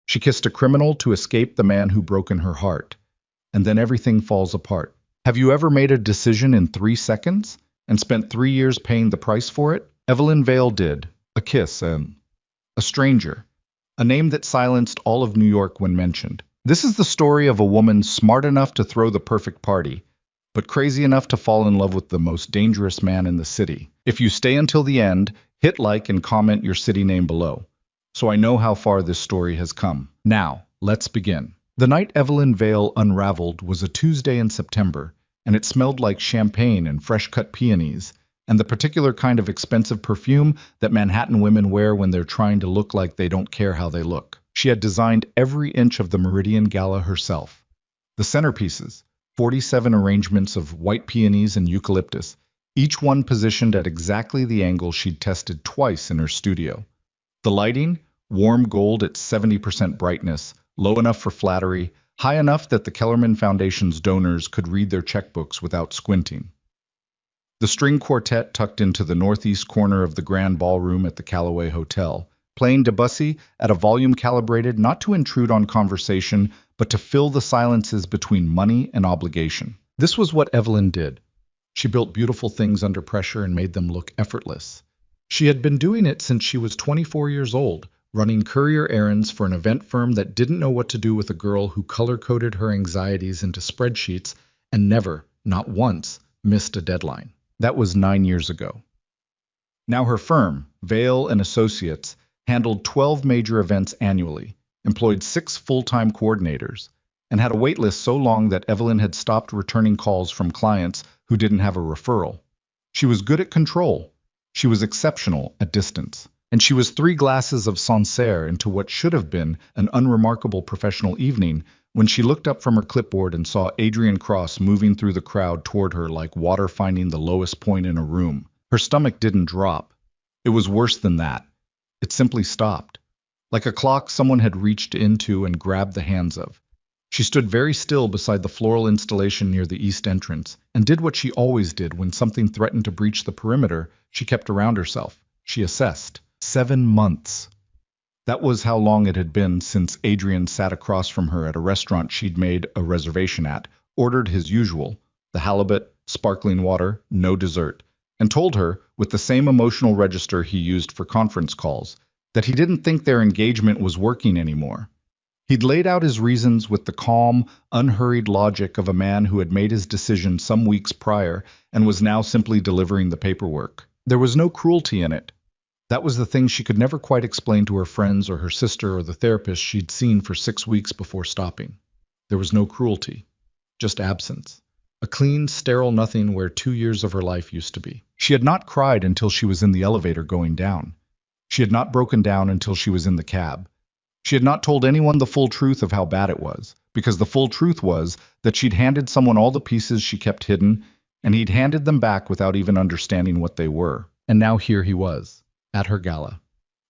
She kissed a criminal to escape the man who broken her heart. And then everything falls apart. Have you ever made a decision in 3 seconds and spent 3 years paying the price for it? Evelyn Vale did. A kiss, a stranger. A name that silenced all of New York when mentioned. This is the story of a woman smart enough to throw the perfect party, but crazy enough to fall in love with the most dangerous man in the city. If you stay until the end, hit like and comment your city name below, so I know how far this story has come. Now, let's begin. The night Evelyn Vale unraveled was a Tuesday in September, and it smelled like champagne and fresh-cut peonies, and the particular kind of expensive perfume that Manhattan women wear when they're trying to look like they don't care how they look. She had designed every inch of the Meridian Gala herself. The centerpieces, 47 arrangements of white peonies and eucalyptus, each one positioned at exactly the angle she'd tested twice in her studio. The lighting, warm gold at 70% brightness, low enough for flattery, high enough that the Kellerman Foundation's donors could read their checkbooks without squinting. The string quartet tucked into the northeast corner of the grand ballroom at the Callaway Hotel, playing Debussy at a volume calibrated not to intrude on conversation, but to fill the silences between money and obligation. This was what Evelyn did. She built beautiful things under pressure and made them look effortless. She had been doing it since she was 24 years old, running courier errands for an event firm that didn't know what to do with a girl who color-coded her anxieties into spreadsheets and never, not once, missed a deadline. That was 9 years ago. Now her firm, Vale and Associates, handled 12 major events annually, employed 6 full-time coordinators, and had a wait list so long that Evelyn had stopped returning calls from clients who didn't have a referral. She was good at control. She was exceptional at distance. And she was 3 glasses of Sancerre into what should have been an unremarkable professional evening when she looked up from her clipboard and saw Adrian Cross moving through the crowd toward her like water finding the lowest point in a room. Her stomach didn't drop. It was worse than that. It simply stopped. Like a clock someone had reached into and grabbed the hands of. She stood very still beside the floral installation near the east entrance and did what she always did when something threatened to breach the perimeter she kept around herself. She assessed. 7 months. That was how long it had been since Adrian sat across from her at a restaurant she'd made a reservation at, ordered his usual, the halibut, sparkling water, no dessert, and told her, with the same emotional register he used for conference calls, that he didn't think their engagement was working anymore. He'd laid out his reasons with the calm, unhurried logic of a man who had made his decision some weeks prior and was now simply delivering the paperwork. There was no cruelty in it. That was the thing she could never quite explain to her friends or her sister or the therapist she'd seen for 6 weeks before stopping. There was no cruelty, just absence. A clean, sterile nothing where 2 years of her life used to be. She had not cried until she was in the elevator going down. She had not broken down until she was in the cab. She had not told anyone the full truth of how bad it was, because the full truth was that she'd handed someone all the pieces she kept hidden, and he'd handed them back without even understanding what they were. And now here he was, at her gala.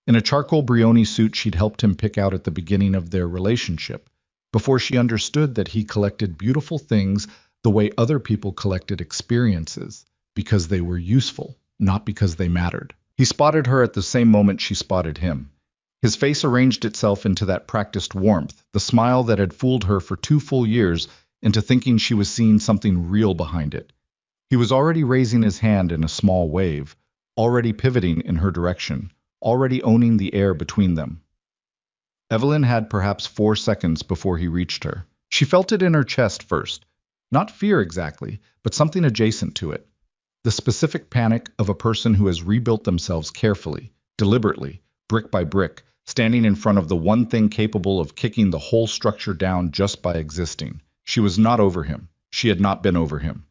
In a charcoal Brioni suit she'd helped him pick out at the beginning of their relationship, before she understood that he collected beautiful things the way other people collected experiences, because they were useful, not because they mattered. He spotted her at the same moment she spotted him. His face arranged itself into that practiced warmth, the smile that had fooled her for 2 full years into thinking she was seeing something real behind it. He was already raising his hand in a small wave, already pivoting in her direction, already owning the air between them. Evelyn had perhaps 4 seconds before he reached her. She felt it in her chest first. Not fear exactly, but something adjacent to it. The specific panic of a person who has rebuilt themselves carefully, deliberately, brick by brick, standing in front of the one thing capable of kicking the whole structure down just by existing. She was not over him. She had not been over him.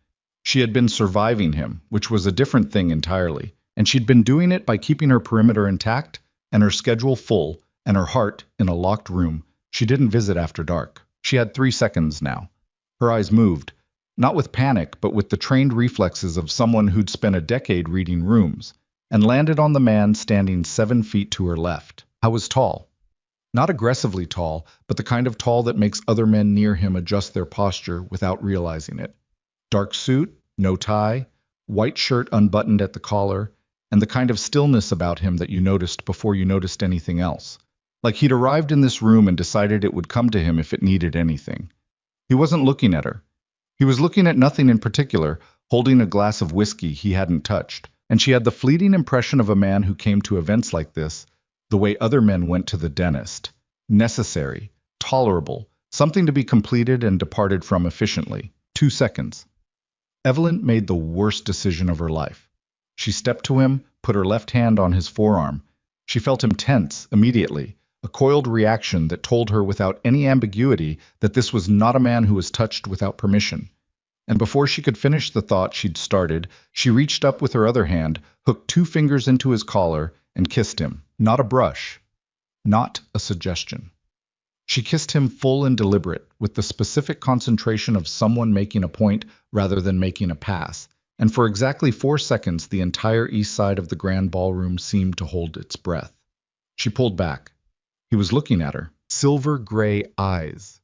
She had been surviving him, which was a different thing entirely. And she'd been doing it by keeping her perimeter intact, and her schedule full, and her heart in a locked room she didn't visit after dark. She had 3 seconds now. Her eyes moved, not with panic, but with the trained reflexes of someone who'd spent a decade reading rooms, and landed on the man standing 7 feet to her left. I was tall. Not aggressively tall, but the kind of tall that makes other men near him adjust their posture without realizing it. Dark suit, no tie, white shirt unbuttoned at the collar, and the kind of stillness about him that you noticed before you noticed anything else. Like he'd arrived in this room and decided it would come to him if it needed anything. He wasn't looking at her. He was looking at nothing in particular, holding a glass of whiskey he hadn't touched, and she had the fleeting impression of a man who came to events like this the way other men went to the dentist. Necessary, tolerable, something to be completed and departed from efficiently. 2 seconds. Evelyn made the worst decision of her life. She stepped to him, put her left hand on his forearm. She felt him tense immediately, a coiled reaction that told her without any ambiguity that this was not a man who was touched without permission. And before she could finish the thought she'd started, she reached up with her other hand, hooked 2 fingers into his collar, and kissed him. Not a brush. Not a suggestion. She kissed him full and deliberate, with the specific concentration of someone making a point rather than making a pass. And for exactly 4 seconds, the entire east side of the grand ballroom seemed to hold its breath. She pulled back. He was looking at her. Silver gray eyes.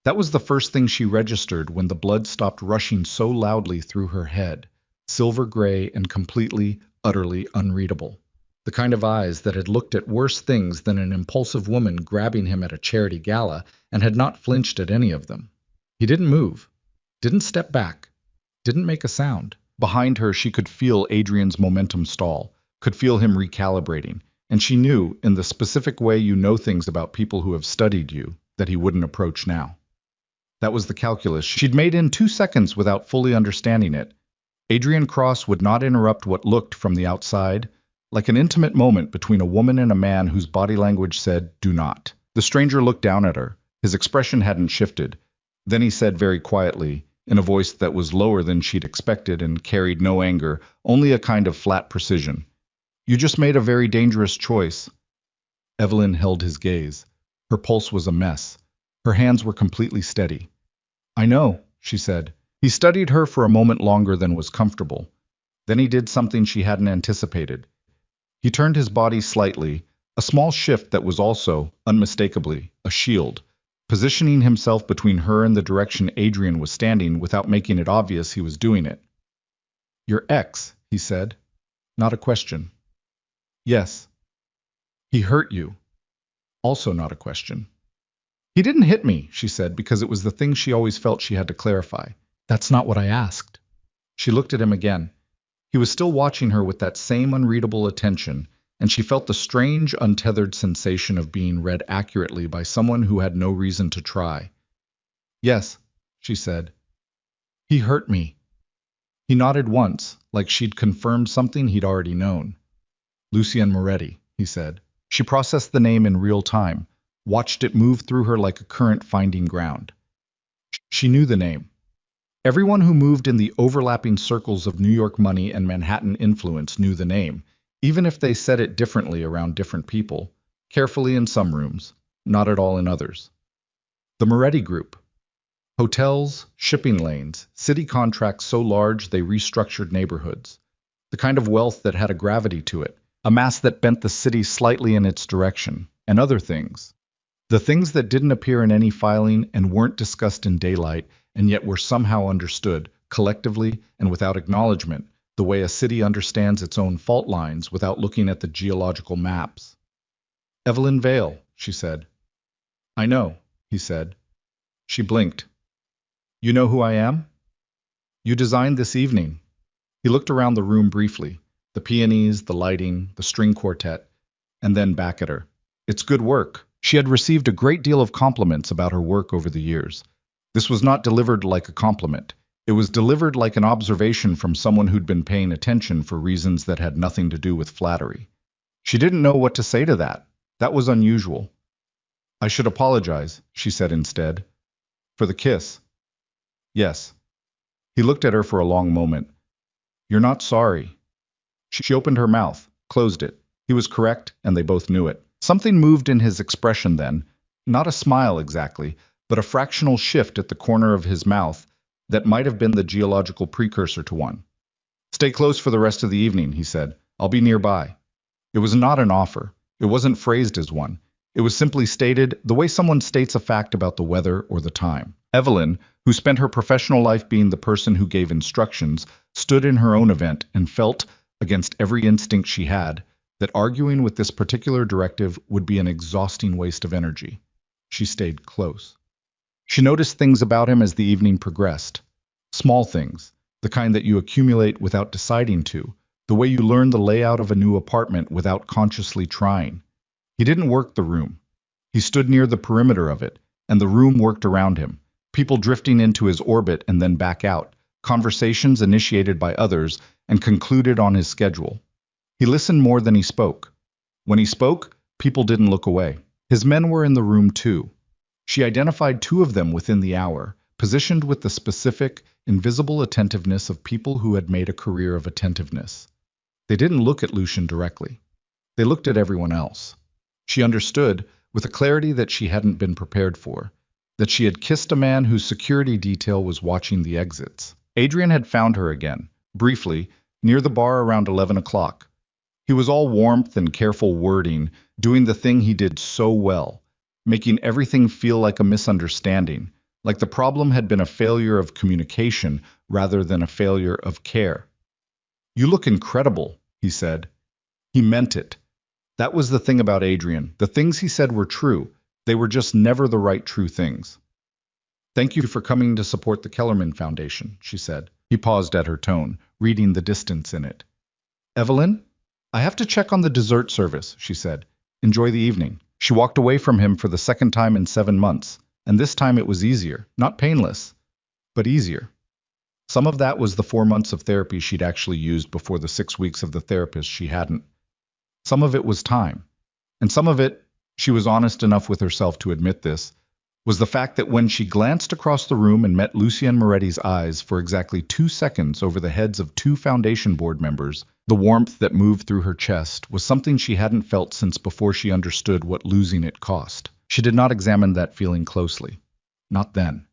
That was the first thing she registered when the blood stopped rushing so loudly through her head. Silver gray and completely, utterly unreadable. The kind of eyes that had looked at worse things than an impulsive woman grabbing him at a charity gala and had not flinched at any of them. He didn't move, didn't step back, didn't make a sound. Behind her, she could feel Adrian's momentum stall, could feel him recalibrating, and she knew, in the specific way you know things about people who have studied you, that he wouldn't approach now. That was the calculus she'd made in 2 seconds without fully understanding it. Adrian Cross would not interrupt what looked, from the outside, like an intimate moment between a woman and a man whose body language said, "Do not." The stranger looked down at her. His expression hadn't shifted. Then he said very quietly, in a voice that was lower than she'd expected and carried no anger, only a kind of flat precision, "You just made a very dangerous choice." Evelyn held his gaze. Her pulse was a mess. Her hands were completely steady. "I know," she said. He studied her for a moment longer than was comfortable. Then he did something she hadn't anticipated. He turned his body slightly, a small shift that was also, unmistakably, a shield, positioning himself between her and the direction Adrian was standing without making it obvious he was doing it. "Your ex," he said. Not a question. "Yes." "He hurt you." Also not a question. "He didn't hit me," she said, because it was the thing she always felt she had to clarify. "That's not what I asked." She looked at him again. He was still watching her with that same unreadable attention, and she felt the strange, untethered sensation of being read accurately by someone who had no reason to try. "Yes," she said. "He hurt me." He nodded once, like she'd confirmed something he'd already known. "Lucien Moretti," he said. She processed the name in real time, watched it move through her like a current finding ground. She knew the name. Everyone who moved in the overlapping circles of New York money and Manhattan influence knew the name, even if they said it differently around different people, carefully in some rooms, not at all in others. The Moretti Group. Hotels, shipping lanes, city contracts so large they restructured neighborhoods. The kind of wealth that had a gravity to it, a mass that bent the city slightly in its direction, and other things. The things that didn't appear in any filing and weren't discussed in daylight, and yet were somehow understood, collectively and without acknowledgement, the way a city understands its own fault lines without looking at the geological maps. "Evelyn Vale," she said. "I know," he said. She blinked. "You know who I am?" "You designed this evening." He looked around the room briefly, the peonies, the lighting, the string quartet, and then back at her. "It's good work." She had received a great deal of compliments about her work over the years. This was not delivered like a compliment. It was delivered like an observation from someone who'd been paying attention for reasons that had nothing to do with flattery. She didn't know what to say to that. That was unusual. "I should apologize," she said instead. "For the kiss." "Yes." He looked at her for a long moment. "You're not sorry." She opened her mouth, closed it. He was correct, and they both knew it. Something moved in his expression then, not a smile exactly, but a fractional shift at the corner of his mouth that might have been the geological precursor to one. "Stay close for the rest of the evening," he said. "I'll be nearby." It was not an offer. It wasn't phrased as one. It was simply stated the way someone states a fact about the weather or the time. Evelyn, who spent her professional life being the person who gave instructions, stood in her own event and felt, against every instinct she had, that arguing with this particular directive would be an exhausting waste of energy. She stayed close. She noticed things about him as the evening progressed. Small things, the kind that you accumulate without deciding to, the way you learn the layout of a new apartment without consciously trying. He didn't work the room. He stood near the perimeter of it, and the room worked around him, people drifting into his orbit and then back out, conversations initiated by others and concluded on his schedule. He listened more than he spoke. When he spoke, people didn't look away. His men were in the room too. She identified two of them within the hour, positioned with the specific, invisible attentiveness of people who had made a career of attentiveness. They didn't look at Lucian directly. They looked at everyone else. She understood, with a clarity that she hadn't been prepared for, that she had kissed a man whose security detail was watching the exits. Adrian had found her again, briefly, near the bar around 11 o'clock. He was all warmth and careful wording, doing the thing he did so well, making everything feel like a misunderstanding, like the problem had been a failure of communication rather than a failure of care. "You look incredible," he said. He meant it. That was the thing about Adrian. The things he said were true. They were just never the right true things. "Thank you for coming to support the Kellerman Foundation," she said. He paused at her tone, reading the distance in it. "Evelyn? I have to check on the dessert service," she said. "Enjoy the evening." She walked away from him for the second time in 7 months, and this time it was easier. Not painless, but easier. Some of that was the 4 months of therapy she'd actually used before the 6 weeks of the therapist she hadn't. Some of it was time. And some of it, she was honest enough with herself to admit this, was the fact that when she glanced across the room and met Lucien Moretti's eyes for exactly 2 seconds over the heads of 2 foundation board members, the warmth that moved through her chest was something she hadn't felt since before she understood what losing it cost. She did not examine that feeling closely. Not then.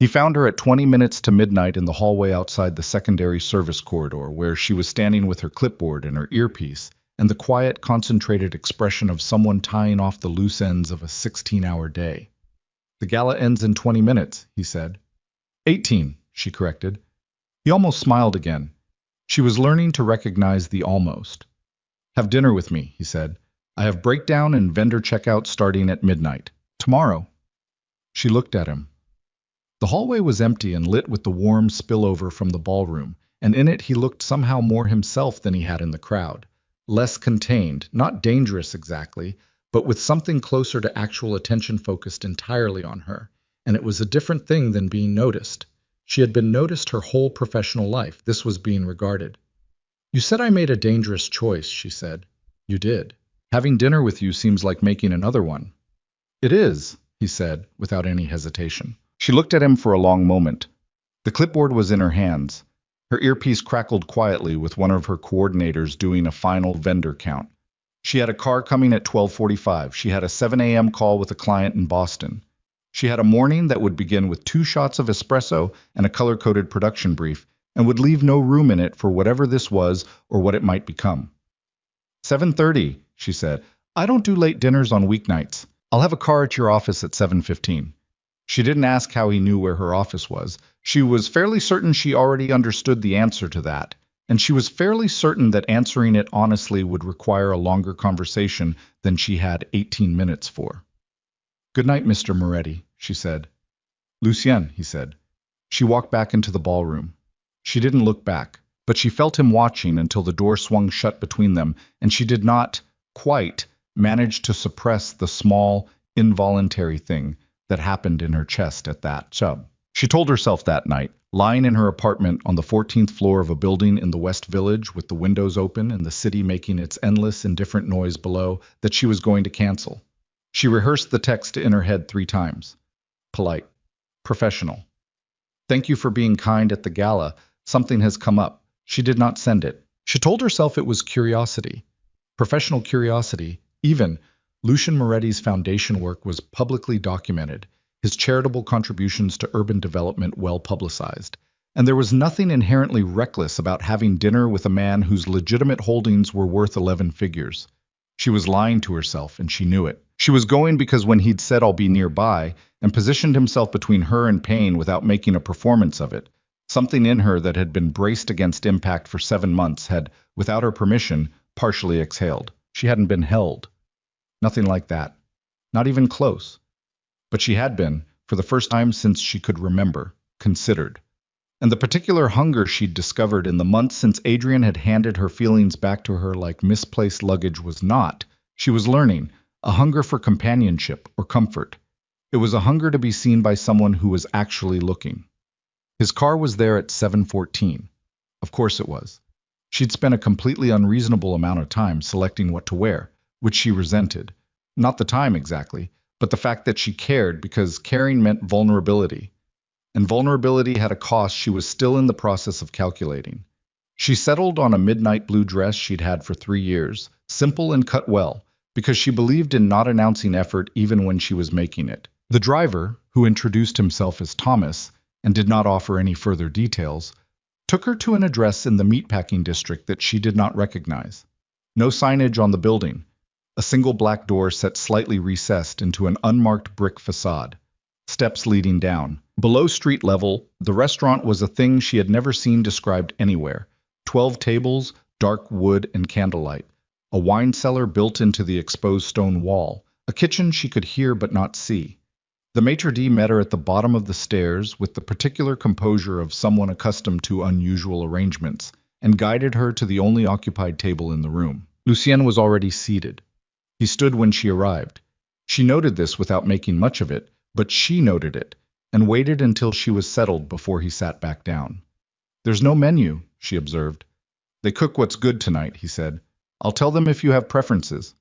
He found her at 20 minutes to midnight in the hallway outside the secondary service corridor, where she was standing with her clipboard and her earpiece, and the quiet, concentrated expression of someone tying off the loose ends of a 16-hour day. "The gala ends in 20 minutes, he said. 18, she corrected. He almost smiled again. She was learning to recognize the almost. "Have dinner with me," he said. "I have breakdown and vendor checkout starting at midnight. Tomorrow." She looked at him. The hallway was empty and lit with the warm spillover from the ballroom, and in it he looked somehow more himself than he had in the crowd. Less contained, not dangerous exactly, but with something closer to actual attention focused entirely on her, and it was a different thing than being noticed. She had been noticed her whole professional life. This was being regarded. "You said I made a dangerous choice," she said. "You did. Having dinner with you seems like making another one." "It is," he said, without any hesitation. She looked at him for a long moment. The clipboard was in her hands. Her earpiece crackled quietly with one of her coordinators doing a final vendor count. She had a car coming at 12:45. She had a 7 a.m. call with a client in Boston. She had a morning that would begin with 2 shots of espresso and a color-coded production brief, and would leave no room in it for whatever this was or what it might become. 7:30, she said. "I don't do late dinners on weeknights. I'll have a car at your office at 7:15. She didn't ask how he knew where her office was. She was fairly certain she already understood the answer to that, and she was fairly certain that answering it honestly would require a longer conversation than she had 18 minutes for. "Good night, Mr. Moretti," she said. "Lucien," he said. She walked back into the ballroom. She didn't look back, but she felt him watching until the door swung shut between them, and she did not, quite, manage to suppress the small, involuntary thing that happened in her chest at that chub. She told herself that night, lying in her apartment on the 14th floor of a building in the West Village with the windows open and the city making its endless, indifferent noise below, that she was going to cancel. She rehearsed the text in her head 3 times. Polite. Professional. "Thank you for being kind at the gala. Something has come up." She did not send it. She told herself it was curiosity. Professional curiosity. Even Lucien Moretti's foundation work was publicly documented, his charitable contributions to urban development well publicized, and there was nothing inherently reckless about having dinner with a man whose legitimate holdings were worth 11 figures. She was lying to herself, and she knew it. She was going because when he'd said "I'll be nearby," and positioned himself between her and pain without making a performance of it, something in her that had been braced against impact for 7 months had, without her permission, partially exhaled. She hadn't been held. Nothing like that. Not even close. But she had been, for the first time since she could remember, considered. And the particular hunger she'd discovered in the months since Adrian had handed her feelings back to her like misplaced luggage was not, she was learning, a hunger for companionship or comfort. It was a hunger to be seen by someone who was actually looking. His car was there at 7:14. Of course it was. She'd spent a completely unreasonable amount of time selecting what to wear, which she resented. Not the time exactly, but the fact that she cared because caring meant vulnerability. And vulnerability had a cost she was still in the process of calculating. She settled on a midnight blue dress she'd had for 3 years, simple and cut well, because she believed in not announcing effort even when she was making it. The driver, who introduced himself as Thomas and did not offer any further details, took her to an address in the meatpacking district that she did not recognize. No signage on the building. A single black door set slightly recessed into an unmarked brick facade. Steps leading down. Below street level, the restaurant was a thing she had never seen described anywhere. 12 tables, dark wood and candlelight. A wine cellar built into the exposed stone wall. A kitchen she could hear but not see. The maitre d' met her at the bottom of the stairs with the particular composure of someone accustomed to unusual arrangements, and guided her to the only occupied table in the room. Lucien was already seated. He stood when she arrived. She noted this without making much of it, but she noted it, and waited until she was settled before he sat back down. "There's no menu," she observed. "They cook what's good tonight," he said. "I'll tell them if you have preferences."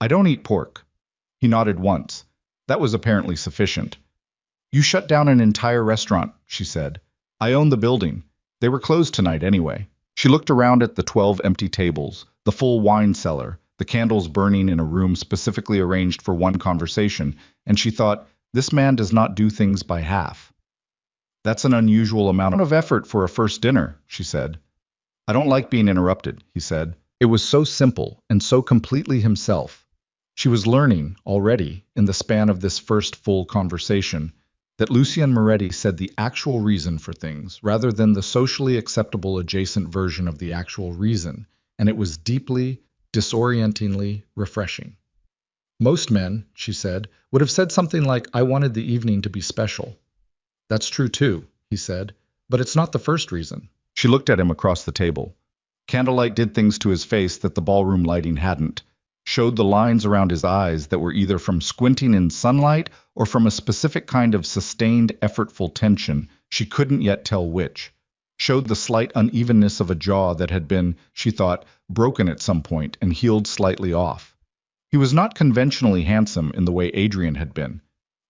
"I don't eat pork." He nodded once. That was apparently sufficient. "You shut down an entire restaurant," she said. "I own the building. They were closed tonight anyway." She looked around at the 12 empty tables, the full wine cellar, the candles burning in a room specifically arranged for one conversation, and she thought, this man does not do things by half. "That's an unusual amount of effort for a first dinner," she said. "I don't like being interrupted," he said. It was so simple and so completely himself. She was learning, already, in the span of this first full conversation, that Lucien Moretti said the actual reason for things, rather than the socially acceptable adjacent version of the actual reason, and it was deeply, disorientingly refreshing. "Most men," she said, "would have said something like, 'I wanted the evening to be special.'" "That's true too," he said, "but it's not the first reason." She looked at him across the table. Candlelight did things to his face that the ballroom lighting hadn't. Showed the lines around his eyes that were either from squinting in sunlight or from a specific kind of sustained, effortful tension, she couldn't yet tell which. Showed the slight unevenness of a jaw that had been, she thought, broken at some point and healed slightly off. He was not conventionally handsome in the way Adrian had been.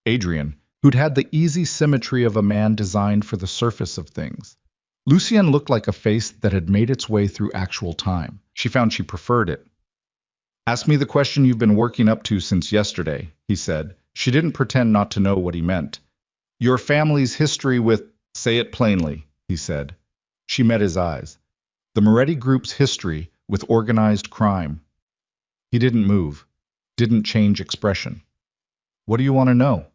Adrian, who'd had the easy symmetry of a man designed for the surface of things. Lucien looked like a face that had made its way through actual time. She found she preferred it. "Ask me the question you've been working up to since yesterday," he said. She didn't pretend not to know what he meant. "Your family's history with—" "Say it plainly," he said. She met his eyes. "The Moretti Group's history with organized crime." He didn't move, didn't change expression. "What do you want to know?"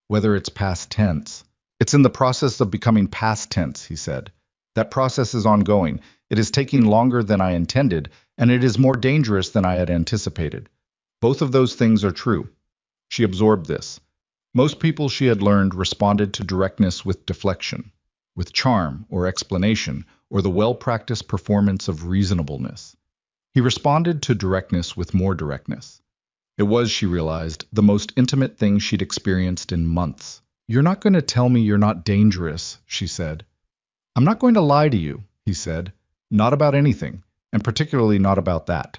"Whether it's past tense." "It's in the process of becoming past tense," he said. "That process is ongoing. It is taking longer than I intended, and it is more dangerous than I had anticipated. Both of those things are true." She absorbed this. Most people, she had learned, responded to directness with deflection, with charm or explanation, or the well-practiced performance of reasonableness. He responded to directness with more directness. It was, she realized, the most intimate thing she'd experienced in months. "You're not going to tell me you're not dangerous," she said. "I'm not going to lie to you," he said. "Not about anything, and particularly not about that."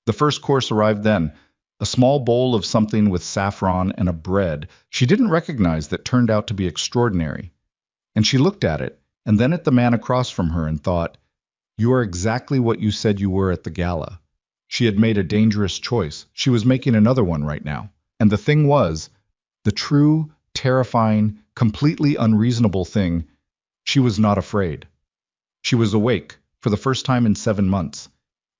The first course arrived then, a small bowl of something with saffron and a bread she didn't recognize that turned out to be extraordinary. And she looked at it, and then at the man across from her and thought, "You are exactly what you said you were at the gala." She had made a dangerous choice. She was making another one right now. And the thing was, the true, terrifying, completely unreasonable thing, she was not afraid. She was awake, for the first time in 7 months.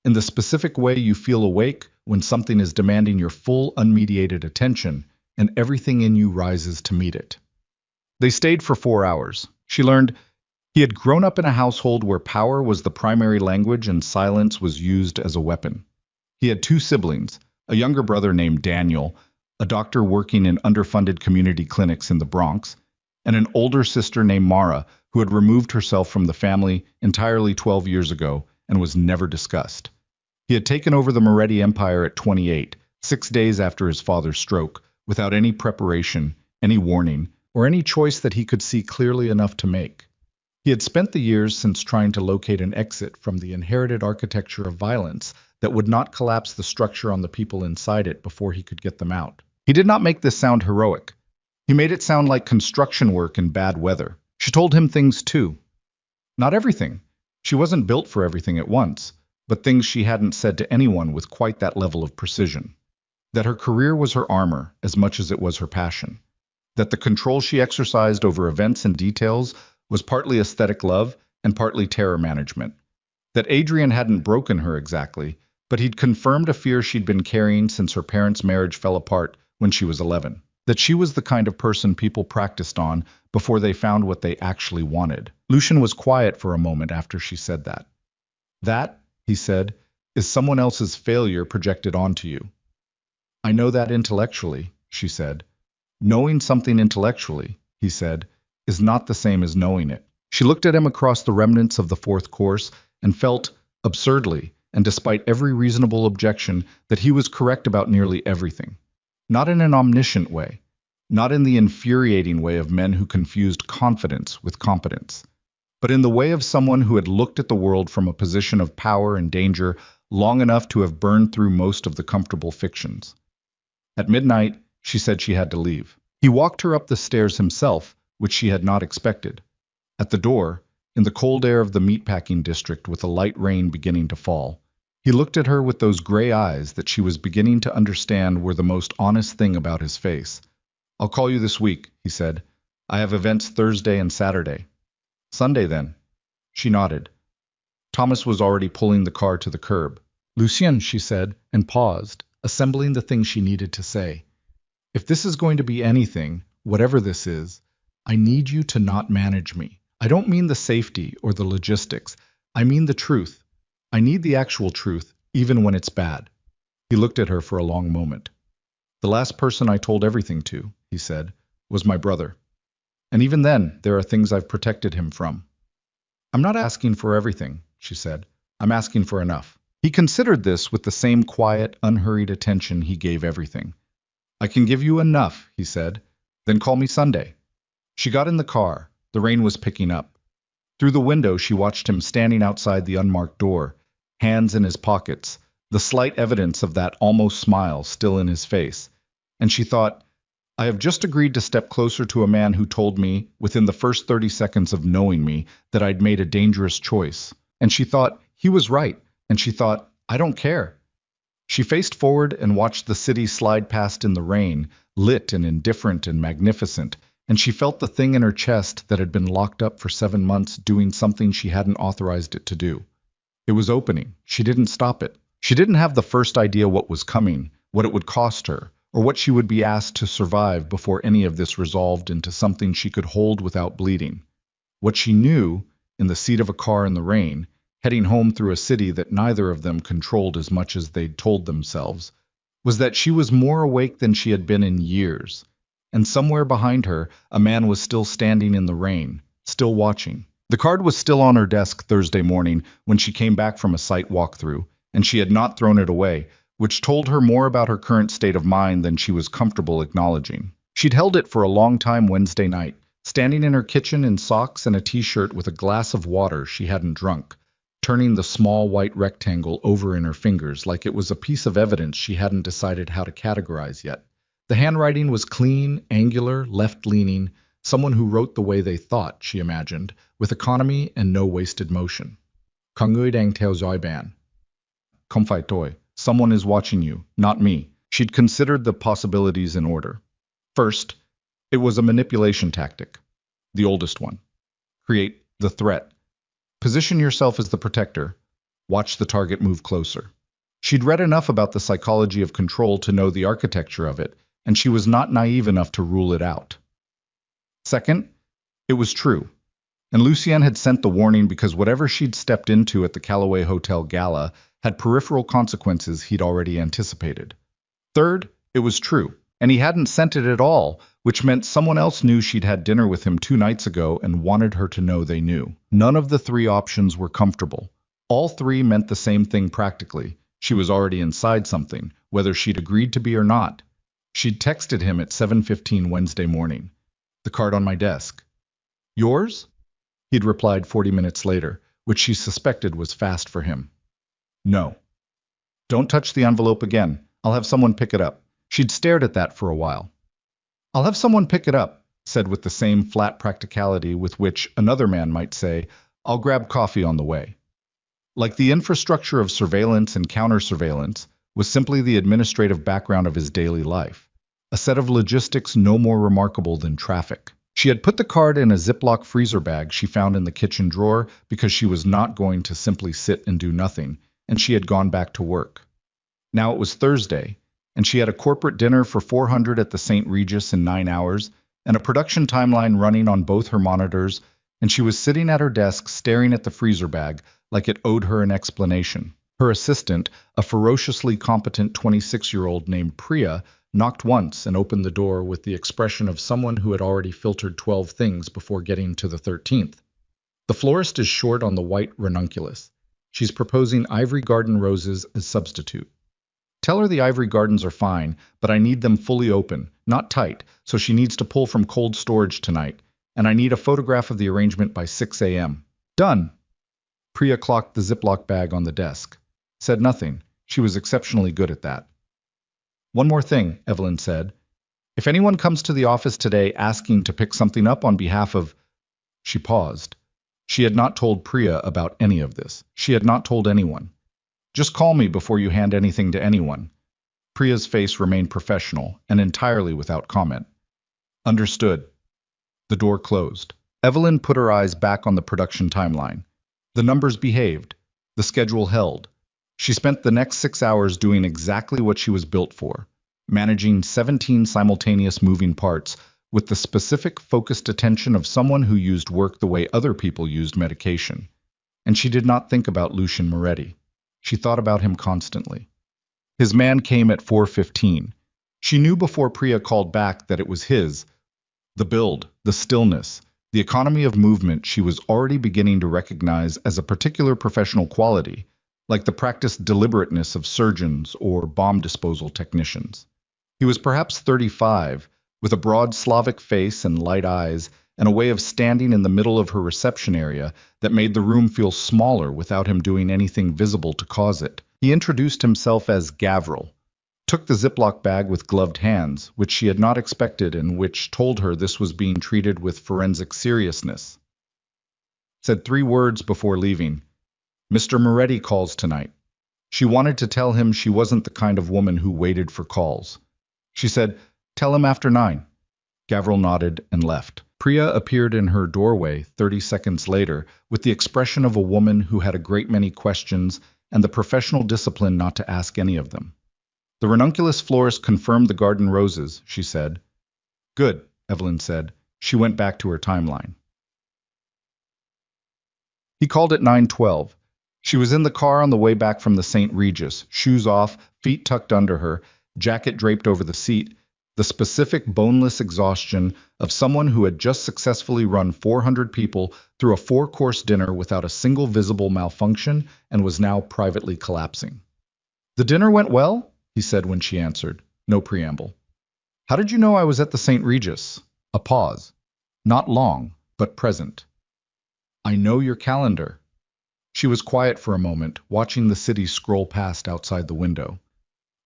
In the specific way you feel awake when something is demanding your full, unmediated attention, and everything in you rises to meet it. They stayed for 4 hours. She learned He had grown up in a household where power was the primary language and silence was used as a weapon. He had two siblings, a younger brother named Daniel, a doctor working in underfunded community clinics in the Bronx, and an older sister named Mara, who had removed herself from the family entirely 12 years ago and was never discussed. He had taken over the Moretti Empire at 28, 6 days after his father's stroke, without any preparation, any warning, or any choice that he could see clearly enough to make. He had spent the years since trying to locate an exit from the inherited architecture of violence that would not collapse the structure on the people inside it before he could get them out. He did not make this sound heroic. He made it sound like construction work in bad weather. She told him things too. Not everything. She wasn't built for everything at once, but things she hadn't said to anyone with quite that level of precision. That her career was her armor as much as it was her passion. That the control she exercised over events and details was partly aesthetic love and partly terror management. That Adrian hadn't broken her exactly, but he'd confirmed a fear she'd been carrying since her parents' marriage fell apart when she was 11. That she was the kind of person people practiced on before they found what they actually wanted. Lucian was quiet for a moment after she said that. That, he said, is someone else's failure projected onto you. I know that intellectually, she said. Knowing something intellectually, he said, is not the same as knowing it. She looked at him across the remnants of the fourth course and felt, absurdly, and despite every reasonable objection, that he was correct about nearly everything. Not in an omniscient way, not in the infuriating way of men who confused confidence with competence, but in the way of someone who had looked at the world from a position of power and danger long enough to have burned through most of the comfortable fictions. At midnight, she said she had to leave. He walked her up the stairs himself, which she had not expected. At the door, in the cold air of the meatpacking district with a light rain beginning to fall, he looked at her with those gray eyes that she was beginning to understand were the most honest thing about his face. I'll call you this week, he said. I have events Thursday and Saturday. Sunday, then. She nodded. Thomas was already pulling the car to the curb. Lucien, she said, and paused, assembling the things she needed to say. If this is going to be anything, whatever this is, I need you to not manage me. I don't mean the safety or the logistics. I mean the truth. I need the actual truth, even when it's bad. He looked at her for a long moment. The last person I told everything to, he said, was my brother. And even then, there are things I've protected him from. I'm not asking for everything, she said. I'm asking for enough. He considered this with the same quiet, unhurried attention he gave everything. I can give you enough, he said. Then call me Sunday. She got in the car. The rain was picking up. Through the window, she watched him standing outside the unmarked door, hands in his pockets, the slight evidence of that almost smile still in his face. And she thought, I have just agreed to step closer to a man who told me, within the first 30 seconds of knowing me, that I'd made a dangerous choice. And she thought, he was right. And she thought, I don't care. She faced forward and watched the city slide past in the rain, lit and indifferent and magnificent, and she felt the thing in her chest that had been locked up for 7 months doing something she hadn't authorized it to do. It was opening. She didn't stop it. She didn't have the first idea what was coming, what it would cost her, or what she would be asked to survive before any of this resolved into something she could hold without bleeding. What she knew, in the seat of a car in the rain, heading home through a city that neither of them controlled as much as they'd told themselves, was that she was more awake than she had been in years. And somewhere behind her, a man was still standing in the rain, still watching. The card was still on her desk Thursday morning when she came back from a site walkthrough, and she had not thrown it away, which told her more about her current state of mind than she was comfortable acknowledging. She'd held it for a long time Wednesday night, standing in her kitchen in socks and a t-shirt with a glass of water she hadn't drunk, turning the small white rectangle over in her fingers like it was a piece of evidence she hadn't decided how to categorize yet. The handwriting was clean, angular, left-leaning, someone who wrote the way they thought, she imagined, with economy and no wasted motion. Kangui teo zoiban. Komfai toi. Someone is watching you, not me. She'd considered the possibilities in order. First, it was a manipulation tactic. The oldest one. Create the threat. Position yourself as the protector. Watch the target move closer. She'd read enough about the psychology of control to know the architecture of it, and she was not naive enough to rule it out. Second, it was true. And Lucienne had sent the warning because whatever she'd stepped into at the Callaway Hotel gala had peripheral consequences he'd already anticipated. Third, it was true, and he hadn't sent it at all, which meant someone else knew she'd had dinner with him 2 nights ago and wanted her to know they knew. None of the three options were comfortable. All three meant the same thing practically. She was already inside something, whether she'd agreed to be or not. She'd texted him at 7:15 Wednesday morning. The card on my desk. Yours? He'd replied 40 minutes later, which she suspected was fast for him. No. Don't touch the envelope again. I'll have someone pick it up. She'd stared at that for a while. I'll have someone pick it up, said with the same flat practicality with which another man might say, I'll grab coffee on the way. Like the infrastructure of surveillance and counter-surveillance was simply the administrative background of his daily life, a set of logistics no more remarkable than traffic. She had put the card in a Ziploc freezer bag she found in the kitchen drawer because she was not going to simply sit and do nothing, and she had gone back to work. Now it was Thursday, and she had a corporate dinner for 400 at the St. Regis in 9 hours, and a production timeline running on both her monitors, and she was sitting at her desk staring at the freezer bag like it owed her an explanation. Her assistant, a ferociously competent 26-year-old named Priya, knocked once and opened the door with the expression of someone who had already filtered 12 things before getting to the 13th. The florist is short on the white ranunculus. She's proposing ivory garden roses as substitute. Tell her the ivory gardens are fine, but I need them fully open, not tight, so she needs to pull from cold storage tonight, and I need a photograph of the arrangement by 6 a.m. Done. Priya clocked the Ziploc bag on the desk. Said nothing. She was exceptionally good at that. One more thing, Evelyn said. If anyone comes to the office today asking to pick something up on behalf of... She paused. She had not told Priya about any of this. She had not told anyone. Just call me before you hand anything to anyone. Priya's face remained professional and entirely without comment. Understood. The door closed. Evelyn put her eyes back on the production timeline. The numbers behaved. The schedule held. She spent the next 6 hours doing exactly what she was built for, managing 17 simultaneous moving parts with the specific focused attention of someone who used work the way other people used medication. And she did not think about Lucian Moretti. She thought about him constantly. His man came at 4:15. She knew before Priya called back that it was his. The build, the stillness, the economy of movement she was already beginning to recognize as a particular professional quality, like the practiced deliberateness of surgeons or bomb disposal technicians. He was perhaps 35, with a broad Slavic face and light eyes, and a way of standing in the middle of her reception area that made the room feel smaller without him doing anything visible to cause it. He introduced himself as Gavril, took the Ziploc bag with gloved hands, which she had not expected and which told her this was being treated with forensic seriousness. Said 3 words before leaving. Mr. Moretti calls tonight. She wanted to tell him she wasn't the kind of woman who waited for calls. She said, tell him after 9. Gavril nodded and left. Priya appeared in her doorway 30 seconds later with the expression of a woman who had a great many questions and the professional discipline not to ask any of them. The ranunculus florist confirmed the garden roses, she said. Good, Evelyn said. She went back to her timeline. He called at 9:12. She was in the car on the way back from the St. Regis, shoes off, feet tucked under her, jacket draped over the seat, the specific boneless exhaustion of someone who had just successfully run 400 people through a 4-course dinner without a single visible malfunction and was now privately collapsing. The dinner went well? He said when she answered. No preamble. How did you know I was at the St. Regis? A pause. Not long, but present. I know your calendar. She was quiet for a moment, watching the city scroll past outside the window.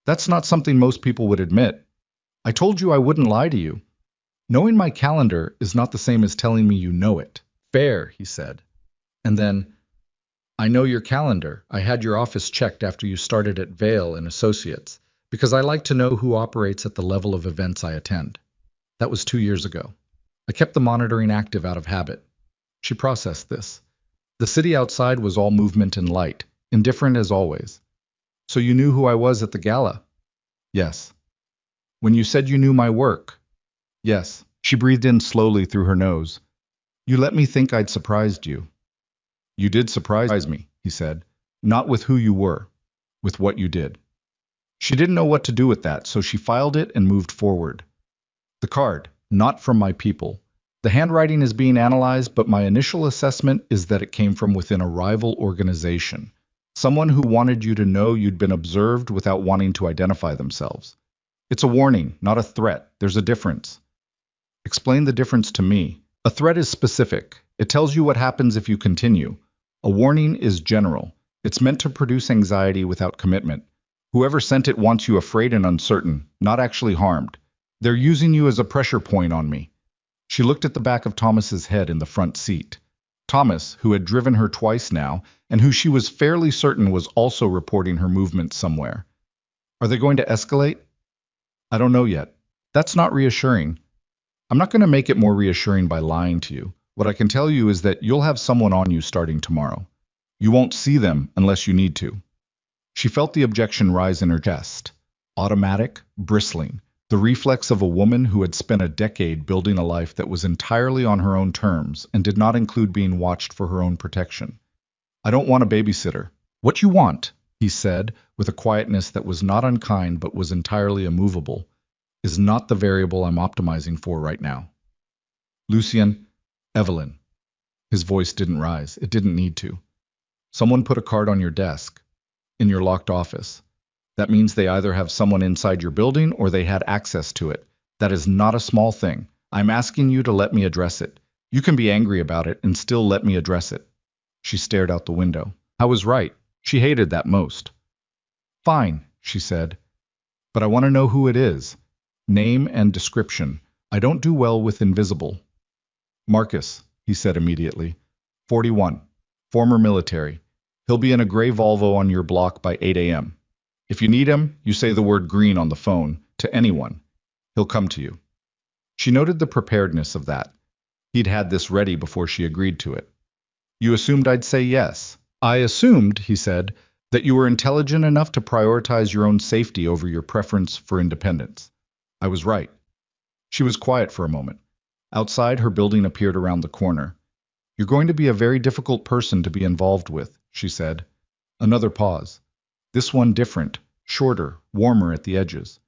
That's not something most people would admit. I told you I wouldn't lie to you. Knowing my calendar is not the same as telling me you know it. Fair, he said. And then, I know your calendar. I had your office checked after you started at Vale and Associates, because I like to know who operates at the level of events I attend. That was 2 years ago. I kept the monitoring active out of habit. She processed this. The city outside was all movement and light, indifferent as always. So you knew who I was at the gala? Yes. When you said you knew my work? Yes. She breathed in slowly through her nose. You let me think I'd surprised you. You did surprise me, he said. Not with who you were, with what you did. She didn't know what to do with that, so she filed it and moved forward. The card, not from my people. The handwriting is being analyzed, but my initial assessment is that it came from within a rival organization. Someone who wanted you to know you'd been observed without wanting to identify themselves. It's a warning, not a threat. There's a difference. Explain the difference to me. A threat is specific. It tells you what happens if you continue. A warning is general. It's meant to produce anxiety without commitment. Whoever sent it wants you afraid and uncertain, not actually harmed. They're using you as a pressure point on me. She looked at the back of Thomas's head in the front seat. Thomas, who had driven her twice now, and who she was fairly certain was also reporting her movements somewhere. Are they going to escalate? I don't know yet. That's not reassuring. I'm not going to make it more reassuring by lying to you. What I can tell you is that you'll have someone on you starting tomorrow. You won't see them unless you need to. She felt the objection rise in her chest. Automatic, bristling. The reflex of a woman who had spent a decade building a life that was entirely on her own terms and did not include being watched for her own protection. I don't want a babysitter. What you want, he said, with a quietness that was not unkind but was entirely immovable, is not the variable I'm optimizing for right now. Lucien, Evelyn. His voice didn't rise. It didn't need to. Someone put a card on your desk, in your locked office. That means they either have someone inside your building or they had access to it. That is not a small thing. I'm asking you to let me address it. You can be angry about it and still let me address it. She stared out the window. I was right. She hated that most. Fine, she said. But I want to know who it is. Name and description. I don't do well with invisible. Marcus, he said immediately. 41. Former military. He'll be in a gray Volvo on your block by 8 a.m. If you need him, you say the word green on the phone, to anyone. He'll come to you. She noted the preparedness of that. He'd had this ready before she agreed to it. You assumed I'd say yes. I assumed, he said, that you were intelligent enough to prioritize your own safety over your preference for independence. I was right. She was quiet for a moment. Outside, her building appeared around the corner. You're going to be a very difficult person to be involved with, she said. Another pause. This one different, shorter, warmer at the edges.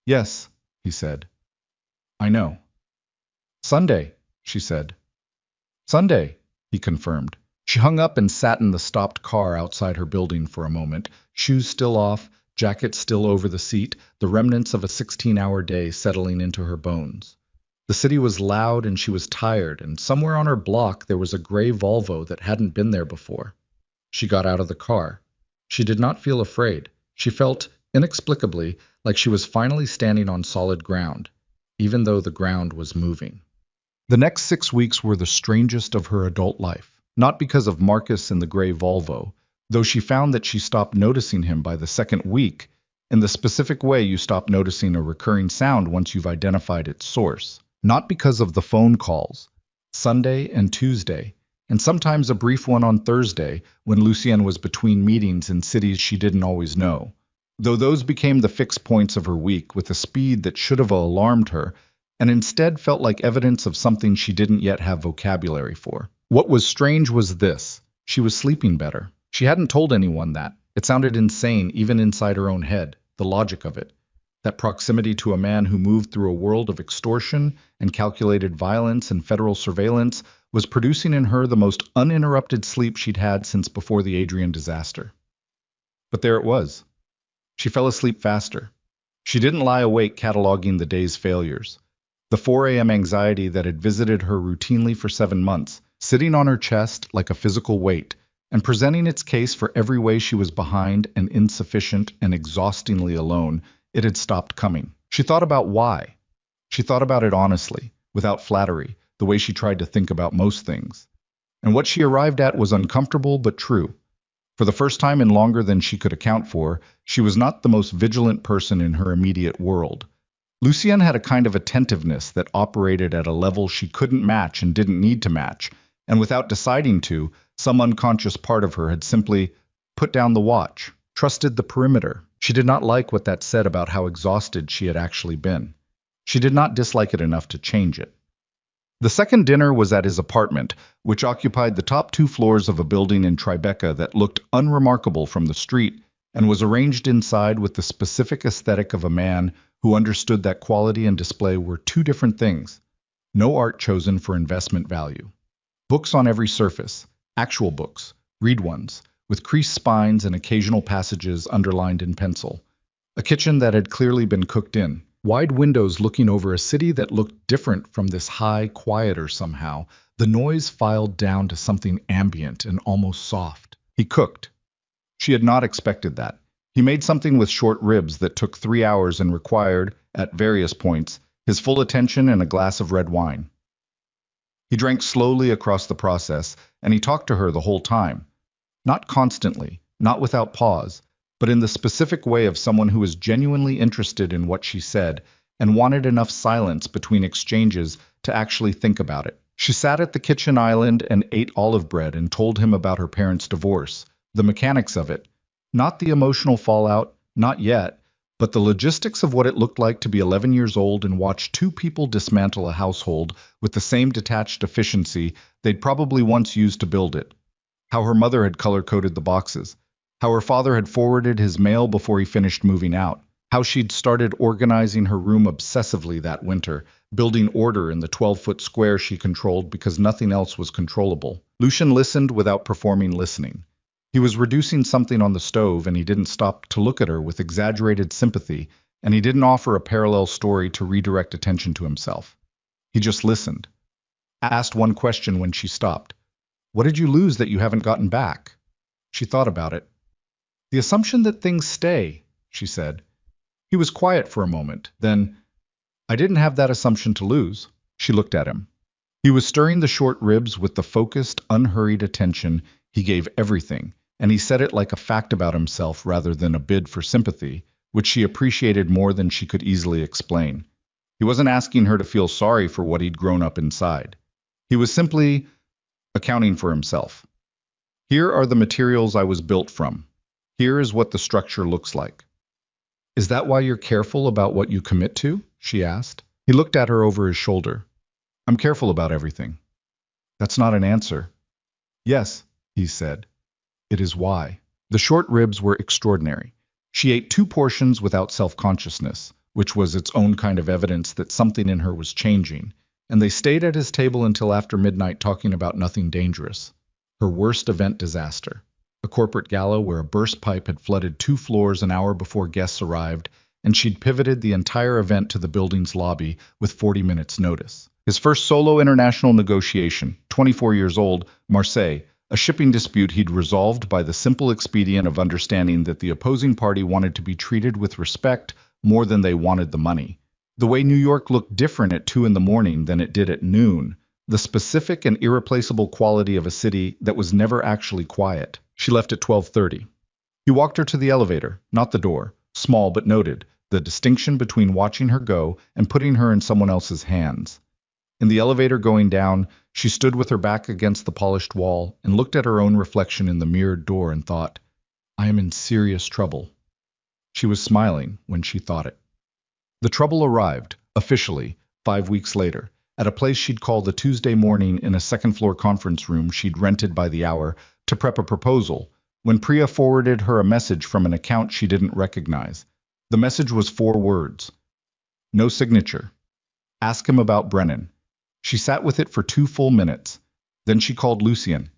Yes, he said. I know. Sunday, she said. Sunday, he confirmed. She hung up and sat in the stopped car outside her building for a moment, shoes still off, jacket still over the seat, the remnants of a 16-hour day settling into her bones. The city was loud and she was tired, and somewhere on her block there was a gray Volvo that hadn't been there before. She got out of the car. She did not feel afraid. She felt, inexplicably, like she was finally standing on solid ground, even though the ground was moving. The next 6 weeks were the strangest of her adult life, not because of Marcus and the gray Volvo, though she found that she stopped noticing him by the second week, in the specific way you stop noticing a recurring sound once you've identified its source. Not because of the phone calls, Sunday and Tuesday, and sometimes a brief one on Thursday when Lucien was between meetings in cities she didn't always know, though those became the fixed points of her week with a speed that should have alarmed her, and instead felt like evidence of something she didn't yet have vocabulary for. What was strange was this. She was sleeping better. She hadn't told anyone that. It sounded insane even inside her own head, the logic of it. That proximity to a man who moved through a world of extortion and calculated violence and federal surveillance was producing in her the most uninterrupted sleep she'd had since before the Adrian disaster. But there it was. She fell asleep faster. She didn't lie awake cataloging the day's failures. The 4 a.m. anxiety that had visited her routinely for 7 months, sitting on her chest like a physical weight, and presenting its case for every way she was behind and insufficient and exhaustingly alone, it had stopped coming. She thought about why. She thought about it honestly, without flattery, the way she tried to think about most things. And what she arrived at was uncomfortable but true. For the first time in longer than she could account for, she was not the most vigilant person in her immediate world. Lucien had a kind of attentiveness that operated at a level she couldn't match and didn't need to match, and without deciding to, some unconscious part of her had simply put down the watch, trusted the perimeter. She did not like what that said about how exhausted she had actually been. She did not dislike it enough to change it. The second dinner was at his apartment, which occupied the top 2 floors of a building in Tribeca that looked unremarkable from the street and was arranged inside with the specific aesthetic of a man who understood that quality and display were two different things. No art chosen for investment value. Books on every surface, actual books, read ones, with creased spines and occasional passages underlined in pencil. A kitchen that had clearly been cooked in. Wide windows looking over a city that looked different from this high, quieter somehow. The noise filed down to something ambient and almost soft. He cooked. She had not expected that. He made something with short ribs that took 3 hours and required, at various points, his full attention and a glass of red wine. He drank slowly across the process, and he talked to her the whole time. Not constantly, not without pause, but in the specific way of someone who was genuinely interested in what she said and wanted enough silence between exchanges to actually think about it. She sat at the kitchen island and ate olive bread and told him about her parents' divorce, the mechanics of it, not the emotional fallout, not yet, but the logistics of what it looked like to be 11 years old and watch two people dismantle a household with the same detached efficiency they'd probably once used to build it. How her mother had color-coded the boxes. How her father had forwarded his mail before he finished moving out. How she'd started organizing her room obsessively that winter, building order in the 12-foot square she controlled because nothing else was controllable. Lucian listened without performing listening. He was reducing something on the stove, and he didn't stop to look at her with exaggerated sympathy, and he didn't offer a parallel story to redirect attention to himself. He just listened. Asked one question when she stopped. "What did you lose that you haven't gotten back?" She thought about it. "The assumption that things stay," she said. He was quiet for a moment. Then, "I didn't have that assumption to lose." She looked at him. He was stirring the short ribs with the focused, unhurried attention he gave everything, and he said it like a fact about himself rather than a bid for sympathy, which she appreciated more than she could easily explain. He wasn't asking her to feel sorry for what he'd grown up inside. He was simply accounting for himself. "Here are the materials I was built from. Here is what the structure looks like." "Is that why you're careful about what you commit to?" she asked. He looked at her over his shoulder. "I'm careful about everything." "That's not an answer." "Yes," he said. "It is why." The short ribs were extraordinary. She ate 2 portions without self-consciousness, which was its own kind of evidence that something in her was changing, and they stayed at his table until after midnight talking about nothing dangerous. Her worst event disaster. A corporate gala where a burst pipe had flooded 2 floors an hour before guests arrived, and she'd pivoted the entire event to the building's lobby with 40 minutes' notice. His first solo international negotiation, 24 years old, Marseille, a shipping dispute he'd resolved by the simple expedient of understanding that the opposing party wanted to be treated with respect more than they wanted the money. The way New York looked different at 2 in the morning than it did at noon, the specific and irreplaceable quality of a city that was never actually quiet. She left at 12:30. He walked her to the elevator, not the door, small but noted, the distinction between watching her go and putting her in someone else's hands. In the elevator going down, she stood with her back against the polished wall and looked at her own reflection in the mirrored door and thought, "I am in serious trouble." She was smiling when she thought it. The trouble arrived, officially, 5 weeks later, at a place she'd call the Tuesday morning in a second-floor conference room she'd rented by the hour to prep a proposal, when Priya forwarded her a message from an account she didn't recognize. The message was 4 words. No signature. Ask him about Brennan. She sat with it for 2 full minutes. Then she called Lucien.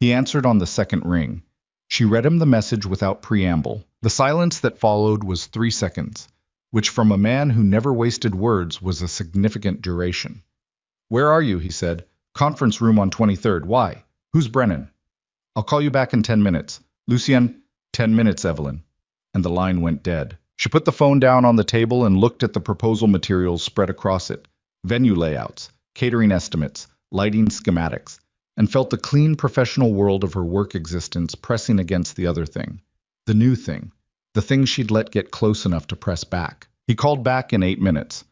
He answered on the second ring. She read him the message without preamble. The silence that followed was 3 seconds, which from a man who never wasted words was a significant duration. "Where are you?" he said. "Conference room on 23rd. Why? Who's Brennan?" "I'll call you back in 10 minutes. Lucien, 10 minutes, Evelyn." And the line went dead. She put the phone down on the table and looked at the proposal materials spread across it. Venue layouts, catering estimates, lighting schematics, and felt the clean professional world of her work existence pressing against the other thing. The new thing. The thing she'd let get close enough to press back. He called back in 8 minutes.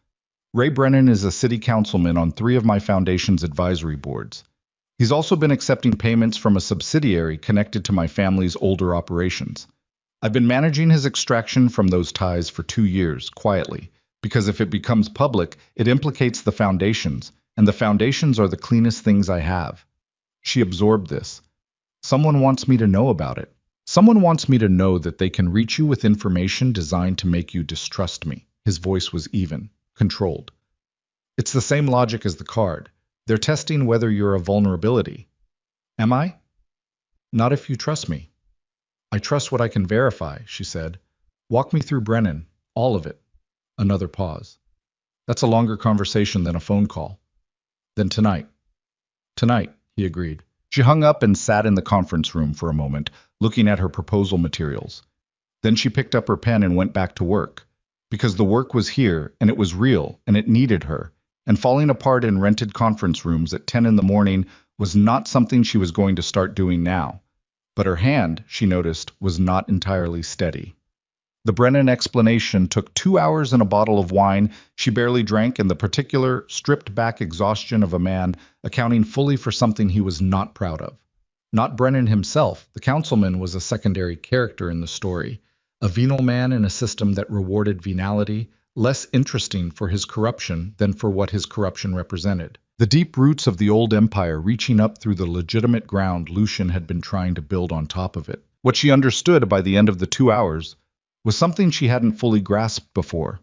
"Ray Brennan is a city councilman on 3 of my foundation's advisory boards. He's also been accepting payments from a subsidiary connected to my family's older operations. I've been managing his extraction from those ties for 2 years, quietly, Because if it becomes public, it implicates the foundations, and the foundations are the cleanest things I have. She absorbed this. Someone wants me to know about it. Someone wants me to know that they can reach you with information designed to make you distrust me. His voice was even, controlled. It's the same logic as the card. They're testing whether you're a vulnerability. Am I? Not if you trust me. I trust what I can verify, she said. Walk me through Brennan, all of it. Another pause. That's a longer conversation than a phone call. Then tonight. Tonight, he agreed. She hung up and sat in the conference room for a moment, looking at her proposal materials. Then she picked up her pen and went back to work. Because the work was here, and it was real, and it needed her. And falling apart in rented conference rooms at 10 in the morning was not something she was going to start doing now. But her hand, she noticed, was not entirely steady. The Brennan explanation took 2 hours and a bottle of wine she barely drank, and the particular, stripped-back exhaustion of a man accounting fully for something he was not proud of. Not Brennan himself. The councilman was a secondary character in the story, a venal man in a system that rewarded venality, less interesting for his corruption than for what his corruption represented. The deep roots of the old empire reaching up through the legitimate ground Lucian had been trying to build on top of it. What she understood by the end of the 2 hours was something she hadn't fully grasped before.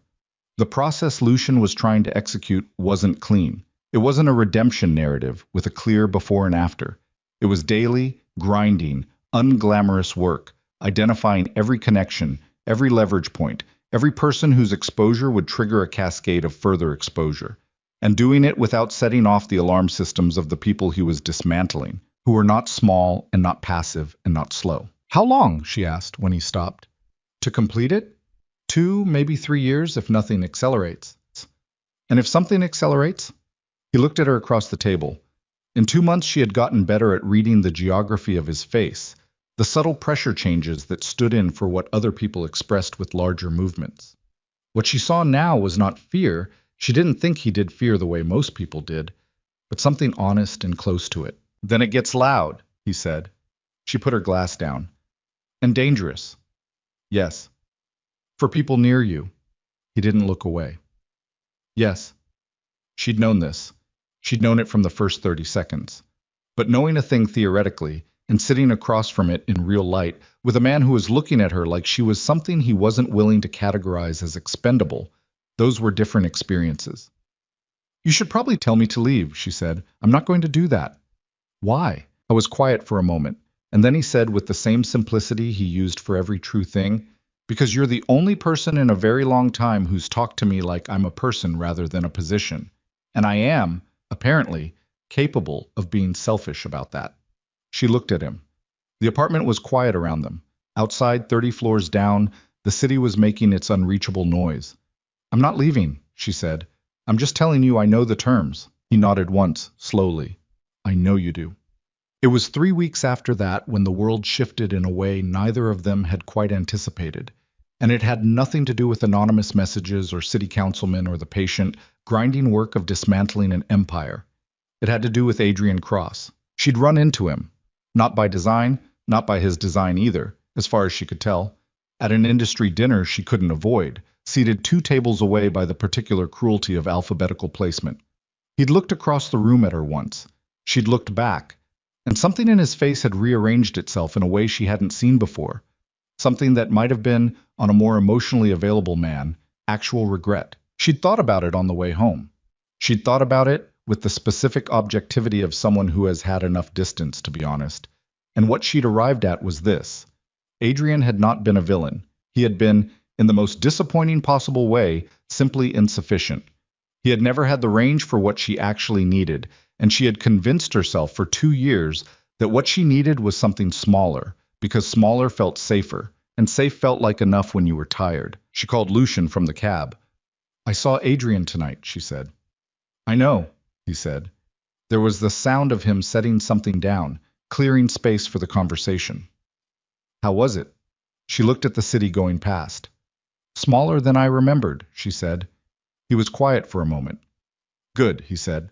The process Lucian was trying to execute wasn't clean. It wasn't a redemption narrative with a clear before and after. It was daily, grinding, unglamorous work, identifying every connection, every leverage point, every person whose exposure would trigger a cascade of further exposure, and doing it without setting off the alarm systems of the people he was dismantling, who were not small and not passive and not slow. How long? She asked when he stopped. To complete it? 2, maybe 3 years if nothing accelerates. And if something accelerates? He looked at her across the table. In 2 months she had gotten better at reading the geography of his face, the subtle pressure changes that stood in for what other people expressed with larger movements. What she saw now was not fear. She didn't think he did fear the way most people did, but something honest and close to it. Then it gets loud, he said. She put her glass down. And dangerous. Yes. For people near you. He didn't look away. Yes. She'd known this. She'd known it from the first 30 seconds. But knowing a thing theoretically, and sitting across from it in real light, with a man who was looking at her like she was something he wasn't willing to categorize as expendable, those were different experiences. You should probably tell me to leave, she said. I'm not going to do that. Why? I was quiet for a moment, and then he said with the same simplicity he used for every true thing, because you're the only person in a very long time who's talked to me like I'm a person rather than a position. And I am, apparently, capable of being selfish about that. She looked at him. The apartment was quiet around them. Outside, 30 floors down, the city was making its unreachable noise. I'm not leaving, she said. I'm just telling you I know the terms. He nodded once, slowly. I know you do. It was 3 weeks after that when the world shifted in a way neither of them had quite anticipated. And it had nothing to do with anonymous messages or city councilmen or the patient, grinding work of dismantling an empire. It had to do with Adrian Cross. She'd run into him. Not by design, not by his design either, as far as she could tell. At an industry dinner she couldn't avoid, seated 2 tables away by the particular cruelty of alphabetical placement. He'd looked across the room at her once. She'd looked back, and something in his face had rearranged itself in a way she hadn't seen before. Something that might have been, on a more emotionally available man, actual regret. She'd thought about it on the way home. She'd thought about it with the specific objectivity of someone who has had enough distance, to be honest. And what she'd arrived at was this. Adrian had not been a villain. He had been, in the most disappointing possible way, simply insufficient. He had never had the range for what she actually needed, and she had convinced herself for 2 years that what she needed was something smaller, because smaller felt safer, and safe felt like enough when you were tired. She called Lucian from the cab. I saw Adrian tonight, she said. I know, he said. There was the sound of him setting something down, clearing space for the conversation. How was it? She looked at the city going past. Smaller than I remembered, she said. He was quiet for a moment. Good, he said.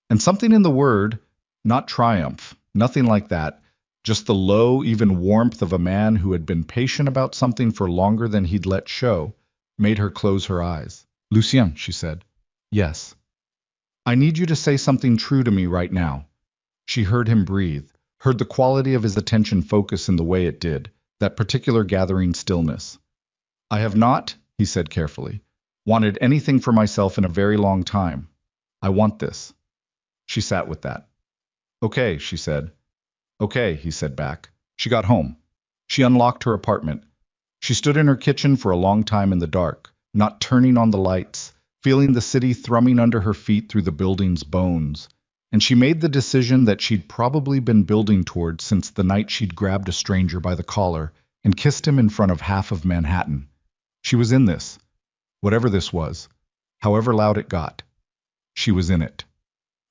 And something in the word, not triumph, nothing like that, just the low, even warmth of a man who had been patient about something for longer than he'd let show, made her close her eyes. Lucien, she said. Yes. I need you to say something true to me right now. She heard him breathe, heard the quality of his attention focus in the way it did, that particular gathering stillness. I have not, he said carefully, wanted anything for myself in a very long time. I want this. She sat with that. Okay, she said. Okay, he said back. She got home. She unlocked her apartment. She stood in her kitchen for a long time in the dark, not turning on the lights, feeling the city thrumming under her feet through the building's bones. And she made the decision that she'd probably been building toward since the night she'd grabbed a stranger by the collar and kissed him in front of half of Manhattan. She was in this. Whatever this was, however loud it got, she was in it.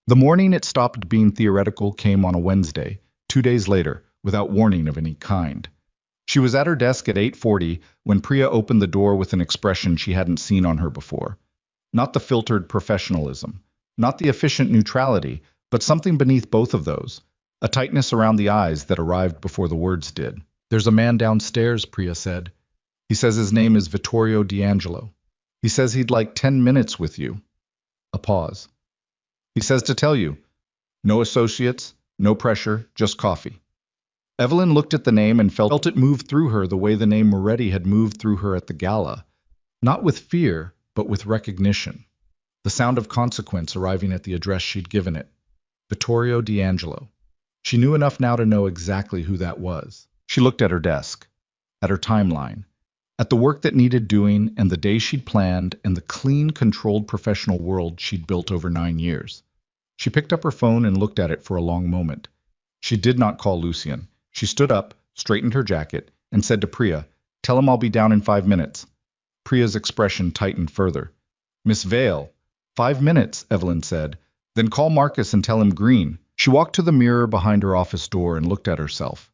The morning it stopped being theoretical came on a Wednesday, 2 days later, without warning of any kind. She was at her desk at 8:40 when Priya opened the door with an expression she hadn't seen on her before. Not the filtered professionalism, not the efficient neutrality, but something beneath both of those, a tightness around the eyes that arrived before the words did. There's a man downstairs, Priya said. He says his name is Vittorio D'Angelo. He says he'd like 10 minutes with you. A pause. He says to tell you, no associates, no pressure, just coffee. Evelyn looked at the name and felt it move through her the way the name Moretti had moved through her at the gala, not with fear, but with recognition. The sound of consequence arriving at the address she'd given it. Vittorio D'Angelo. She knew enough now to know exactly who that was. She looked at her desk, at her timeline, at the work that needed doing and the day she'd planned and the clean, controlled professional world she'd built over 9 years. She picked up her phone and looked at it for a long moment. She did not call Lucien. She stood up, straightened her jacket, and said to Priya, "Tell him I'll be down in 5 minutes." Priya's expression tightened further. "Miss Vale." 5 minutes, Evelyn said. "Then call Marcus and tell him green." She walked to the mirror behind her office door and looked at herself.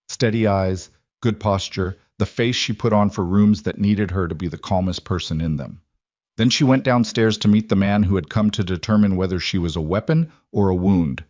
Steady eyes, good posture, the face she put on for rooms that needed her to be the calmest person in them. Then she went downstairs to meet the man who had come to determine whether she was a weapon or a wound.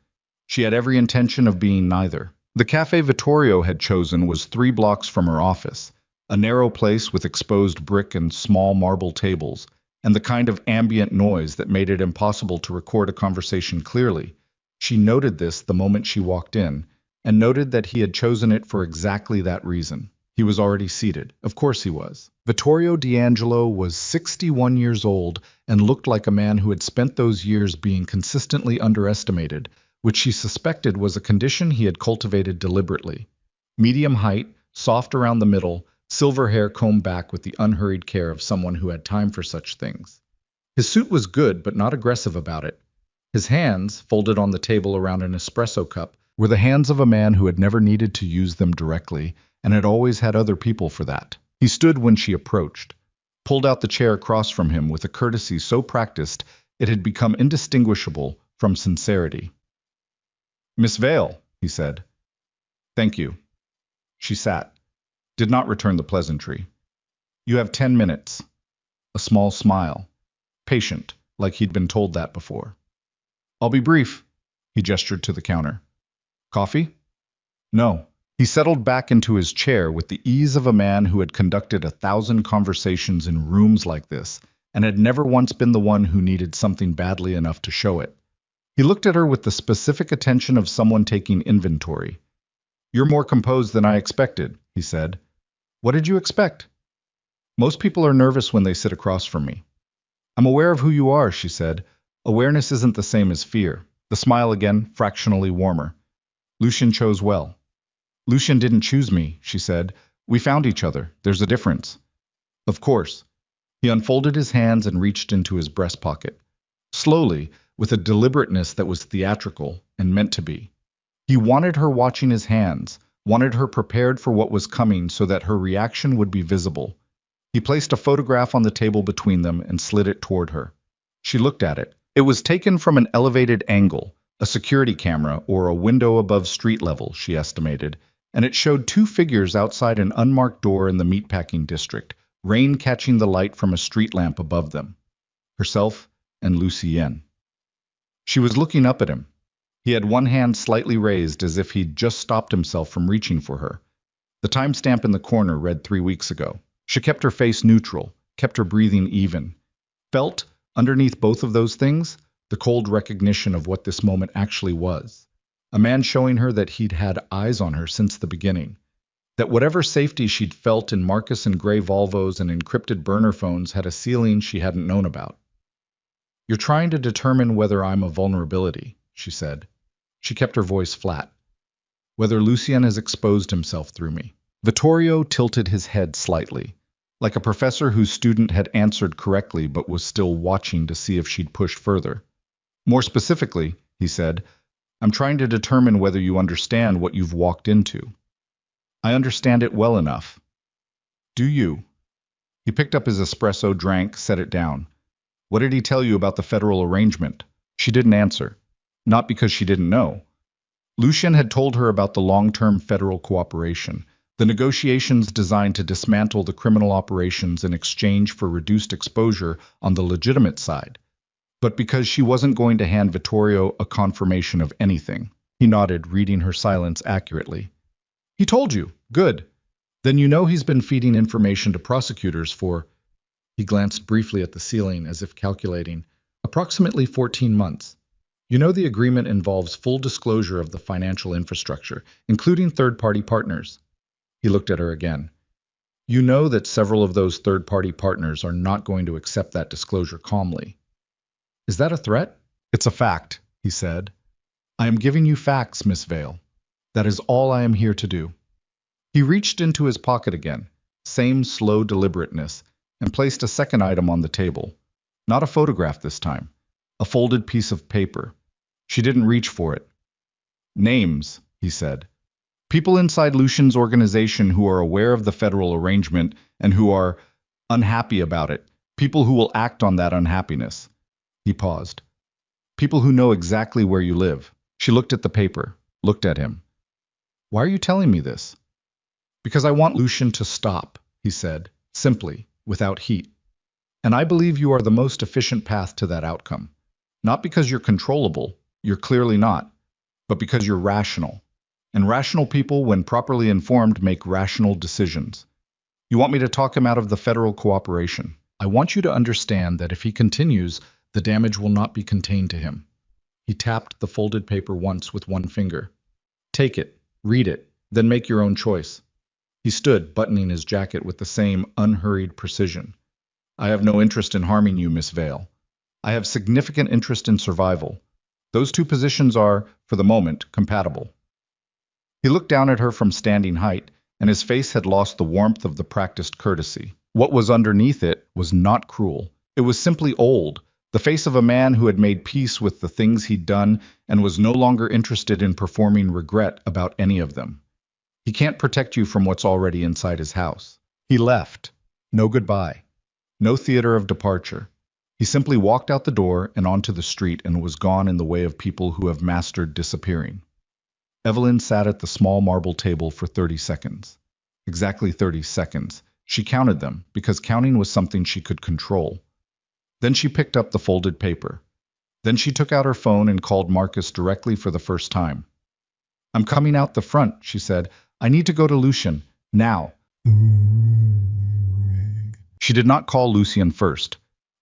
She had every intention of being neither. The Café Vittorio had chosen was 3 blocks from her office, a narrow place with exposed brick and small marble tables, and the kind of ambient noise that made it impossible to record a conversation clearly. She noted this the moment she walked in, and noted that he had chosen it for exactly that reason. He was already seated. Of course he was. Vittorio D'Angelo was 61 years old and looked like a man who had spent those years being consistently underestimated, which she suspected was a condition he had cultivated deliberately. Medium height, soft around the middle, silver hair combed back with the unhurried care of someone who had time for such things. His suit was good but not aggressive about it. His hands, folded on the table around an espresso cup, were the hands of a man who had never needed to use them directly and had always had other people for that. He stood when she approached, pulled out the chair across from him with a courtesy so practiced it had become indistinguishable from sincerity. "Miss Vale," he said. "Thank you." She sat, did not return the pleasantry. "You have 10 minutes. A small smile. Patient, like he'd been told that before. "I'll be brief." He gestured to the counter. "Coffee?" "No." He settled back into his chair with the ease of a man who had conducted 1,000 conversations in rooms like this and had never once been the one who needed something badly enough to show it. He looked at her with the specific attention of someone taking inventory. "You're more composed than I expected," he said. "What did you expect?" "Most people are nervous when they sit across from me." "I'm aware of who you are," she said. "Awareness isn't the same as fear." The smile again, fractionally warmer. "Lucien chose well." "Lucien didn't choose me," she said. "We found each other. There's a difference." "Of course." He unfolded his hands and reached into his breast pocket. Slowly, with a deliberateness that was theatrical and meant to be. He wanted her watching his hands, wanted her prepared for what was coming so that her reaction would be visible. He placed a photograph on the table between them and slid it toward her. She looked at it. It was taken from an elevated angle, a security camera or a window above street level, she estimated, and it showed 2 figures outside an unmarked door in the meatpacking district, rain catching the light from a street lamp above them. Herself and Lucien. She was looking up at him. He had one hand slightly raised as if he'd just stopped himself from reaching for her. The timestamp in the corner read 3 weeks ago. She kept her face neutral, kept her breathing even, felt, underneath both of those things, the cold recognition of what this moment actually was. A man showing her that he'd had eyes on her since the beginning. That whatever safety she'd felt in Marcus and gray Volvos and encrypted burner phones had a ceiling she hadn't known about. "You're trying to determine whether I'm a vulnerability," she said. She kept her voice flat. "Whether Lucien has exposed himself through me." Vittorio tilted his head slightly, like a professor whose student had answered correctly but was still watching to see if she'd push further. "More specifically," he said, "I'm trying to determine whether you understand what you've walked into." "I understand it well enough." "Do you?" He picked up his espresso, drank, set it down. "What did he tell you about the federal arrangement?" She didn't answer. Not because she didn't know. Lucien had told her about the long-term federal cooperation, the negotiations designed to dismantle the criminal operations in exchange for reduced exposure on the legitimate side. But because she wasn't going to hand Vittorio a confirmation of anything, he nodded, reading her silence accurately. "He told you. Good. Then you know he's been feeding information to prosecutors for—" He glanced briefly at the ceiling as if calculating, "approximately 14 months. You know the agreement involves full disclosure of the financial infrastructure, including third-party partners." He looked at her again. "You know that several of those third-party partners are not going to accept that disclosure calmly." "Is that a threat?" "It's a fact," he said. "I am giving you facts, Miss Vale. That is all I am here to do." He reached into his pocket again, same slow deliberateness, and placed a second item on the table. Not a photograph this time. A folded piece of paper. She didn't reach for it. "Names," he said. "People inside Lucien's organization who are aware of the federal arrangement and who are unhappy about it. People who will act on that unhappiness." He paused. "People who know exactly where you live." She looked at the paper, looked at him. "Why are you telling me this?" "Because I want Lucien to stop," he said, simply, without heat. "And I believe you are the most efficient path to that outcome. Not because you're controllable, you're clearly not, but because you're rational. And rational people, when properly informed, make rational decisions. You want me to talk him out of the federal cooperation. I want you to understand that if he continues, the damage will not be contained to him." He tapped the folded paper once with one finger. "Take it, read it, then make your own choice." He stood, buttoning his jacket with the same unhurried precision. "I have no interest in harming you, Miss Vale. I have significant interest in survival. Those two positions are, for the moment, compatible." He looked down at her from standing height, and his face had lost the warmth of the practiced courtesy. What was underneath it was not cruel. It was simply old, the face of a man who had made peace with the things he'd done and was no longer interested in performing regret about any of them. He can't protect you from what's already inside his house. He left. No goodbye. No theater of departure. He simply walked out the door and onto the street and was gone in the way of people who have mastered disappearing. Evelyn sat at the small marble table for 30 seconds. Exactly 30 seconds. She counted them, because counting was something she could control. Then she picked up the folded paper. Then she took out her phone and called Marcus directly for the first time. "I'm coming out the front," she said. "I need to go to Lucien. Now." She did not call Lucien first.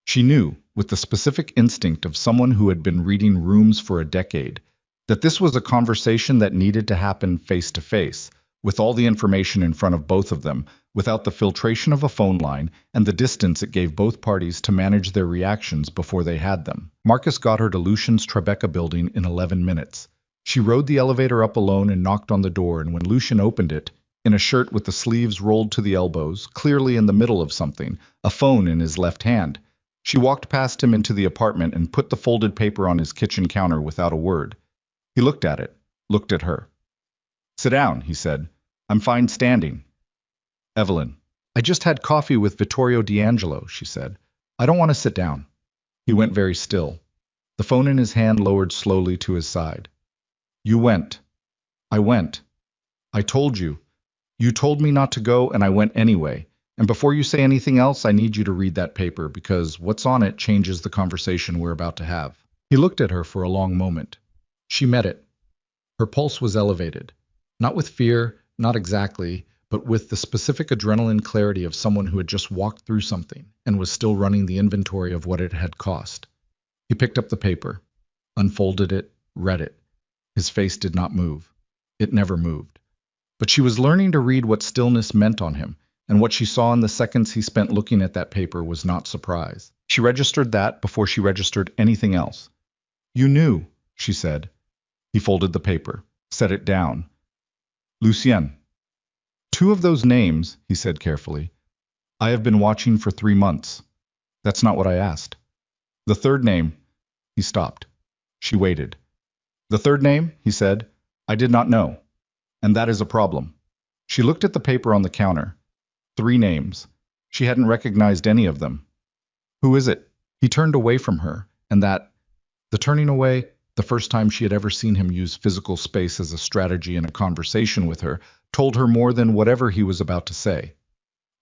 She knew, with the specific instinct of someone who had been reading rooms for a decade, that this was a conversation that needed to happen face to face, with all the information in front of both of them, without the filtration of a phone line and the distance it gave both parties to manage their reactions before they had them. Marcus got her to Lucien's Tribeca building in 11 minutes. She rode the elevator up alone and knocked on the door, and when Lucien opened it, in a shirt with the sleeves rolled to the elbows, clearly in the middle of something, a phone in his left hand, she walked past him into the apartment and put the folded paper on his kitchen counter without a word. He looked at it, looked at her. "Sit down," he said. "I'm fine standing." "Evelyn." "I just had coffee with Vittorio D'Angelo," she said. "I don't want to sit down." He went very still. The phone in his hand lowered slowly to his side. "You went." "I went." "I told you." "You told me not to go, and I went anyway. And before you say anything else, I need you to read that paper, because what's on it changes the conversation we're about to have." He looked at her for a long moment. She met it. Her pulse was elevated. Not with fear, not exactly, but with the specific adrenaline clarity of someone who had just walked through something and was still running the inventory of what it had cost. He picked up the paper, unfolded it, read it. His face did not move. It never moved. But she was learning to read what stillness meant on him, and what she saw in the seconds he spent looking at that paper was not surprise. She registered that before she registered anything else. "You knew," she said. He folded the paper, set it down. "Lucien." "Two of those names," he said carefully, "I have been watching for 3 months. That's not what I asked. The third name—" He stopped. She waited. "The third name," he said, "I did not know. And that is a problem." She looked at the paper on the counter. 3 names. She hadn't recognized any of them. "Who is it?" He turned away from her, and the turning away, the first time she had ever seen him use physical space as a strategy in a conversation with her, told her more than whatever he was about to say.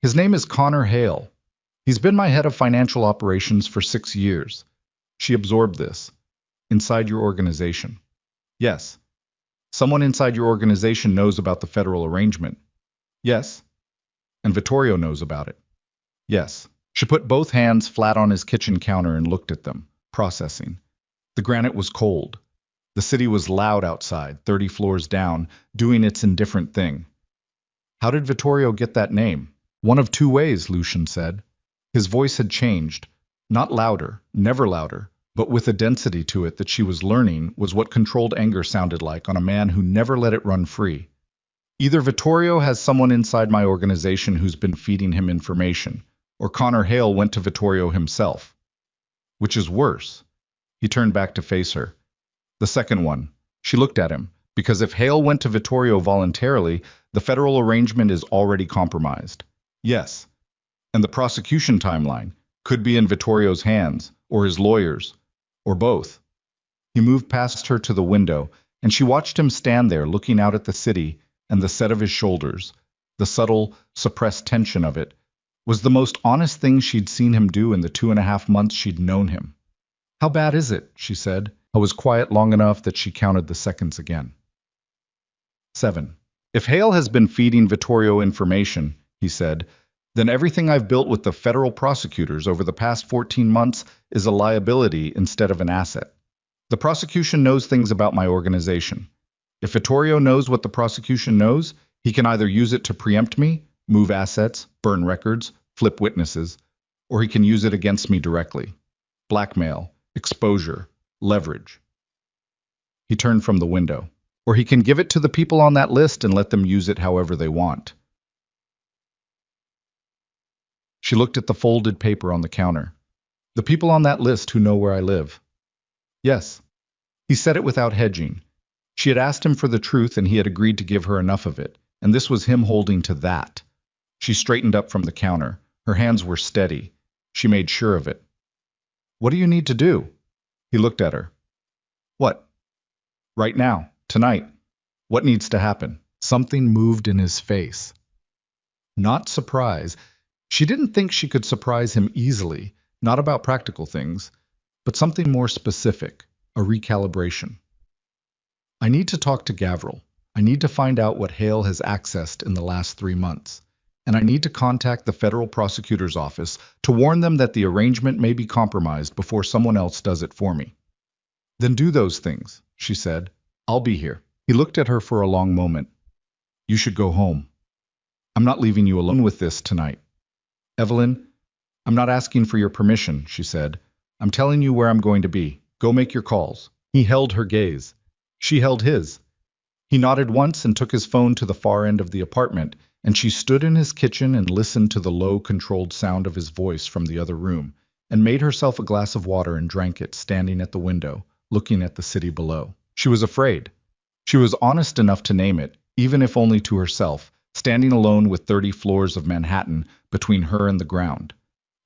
"His name is Connor Hale. He's been my head of financial operations for 6 years. She absorbed this. Inside your organization. Yes. Someone inside your organization knows about the federal arrangement. Yes. And Vittorio knows about it. Yes." She put both hands flat on his kitchen counter and looked at them, processing. The granite was cold. The city was loud outside, 30 floors down, doing its indifferent thing. "How did Vittorio get that name?" "One of 2 ways," Lucian said. His voice had changed. Not louder, never louder, but with a density to it that she was learning was what controlled anger sounded like on a man who never let it run free. "Either Vittorio has someone inside my organization who's been feeding him information, or Connor Hale went to Vittorio himself. Which is worse?" He turned back to face her. "The second one." She looked at him, because if Hale went to Vittorio voluntarily, the federal arrangement is already compromised. Yes. And the prosecution timeline could be in Vittorio's hands, or his lawyers, or both. He moved past her to the window, and she watched him stand there looking out at the city, and the set of his shoulders, the subtle, suppressed tension of it, was the most honest thing she'd seen him do in the 2.5 months she'd known him. "How bad is it?" she said. I was quiet long enough that she counted the seconds again. 7. "If Hale has been feeding Vittorio information," he said, "then everything I've built with the federal prosecutors over the past 14 months is a liability instead of an asset. The prosecution knows things about my organization. If Vittorio knows what the prosecution knows, he can either use it to preempt me, move assets, burn records, flip witnesses, or he can use it against me directly. Blackmail, exposure, leverage." He turned from the window. "Or he can give it to the people on that list and let them use it however they want." She looked at the folded paper on the counter. "The people on that list who know where I live." "Yes." He said it without hedging. She had asked him for the truth and he had agreed to give her enough of it, and this was him holding to that. She straightened up from the counter. Her hands were steady. She made sure of it. "What do you need to do?" He looked at her. "What?" "Right now, tonight. What needs to happen?" Something moved in his face. Not surprise. She didn't think she could surprise him easily, not about practical things, but something more specific, a recalibration. "I need to talk to Gavril. I need to find out what Hale has accessed in the last 3 months. And I need to contact the federal prosecutor's office to warn them that the arrangement may be compromised before someone else does it for me." "Then do those things," she said. "I'll be here." He looked at her for a long moment. "You should go home. I'm not leaving you alone with this tonight." "Evelyn, I'm not asking for your permission," she said. "I'm telling you where I'm going to be. Go make your calls." He held her gaze. She held his. He nodded once and took his phone to the far end of the apartment, and she stood in his kitchen and listened to the low, controlled sound of his voice from the other room, and made herself a glass of water and drank it, standing at the window, looking at the city below. She was afraid. She was honest enough to name it, even if only to herself, standing alone with 30 floors of Manhattan between her and the ground.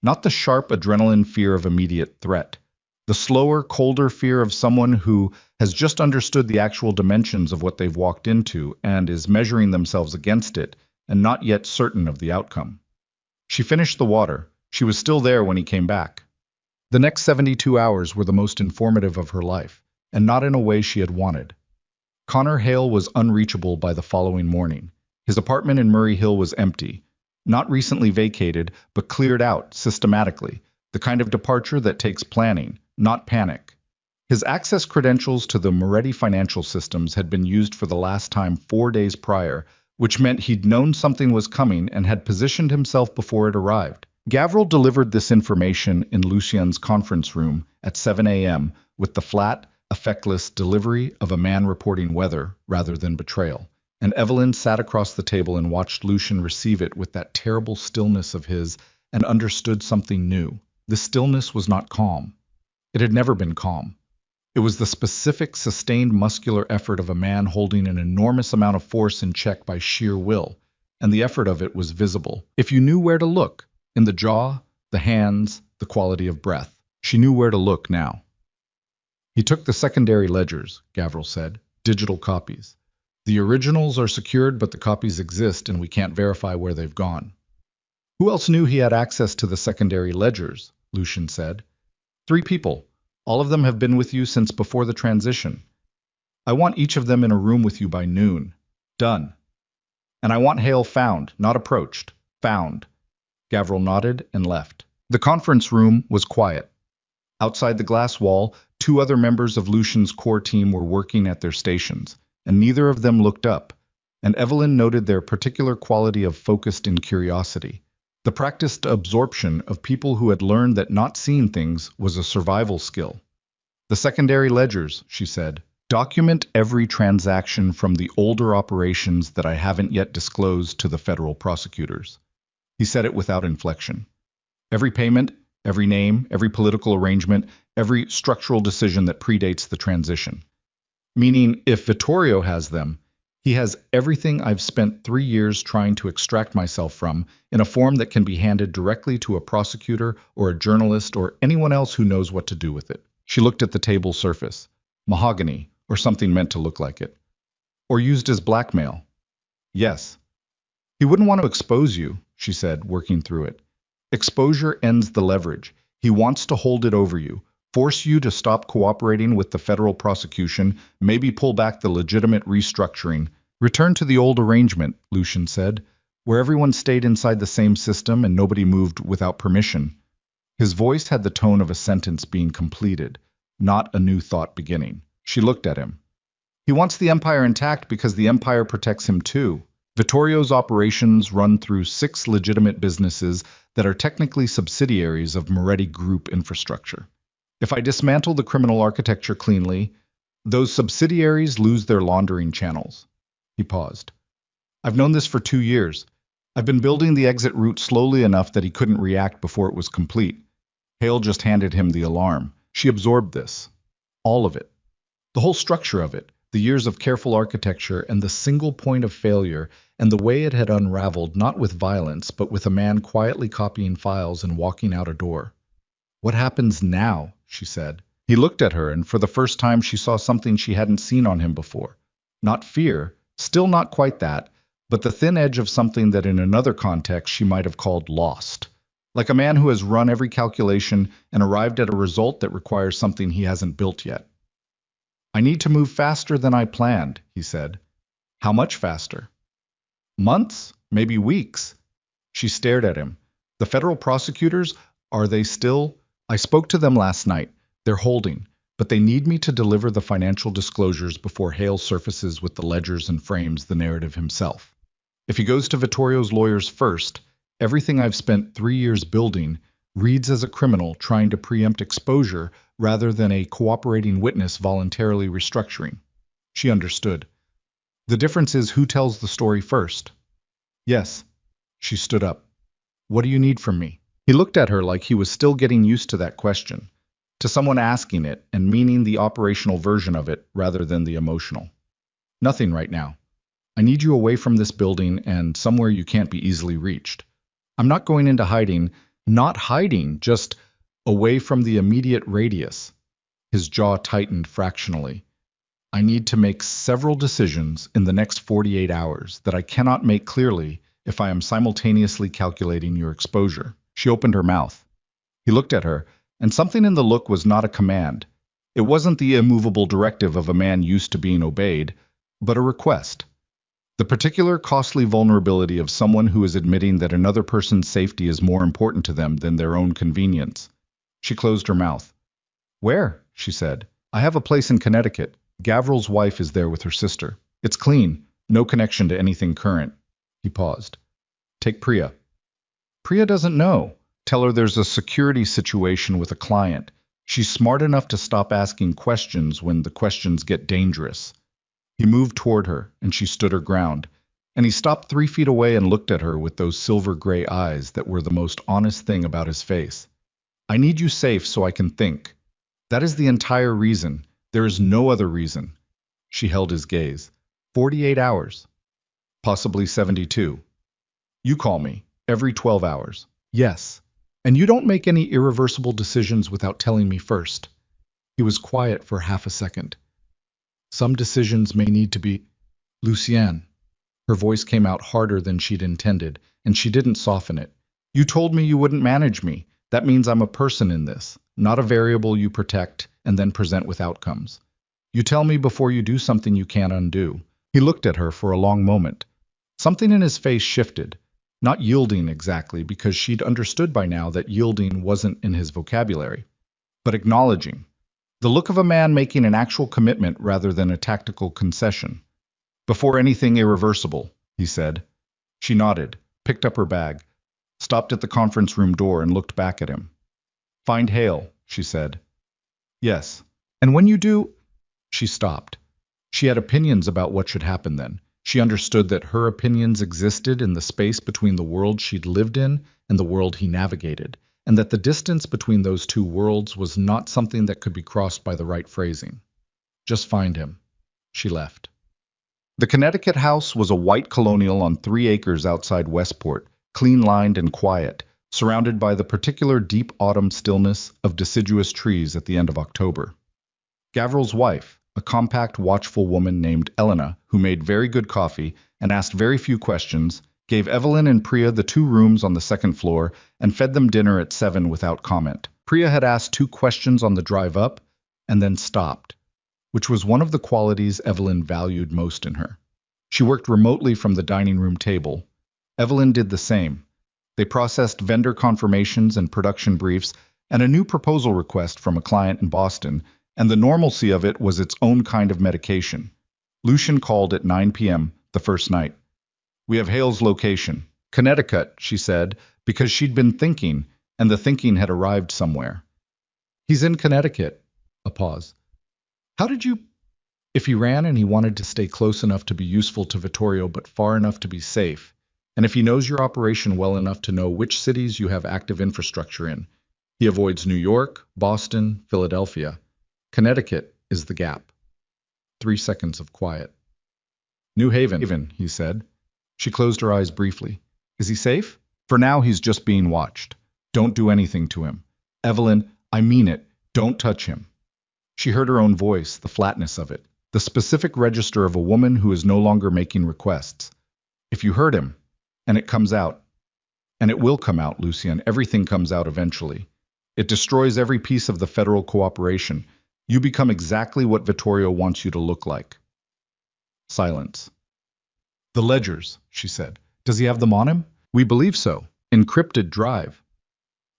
Not the sharp adrenaline fear of immediate threat. The slower, colder fear of someone who has just understood the actual dimensions of what they've walked into and is measuring themselves against it, and not yet certain of the outcome. She finished the water. She was still there when he came back. The next 72 hours were the most informative of her life, and not in a way she had wanted. Connor Hale was unreachable by the following morning. His apartment in Murray Hill was empty, not recently vacated, but cleared out systematically, the kind of departure that takes planning, not panic. His access credentials to the Moretti financial systems had been used for the last time 4 days prior, which meant he'd known something was coming and had positioned himself before it arrived. Gavril delivered this information in Lucien's conference room at 7 a.m. with the flat, affectless delivery of a man reporting weather rather than betrayal. And Evelyn sat across the table and watched Lucien receive it with that terrible stillness of his and understood something new. The stillness was not calm. It had never been calm. It was the specific, sustained muscular effort of a man holding an enormous amount of force in check by sheer will, and the effort of it was visible. If you knew where to look, in the jaw, the hands, the quality of breath. She knew where to look now. He took the secondary ledgers, Gavril said, digital copies. The originals are secured, but the copies exist and we can't verify where they've gone. Who else knew he had access to the secondary ledgers? Lucien said. 3 people. All of them have been with you since before the transition. I want each of them in a room with you by noon. Done. And I want Hale found, not approached. Found. Gavril nodded and left. The conference room was quiet. Outside the glass wall, 2 other members of Lucien's core team were working at their stations, and neither of them looked up, and Evelyn noted their particular quality of focused in curiosity. The practiced absorption of people who had learned that not seeing things was a survival skill. The secondary ledgers, she said, document every transaction from the older operations that I haven't yet disclosed to the federal prosecutors. He said it without inflection. Every payment, every name, every political arrangement, every structural decision that predates the transition. Meaning, if Vittorio has them, he has everything I've spent 3 years trying to extract myself from in a form that can be handed directly to a prosecutor or a journalist or anyone else who knows what to do with it. She looked at the table surface. Mahogany, or something meant to look like it. Or used as blackmail. Yes. He wouldn't want to expose you, she said, working through it. Exposure ends the leverage. He wants to hold it over you, force you to stop cooperating with the federal prosecution, maybe pull back the legitimate restructuring. Return to the old arrangement, Lucien said, where everyone stayed inside the same system and nobody moved without permission. His voice had the tone of a sentence being completed, not a new thought beginning. She looked at him. He wants the empire intact because the empire protects him too. Vittorio's operations run through 6 legitimate businesses that are technically subsidiaries of Moretti Group infrastructure. If I dismantle the criminal architecture cleanly, those subsidiaries lose their laundering channels. He paused. I've known this for 2 years. I've been building the exit route slowly enough that he couldn't react before it was complete. Hale just handed him the alarm. She absorbed this. All of it. The whole structure of it. The years of careful architecture and the single point of failure and the way it had unraveled not with violence but with a man quietly copying files and walking out a door. What happens now? She said. He looked at her, and for the first time she saw something she hadn't seen on him before. Not fear, still not quite that, but the thin edge of something that in another context she might have called lost. Like a man who has run every calculation and arrived at a result that requires something he hasn't built yet. I need to move faster than I planned, he said. How much faster? Months? Maybe weeks? She stared at him. The federal prosecutors, are they still? I spoke to them last night. They're holding, but they need me to deliver the financial disclosures before Hale surfaces with the ledgers and frames the narrative himself. If he goes to Vittorio's lawyers first, everything I've spent 3 years building reads as a criminal trying to preempt exposure rather than a cooperating witness voluntarily restructuring. She understood. The difference is who tells the story first. Yes. She stood up. What do you need from me? He looked at her like he was still getting used to that question, to someone asking it and meaning the operational version of it rather than the emotional. Nothing right now. I need you away from this building and somewhere you can't be easily reached. I'm not going into hiding, not hiding, just away from the immediate radius. His jaw tightened fractionally. I need to make several decisions in the next 48 hours that I cannot make clearly if I am simultaneously calculating your exposure. She opened her mouth. He looked at her, and something in the look was not a command. It wasn't the immovable directive of a man used to being obeyed, but a request. The particular costly vulnerability of someone who is admitting that another person's safety is more important to them than their own convenience. She closed her mouth. Where? She said. I have a place in Connecticut. Gavril's wife is there with her sister. It's clean, no connection to anything current. He paused. Take Priya. Priya doesn't know. Tell her there's a security situation with a client. She's smart enough to stop asking questions when the questions get dangerous. He moved toward her, and she stood her ground, and he stopped 3 feet away and looked at her with those silver-gray eyes that were the most honest thing about his face. I need you safe so I can think. That is the entire reason. There is no other reason. She held his gaze. 48 hours. Possibly 72. You call me. Every 12 hours. Yes. And you don't make any irreversible decisions without telling me first. He was quiet for half a second. Some decisions may need to be... Lucienne. Her voice came out harder than she'd intended, and she didn't soften it. You told me you wouldn't manage me. That means I'm a person in this, not a variable you protect and then present with outcomes. You tell me before you do something you can't undo. He looked at her for a long moment. Something in his face shifted, not yielding exactly, because she'd understood by now that yielding wasn't in his vocabulary, but acknowledging. The look of a man making an actual commitment rather than a tactical concession. Before anything irreversible, he said. She nodded, picked up her bag, stopped at the conference room door and looked back at him. Find Hale, she said. Yes. And when you do... She stopped. She had opinions about what should happen then. She understood that her opinions existed in the space between the world she'd lived in and the world he navigated, and that the distance between those two worlds was not something that could be crossed by the right phrasing. Just find him. She left. The Connecticut house was a white colonial on 3 acres outside Westport, clean-lined and quiet, surrounded by the particular deep autumn stillness of deciduous trees at the end of October. Gavril's wife, a compact, watchful woman named Elena, who made very good coffee and asked very few questions, gave Evelyn and Priya the 2 rooms on the 2nd floor and fed them dinner at 7 without comment. Priya had asked 2 questions on the drive up and then stopped, which was one of the qualities Evelyn valued most in her. She worked remotely from the dining room table. Evelyn did the same. They processed vendor confirmations and production briefs and a new proposal request from a client in Boston, and the normalcy of it was its own kind of medication. Lucian called at 9 p.m. the first night. We have Hale's location. Connecticut, she said, because she'd been thinking, and the thinking had arrived somewhere. He's in Connecticut. A pause. How did you... If he ran and he wanted to stay close enough to be useful to Vittorio but far enough to be safe, and if he knows your operation well enough to know which cities you have active infrastructure in, he avoids New York, Boston, Philadelphia. Connecticut is the gap. 3 seconds of quiet. New Haven, he said. She closed her eyes briefly. Is he safe? For now, he's just being watched. Don't do anything to him. Evelyn, I mean it. Don't touch him. She heard her own voice, the flatness of it, the specific register of a woman who is no longer making requests. If you hurt him, and it comes out, and it will come out, Lucian, everything comes out eventually. It destroys every piece of the federal cooperation. You become exactly what Vittorio wants you to look like. Silence. The ledgers, she said. Does he have them on him? We believe so. Encrypted drive.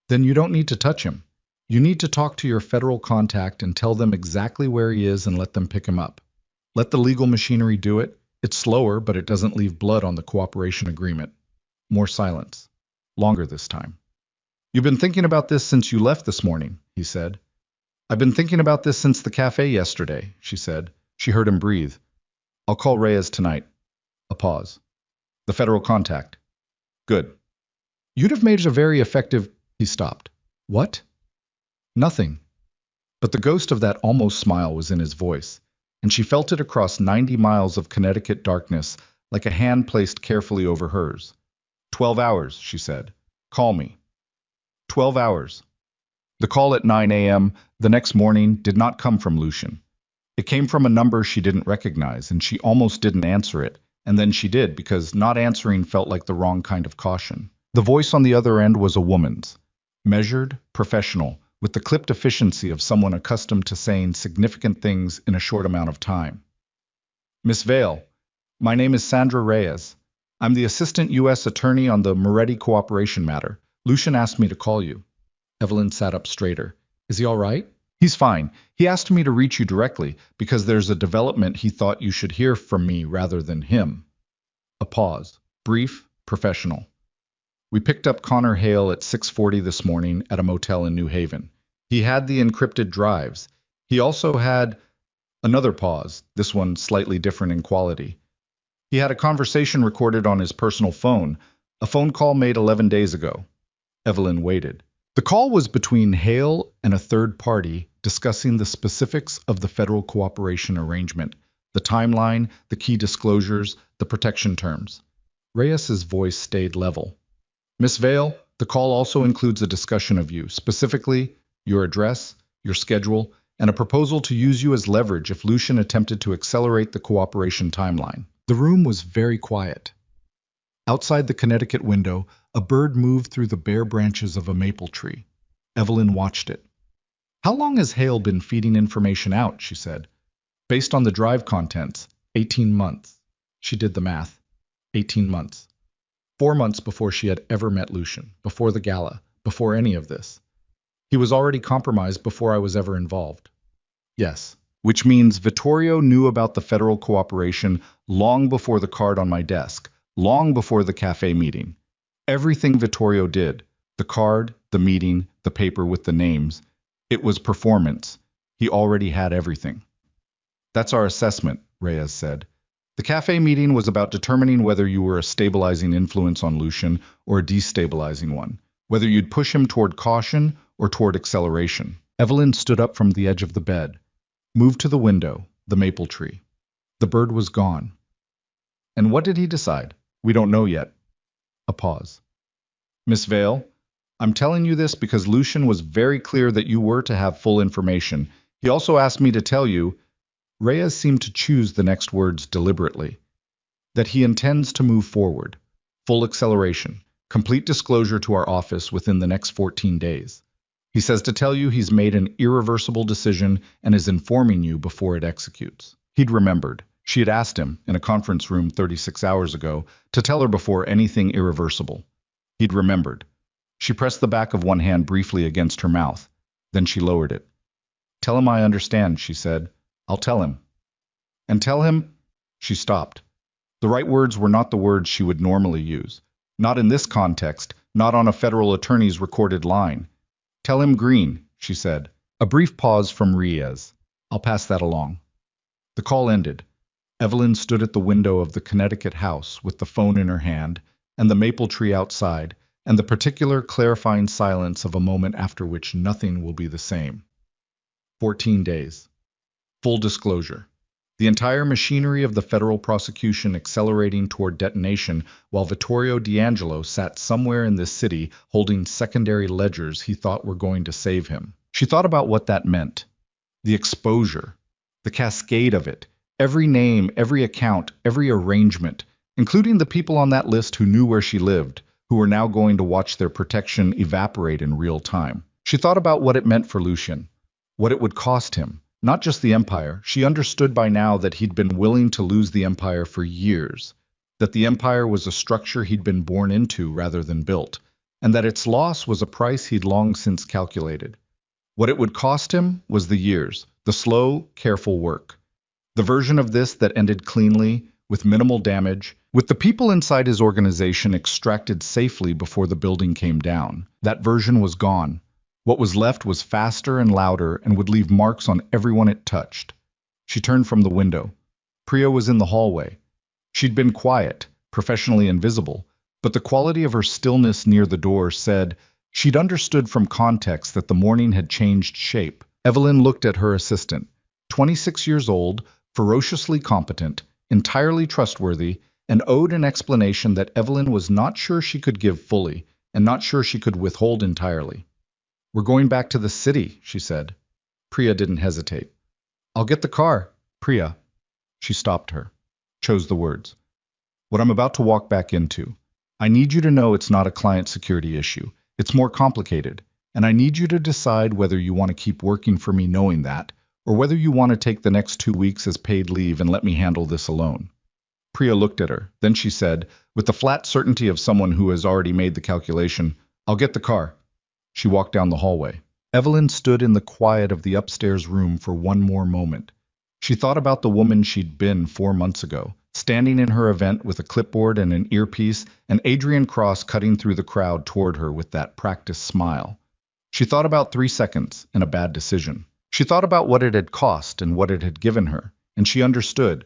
Then you don't need to touch him. You need to talk to your federal contact and tell them exactly where he is and let them pick him up. Let the legal machinery do it. It's slower, but it doesn't leave blood on the cooperation agreement. More silence. Longer this time. You've been thinking about this since you left this morning, he said. I've been thinking about this since the cafe yesterday, she said. She heard him breathe. I'll call Reyes tonight. A pause. The federal contact. Good. You'd have made a very effective... He stopped. What? Nothing. But the ghost of that almost smile was in his voice, and she felt it across 90 miles of Connecticut darkness like a hand placed carefully over hers. 12 hours, she said. Call me. 12 hours. The call at 9 a.m. the next morning did not come from Lucian. It came from a number she didn't recognize, and she almost didn't answer it, and then she did because not answering felt like the wrong kind of caution. The voice on the other end was a woman's. Measured, professional, with the clipped efficiency of someone accustomed to saying significant things in a short amount of time. Miss Vale, My name is Sandra Reyes. I'm the Assistant U.S. Attorney on the Moretti cooperation matter. Lucian asked me to call you. Evelyn sat up straighter. Is he all right? He's fine. He asked me to reach you directly because there's a development he thought you should hear from me rather than him. A pause. Brief, professional. We picked up Connor Hale at 6:40 this morning at a motel in New Haven. He had the encrypted drives. He also had another pause, this one slightly different in quality. He had a conversation recorded on his personal phone, a phone call made 11 days ago. Evelyn waited. The call was between Hale and a third party discussing the specifics of the federal cooperation arrangement, the timeline, the key disclosures, the protection terms. Reyes's voice stayed level. Miss Vale, the call also includes a discussion of you, specifically your address, your schedule, and a proposal to use you as leverage if Lucian attempted to accelerate the cooperation timeline. The room was very quiet. Outside the Connecticut window, a bird moved through the bare branches of a maple tree. Evelyn watched it. How long has Hale been feeding information out, she said. Based on the drive contents, 18 months. She did the math. 18 months. 4 months before she had ever met Lucian, before the gala, before any of this. He was already compromised before I was ever involved. Yes, which means Vittorio knew about the federal cooperation long before the card on my desk, long before the cafe meeting. Everything Vittorio did, the card, the meeting, the paper with the names, it was performance. He already had everything. That's our assessment, Reyes said. The cafe meeting was about determining whether you were a stabilizing influence on Lucian or a destabilizing one, whether you'd push him toward caution or toward acceleration. Evelyn stood up from the edge of the bed, moved to the window, the maple tree. The bird was gone. And what did he decide? We don't know yet. A pause. Miss Vale, I'm telling you this because Lucian was very clear that you were to have full information. He also asked me to tell you, Reyes seemed to choose the next words deliberately, that he intends to move forward. Full acceleration, complete disclosure to our office within the next 14 days. He says to tell you he's made an irreversible decision and is informing you before it executes. He'd remembered. She had asked him, in a conference room 36 hours ago, to tell her before anything irreversible. He'd remembered. She pressed the back of one hand briefly against her mouth. Then she lowered it. Tell him I understand, she said. I'll tell him. And tell him... She stopped. The right words were not the words she would normally use. Not in this context, not on a federal attorney's recorded line. Tell him Green, she said. A brief pause from Reyes. I'll pass that along. The call ended. Evelyn stood at the window of the Connecticut house with the phone in her hand, and the maple tree outside, and the particular clarifying silence of a moment after which nothing will be the same. 14 days. Full disclosure. The entire machinery of the federal prosecution accelerating toward detonation while Vittorio D'Angelo sat somewhere in this city holding secondary ledgers he thought were going to save him. She thought about what that meant. The exposure. The cascade of it. Every name, every account, every arrangement, including the people on that list who knew where she lived, who were now going to watch their protection evaporate in real time. She thought about what it meant for Lucian, what it would cost him. Not just the empire. She understood by now that he'd been willing to lose the empire for years, that the empire was a structure he'd been born into rather than built, and that its loss was a price he'd long since calculated. What it would cost him was the years, the slow, careful work. The version of this that ended cleanly, with minimal damage, with the people inside his organization extracted safely before the building came down. That version was gone. What was left was faster and louder and would leave marks on everyone it touched. She turned from the window. Priya was in the hallway. She'd been quiet, professionally invisible, but the quality of her stillness near the door said she'd understood from context that the morning had changed shape. Evelyn looked at her assistant, 26 years old, ferociously competent, entirely trustworthy, and owed an explanation that Evelyn was not sure she could give fully and not sure she could withhold entirely. We're going back to the city, she said. Priya didn't hesitate. I'll get the car, Priya. She stopped her, chose the words. What I'm about to walk back into. I need you to know it's not a client security issue. It's more complicated, and I need you to decide whether you want to keep working for me knowing that, or whether you want to take the next 2 weeks as paid leave and let me handle this alone. Priya looked at her. Then she said, with the flat certainty of someone who has already made the calculation, "I'll get the car." She walked down the hallway. Evelyn stood in the quiet of the upstairs room for one more moment. She thought about the woman she'd been 4 months ago, standing in her event with a clipboard and an earpiece, and Adrian Cross cutting through the crowd toward her with that practiced smile. She thought about 3 seconds and a bad decision. She thought about what it had cost and what it had given her, and she understood,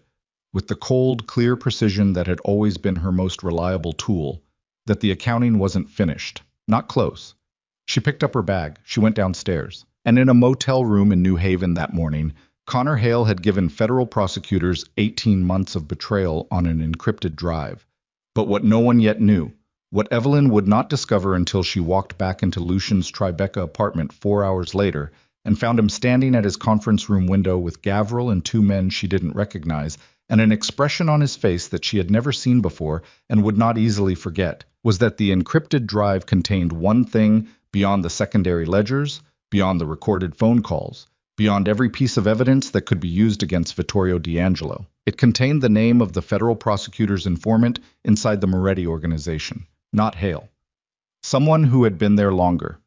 with the cold, clear precision that had always been her most reliable tool, that the accounting wasn't finished, not close. She picked up her bag, she went downstairs, and in a motel room in New Haven that morning, Connor Hale had given federal prosecutors 18 months of betrayal on an encrypted drive. But what no one yet knew, what Evelyn would not discover until she walked back into Lucian's Tribeca apartment 4 hours later and found him standing at his conference room window with Gavril and 2 men she didn't recognize, and an expression on his face that she had never seen before and would not easily forget, was that the encrypted drive contained one thing beyond the secondary ledgers, beyond the recorded phone calls, beyond every piece of evidence that could be used against Vittorio D'Angelo. It contained the name of the federal prosecutor's informant inside the Moretti organization, not Hale. Someone who had been there longer.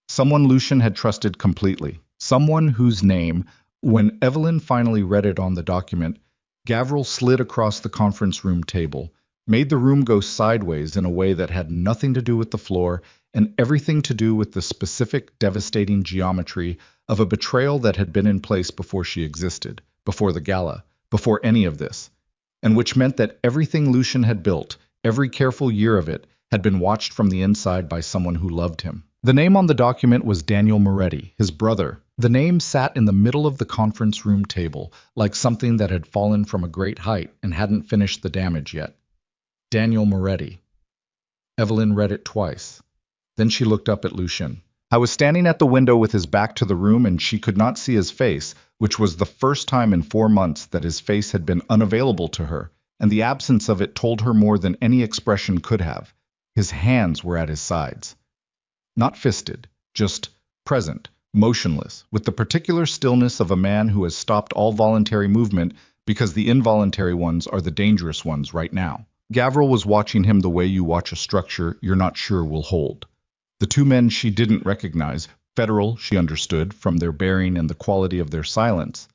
Someone Lucian had trusted completely. Someone whose name, when Evelyn finally read it on the document, Gavril slid across the conference room table, made the room go sideways in a way that had nothing to do with the floor and everything to do with the specific, devastating geometry of a betrayal that had been in place before she existed, before the gala, before any of this, and which meant that everything Lucian had built, every careful year of it, had been watched from the inside by someone who loved him. The name on the document was Daniel Moretti, his brother. The name sat in the middle of the conference room table, like something that had fallen from a great height and hadn't finished the damage yet. Daniel Moretti. Evelyn read it twice. Then she looked up at Lucian. I was standing at the window with his back to the room, and she could not see his face, which was the first time in 4 months that his face had been unavailable to her, and the absence of it told her more than any expression could have. His hands were at his sides. Not fisted, just present, motionless, with the particular stillness of a man who has stopped all voluntary movement because the involuntary ones are the dangerous ones right now. Gavril was watching him the way you watch a structure you're not sure will hold. The 2 men she didn't recognize, federal, she understood, from their bearing and the quality of their silence,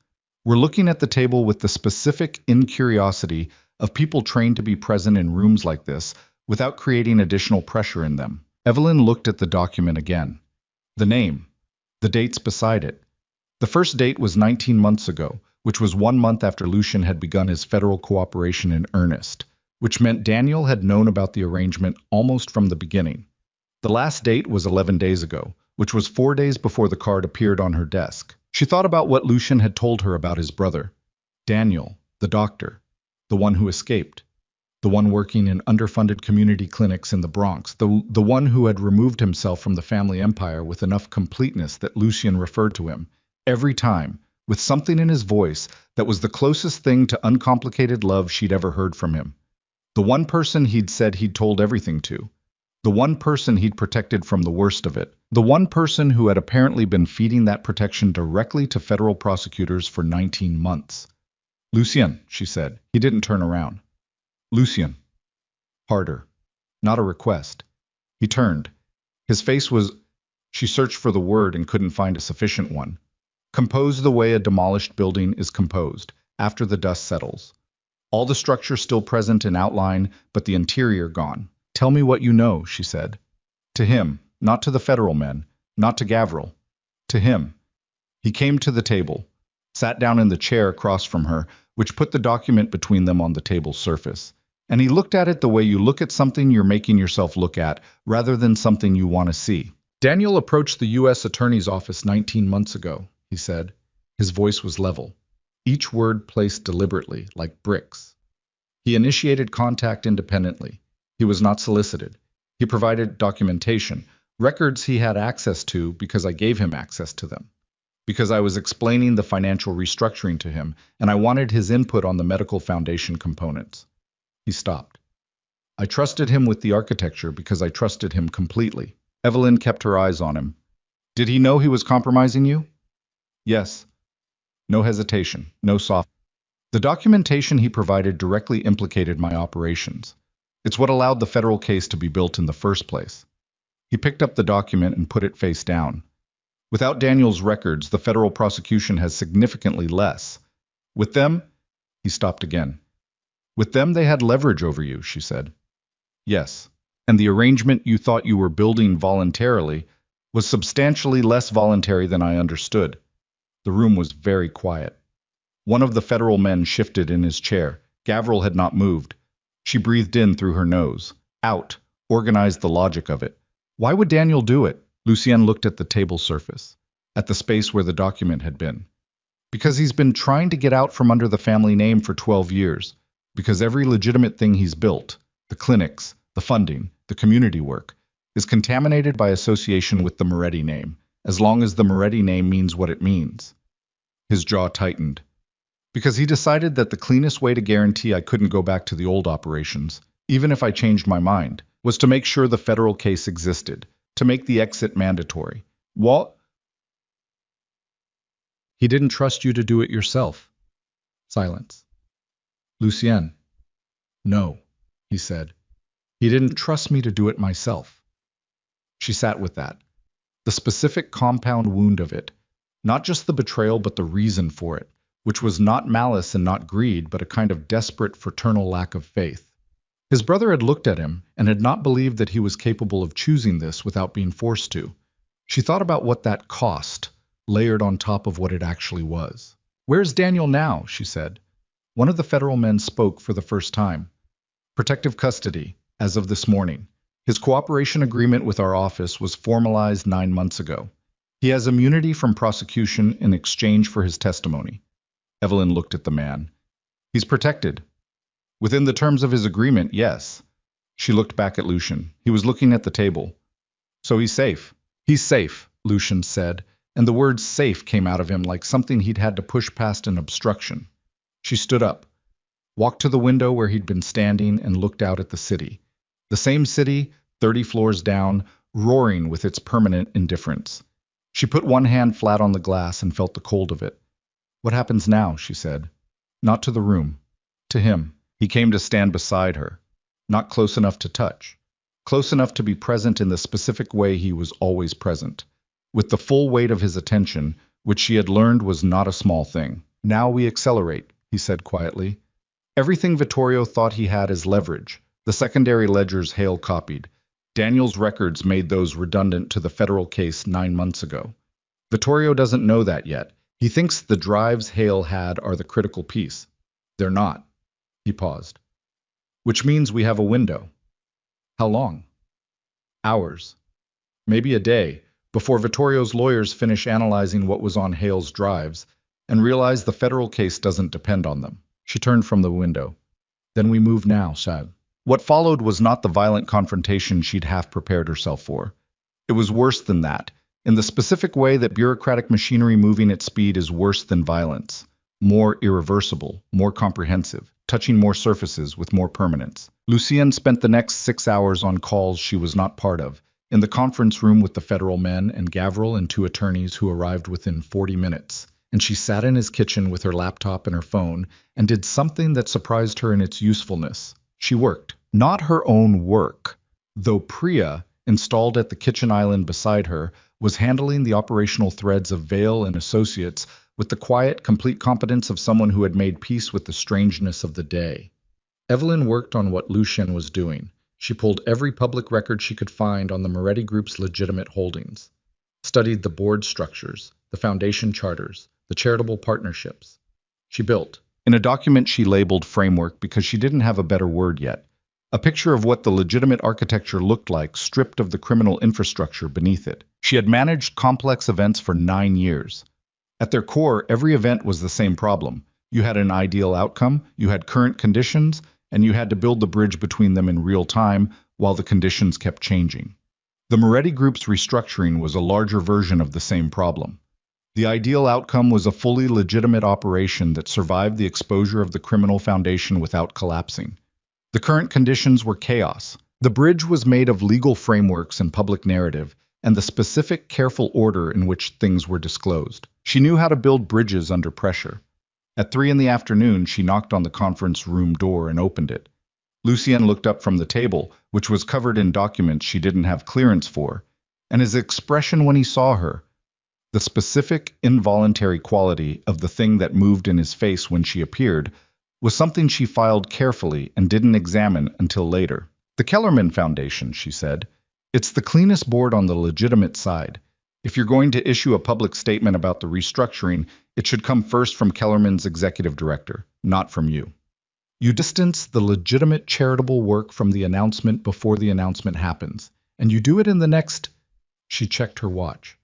were looking at the table with the specific incuriosity of people trained to be present in rooms like this without creating additional pressure in them. Evelyn looked at the document again. The name, the dates beside it. The first date was 19 months ago, which was 1 month after Lucian had begun his federal cooperation in earnest, which meant Daniel had known about the arrangement almost from the beginning. The last date was 11 days ago, which was 4 days before the card appeared on her desk. She thought about what Lucian had told her about his brother. Daniel, the doctor, the one who escaped, the one working in underfunded community clinics in the Bronx, the one who had removed himself from the family empire with enough completeness that Lucian referred to him, every time, with something in his voice that was the closest thing to uncomplicated love she'd ever heard from him. The one person he'd said he'd told everything to. The one person he'd protected from the worst of it. The one person who had apparently been feeding that protection directly to federal prosecutors for 19 months. Lucien, she said. He didn't turn around. Lucien. Harder. Not a request. He turned. His face was... She searched for the word and couldn't find a sufficient one. Composed the way a demolished building is composed, after the dust settles. All the structure still present in outline, but the interior gone. Tell me what you know, she said. To him, not to the federal men, not to Gavril. To him. He came to the table, sat down in the chair across from her, which put the document between them on the table's surface. And he looked at it the way you look at something you're making yourself look at, rather than something you want to see. Daniel approached the U.S. Attorney's Office 19 months ago, he said. His voice was level, each word placed deliberately, like bricks. He initiated contact independently. He was not solicited. He provided documentation, records he had access to because I gave him access to them. Because I was explaining the financial restructuring to him, and I wanted his input on the medical foundation components. He stopped. I trusted him with the architecture because I trusted him completely. Evelyn kept her eyes on him. Did he know he was compromising you? Yes. No hesitation, no soft. The documentation he provided directly implicated my operations. It's what allowed the federal case to be built in the first place. He picked up the document and put it face down. Without Daniel's records, the federal prosecution has significantly less. With them, he stopped again. With them, they had leverage over you, she said. Yes, and the arrangement you thought you were building voluntarily was substantially less voluntary than I understood. The room was very quiet. One of the federal men shifted in his chair. Gavril had not moved. She breathed in through her nose. Out, organized the logic of it. Why would Daniel do it? Lucien looked at the table surface, at the space where the document had been. Because he's been trying to get out from under the family name for 12 years. Because every legitimate thing he's built, the clinics, the funding, the community work, is contaminated by association with the Moretti name, as long as the Moretti name means what it means. His jaw tightened. Because he decided that the cleanest way to guarantee I couldn't go back to the old operations, even if I changed my mind, was to make sure the federal case existed, to make the exit mandatory. What? He didn't trust you to do it yourself. Silence. Lucien. No, he said. He didn't trust me to do it myself. She sat with that. The specific compound wound of it. Not just the betrayal, but the reason for it, which was not malice and not greed, but a kind of desperate fraternal lack of faith. His brother had looked at him and had not believed that he was capable of choosing this without being forced to. She thought about what that cost, layered on top of what it actually was. Where's Daniel now? She said. One of the federal men spoke for the first time. Protective custody, as of this morning. His cooperation agreement with our office was formalized 9 months ago. He has immunity from prosecution in exchange for his testimony. Evelyn looked at the man. He's protected. Within the terms of his agreement, yes. She looked back at Lucien. He was looking at the table. So he's safe. He's safe, Lucien said, and the word safe came out of him like something he'd had to push past an obstruction. She stood up, walked to the window where he'd been standing, and looked out at the city. The same city, 30 floors down, roaring with its permanent indifference. She put one hand flat on the glass and felt the cold of it. What happens now? She said. Not to the room. To him. He came to stand beside her. Not close enough to touch. Close enough to be present in the specific way he was always present. With the full weight of his attention, which she had learned was not a small thing. Now we accelerate, he said quietly. Everything Vittorio thought he had as leverage. The secondary ledgers Hale copied. Daniel's records made those redundant to the federal case 9 months ago. Vittorio doesn't know that yet. He thinks the drives Hale had are the critical piece. They're not. He paused. Which means we have a window. How long? Hours. Maybe a day, before Vittorio's lawyers finish analyzing what was on Hale's drives and realize the federal case doesn't depend on them. She turned from the window. Then we move now, Shad. What followed was not the violent confrontation she'd half prepared herself for. It was worse than that, in the specific way that bureaucratic machinery moving at speed is worse than violence. More irreversible, more comprehensive, touching more surfaces with more permanence. Lucien spent the next 6 hours on calls she was not part of, in the conference room with the federal men and Gavril and 2 attorneys who arrived within 40 minutes. And she sat in his kitchen with her laptop and her phone and did something that surprised her in its usefulness. She worked. Not her own work, though Priya, installed at the kitchen island beside her, was handling the operational threads of Vale and Associates with the quiet, complete competence of someone who had made peace with the strangeness of the day. Evelyn worked on what Lucien was doing. She pulled every public record she could find on the Moretti Group's legitimate holdings, studied the board structures, the foundation charters, the charitable partnerships. She built, in a document she labeled framework because she didn't have a better word yet, a picture of what the legitimate architecture looked like, stripped of the criminal infrastructure beneath it. She had managed complex events for 9 years. At their core, every event was the same problem. You had an ideal outcome, you had current conditions, and you had to build the bridge between them in real time while the conditions kept changing. The Moretti Group's restructuring was a larger version of the same problem. The ideal outcome was a fully legitimate operation that survived the exposure of the criminal foundation without collapsing. The current conditions were chaos. The bridge was made of legal frameworks and public narrative, and the specific, careful order in which things were disclosed. She knew how to build bridges under pressure. At 3 in the afternoon, she knocked on the conference room door and opened it. Lucien looked up from the table, which was covered in documents she didn't have clearance for, and his expression when he saw her, the specific, involuntary quality of the thing that moved in his face when she appeared, was something she filed carefully and didn't examine until later. The Kellerman Foundation, she said. It's the cleanest board on the legitimate side. If you're going to issue a public statement about the restructuring, it should come first from Kellerman's executive director, not from you. You distance the legitimate charitable work from the announcement before the announcement happens, and you do it in the next, she checked her watch,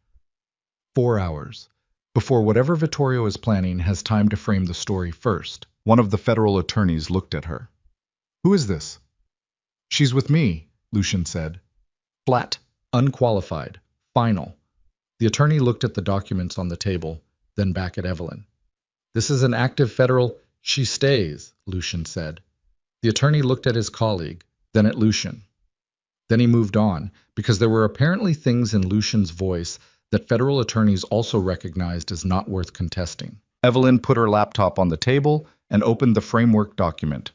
4 hours, before whatever Vittorio is planning has time to frame the story first. One of the federal attorneys looked at her. Who is this? She's with me, Lucien said. Flat, unqualified, final. The attorney looked at the documents on the table, then back at Evelyn. This is an active federal. She stays, Lucien said. The attorney looked at his colleague, then at Lucien. Then he moved on, because there were apparently things in Lucien's voice that federal attorneys also recognized as not worth contesting. Evelyn put her laptop on the table and opened the framework document.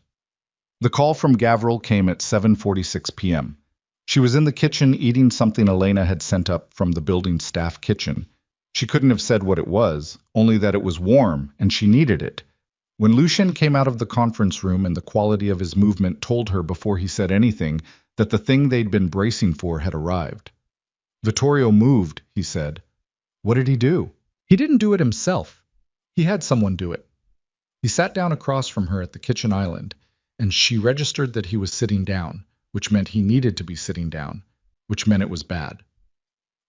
The call from Gavril came at 7:46 p.m. She was in the kitchen eating something Elena had sent up from the building staff kitchen. She couldn't have said what it was, only that it was warm and she needed it. When Lucien came out of the conference room and the quality of his movement told her before he said anything that the thing they'd been bracing for had arrived. Vittorio moved, he said. What did he do? He didn't do it himself. He had someone do it. He sat down across from her at the kitchen island, and she registered that he was sitting down, which meant he needed to be sitting down, which meant it was bad.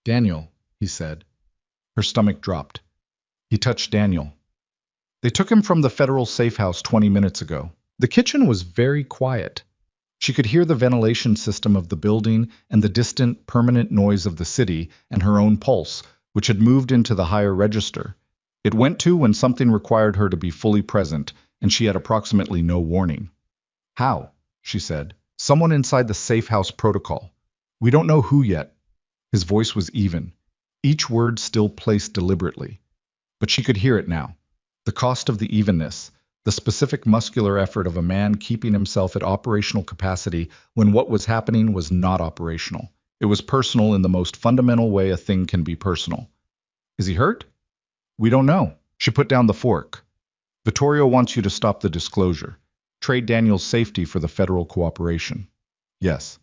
Daniel, he said. Her stomach dropped. He touched Daniel. They took him from the federal safe house 20 minutes ago. The kitchen was very quiet. She could hear the ventilation system of the building and the distant, permanent noise of the city and her own pulse, which had moved into the higher register. It went to when something required her to be fully present, and she had approximately no warning. How? She said. Someone inside the safe house protocol. We don't know who yet. His voice was even, each word still placed deliberately. But she could hear it now. The cost of the evenness, the specific muscular effort of a man keeping himself at operational capacity when what was happening was not operational. It was personal in the most fundamental way a thing can be personal. Is he hurt? We don't know. She put down the fork. Vittorio wants you to stop the disclosure. Trade Daniel's safety for the federal cooperation. Yes.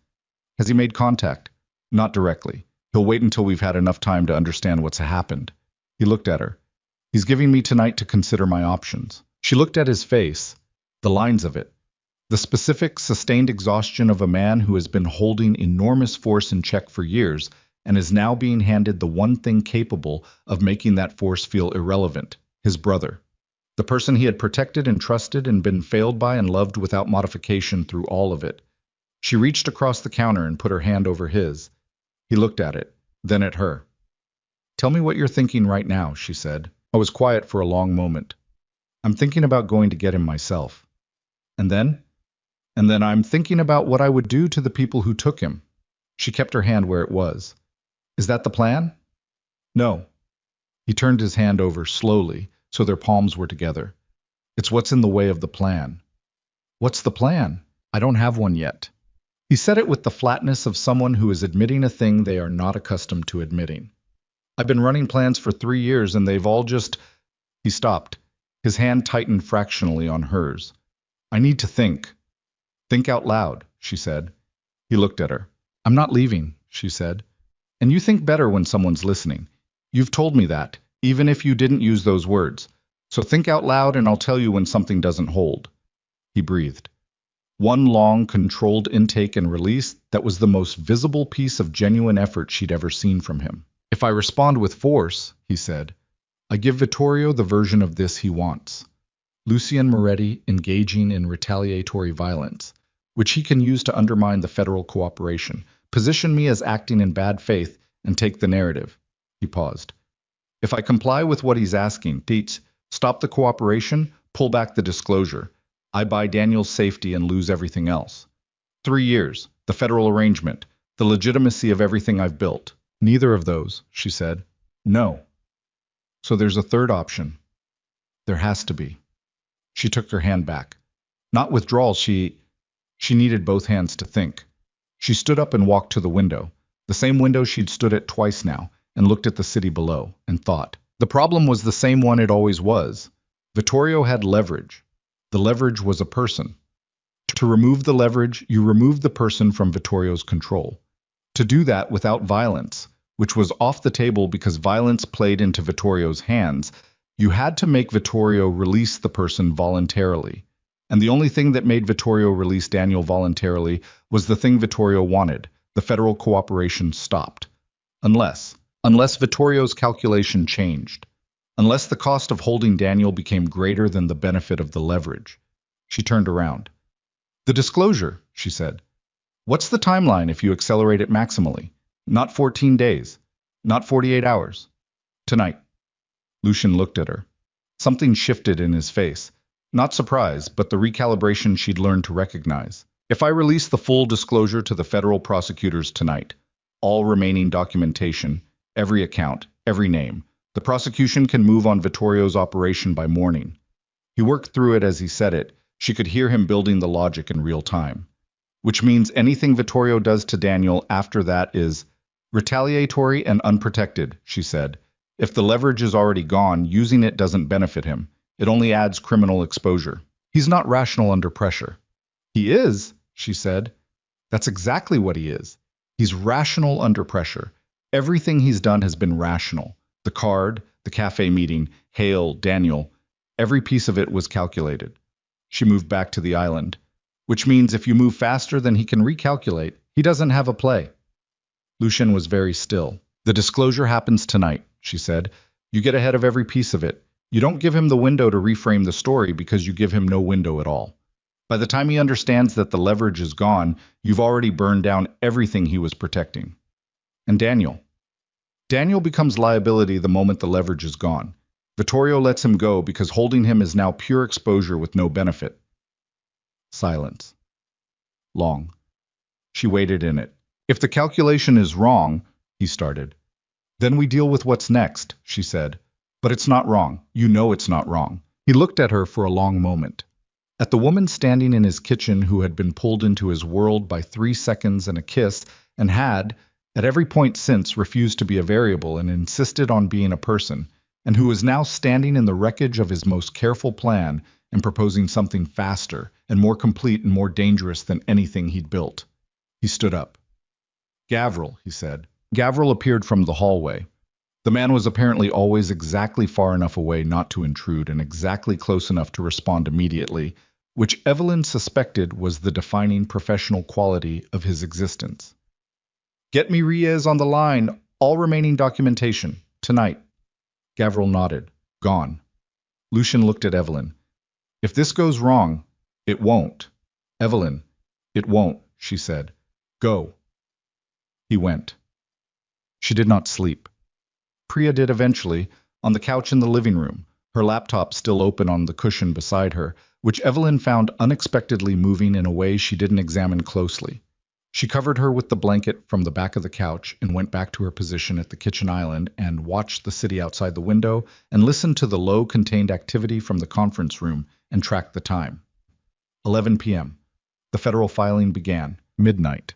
Has he made contact? Not directly. He'll wait until we've had enough time to understand what's happened. He looked at her. He's giving me tonight to consider my options. She looked at his face, the lines of it, the specific, sustained exhaustion of a man who has been holding enormous force in check for years and is now being handed the one thing capable of making that force feel irrelevant, his brother. The person he had protected and trusted and been failed by and loved without modification through all of it. She reached across the counter and put her hand over his. He looked at it, then at her. Tell me what you're thinking right now, she said. I was quiet for a long moment. I'm thinking about going to get him myself. And then? And then I'm thinking about what I would do to the people who took him. She kept her hand where it was. Is that the plan? No. He turned his hand over slowly, so their palms were together. It's what's in the way of the plan. What's the plan? I don't have one yet. He said it with the flatness of someone who is admitting a thing they are not accustomed to admitting. I've been running plans for 3 years and they've all just... He stopped. His hand tightened fractionally on hers. I need to think. Think out loud, she said. He looked at her. I'm not leaving, she said. And you think better when someone's listening. You've told me that, even if you didn't use those words. So think out loud and I'll tell you when something doesn't hold. He breathed. One long, controlled intake and release that was the most visible piece of genuine effort she'd ever seen from him. If I respond with force, he said, I give Vittorio the version of this he wants. Lucien Moretti engaging in retaliatory violence, which he can use to undermine the federal cooperation, position me as acting in bad faith, and take the narrative. He paused. If I comply with what he's asking, Dietz, stop the cooperation, pull back the disclosure. I buy Daniel's safety and lose everything else. 3 years, the federal arrangement, the legitimacy of everything I've built. Neither of those, she said. No. So there's a third option. There has to be. She took her hand back. Not withdrawal, she needed both hands to think. She stood up and walked to the window, the same window she'd stood at twice now, and looked at the city below, and thought. The problem was the same one it always was. Vittorio had leverage. The leverage was a person. To remove the leverage, you removed the person from Vittorio's control. To do that without violence, which was off the table because violence played into Vittorio's hands, you had to make Vittorio release the person voluntarily. And the only thing that made Vittorio release Daniel voluntarily was the thing Vittorio wanted. The federal cooperation stopped. Unless Vittorio's calculation changed. Unless the cost of holding Daniel became greater than the benefit of the leverage. She turned around. The disclosure, she said. What's the timeline if you accelerate it maximally? Not 14 days. Not 48 hours. Tonight. Lucian looked at her. Something shifted in his face. Not surprise, but the recalibration she'd learned to recognize. If I release the full disclosure to the federal prosecutors tonight, all remaining documentation, every account, every name, the prosecution can move on Vittorio's operation by morning. He worked through it as he said it. She could hear him building the logic in real time. Which means anything Vittorio does to Daniel after that is retaliatory and unprotected, she said. If the leverage is already gone, using it doesn't benefit him. It only adds criminal exposure. He's not rational under pressure. He is, she said. That's exactly what he is. He's rational under pressure. Everything he's done has been rational. The card, the cafe meeting, Hale, Daniel, every piece of it was calculated. She moved back to the island. Which means if you move faster than he can recalculate, he doesn't have a play. Lucian was very still. The disclosure happens tonight, she said. You get ahead of every piece of it. You don't give him the window to reframe the story because you give him no window at all. By the time he understands that the leverage is gone, you've already burned down everything he was protecting. And Daniel. Daniel becomes liability the moment the leverage is gone. Vittorio lets him go because holding him is now pure exposure with no benefit. Silence. Long. She waited in it. If the calculation is wrong, he started. Then we deal with what's next, she said. But it's not wrong. You know it's not wrong. He looked at her for a long moment. At the woman standing in his kitchen who had been pulled into his world by 3 seconds and a kiss and had, at every point since, refused to be a variable and insisted on being a person, and who was now standing in the wreckage of his most careful plan and proposing something faster and more complete and more dangerous than anything he'd built. He stood up. Gavril, he said. Gavril appeared from the hallway. The man was apparently always exactly far enough away not to intrude and exactly close enough to respond immediately, which Evelyn suspected was the defining professional quality of his existence. Get me Reyes on the line, all remaining documentation, tonight. Gavril nodded. Gone. Lucian looked at Evelyn. If this goes wrong, it won't. Evelyn, it won't, she said. Go. He went. She did not sleep. Priya did eventually, on the couch in the living room, her laptop still open on the cushion beside her, which Evelyn found unexpectedly moving in a way she didn't examine closely. She covered her with the blanket from the back of the couch and went back to her position at the kitchen island and watched the city outside the window and listened to the low contained activity from the conference room and tracked the time. 11 p.m. The federal filing began. Midnight.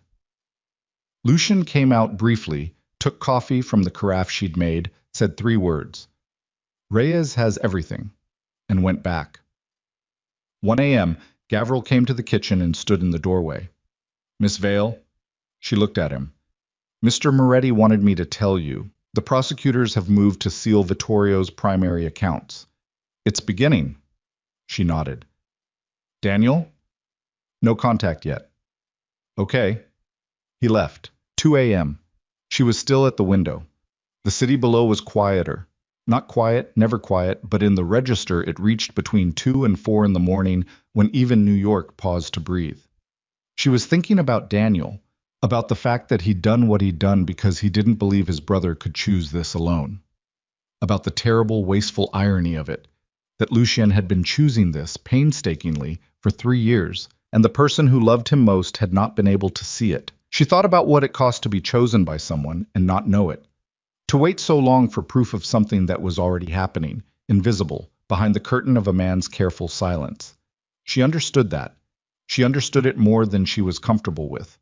Lucian came out briefly, took coffee from the carafe she'd made, said 3 words. Reyes has everything, and went back. 1 a.m., Gavril came to the kitchen and stood in the doorway. Miss Vale? She looked at him. Mr. Moretti wanted me to tell you. The prosecutors have moved to seal Vittorio's primary accounts. It's beginning. She nodded. Daniel? No contact yet. Okay. He left. 2 a.m. She was still at the window. The city below was quieter. Not quiet, never quiet, but in the register it reached between 2 and 4 in the morning when even New York paused to breathe. She was thinking about Daniel, about the fact that he'd done what he'd done because he didn't believe his brother could choose this alone. About the terrible, wasteful irony of it, that Lucian had been choosing this painstakingly for 3 years, and the person who loved him most had not been able to see it. She thought about what it cost to be chosen by someone and not know it. To wait so long for proof of something that was already happening, invisible, behind the curtain of a man's careful silence. She understood that. She understood it more than she was comfortable with.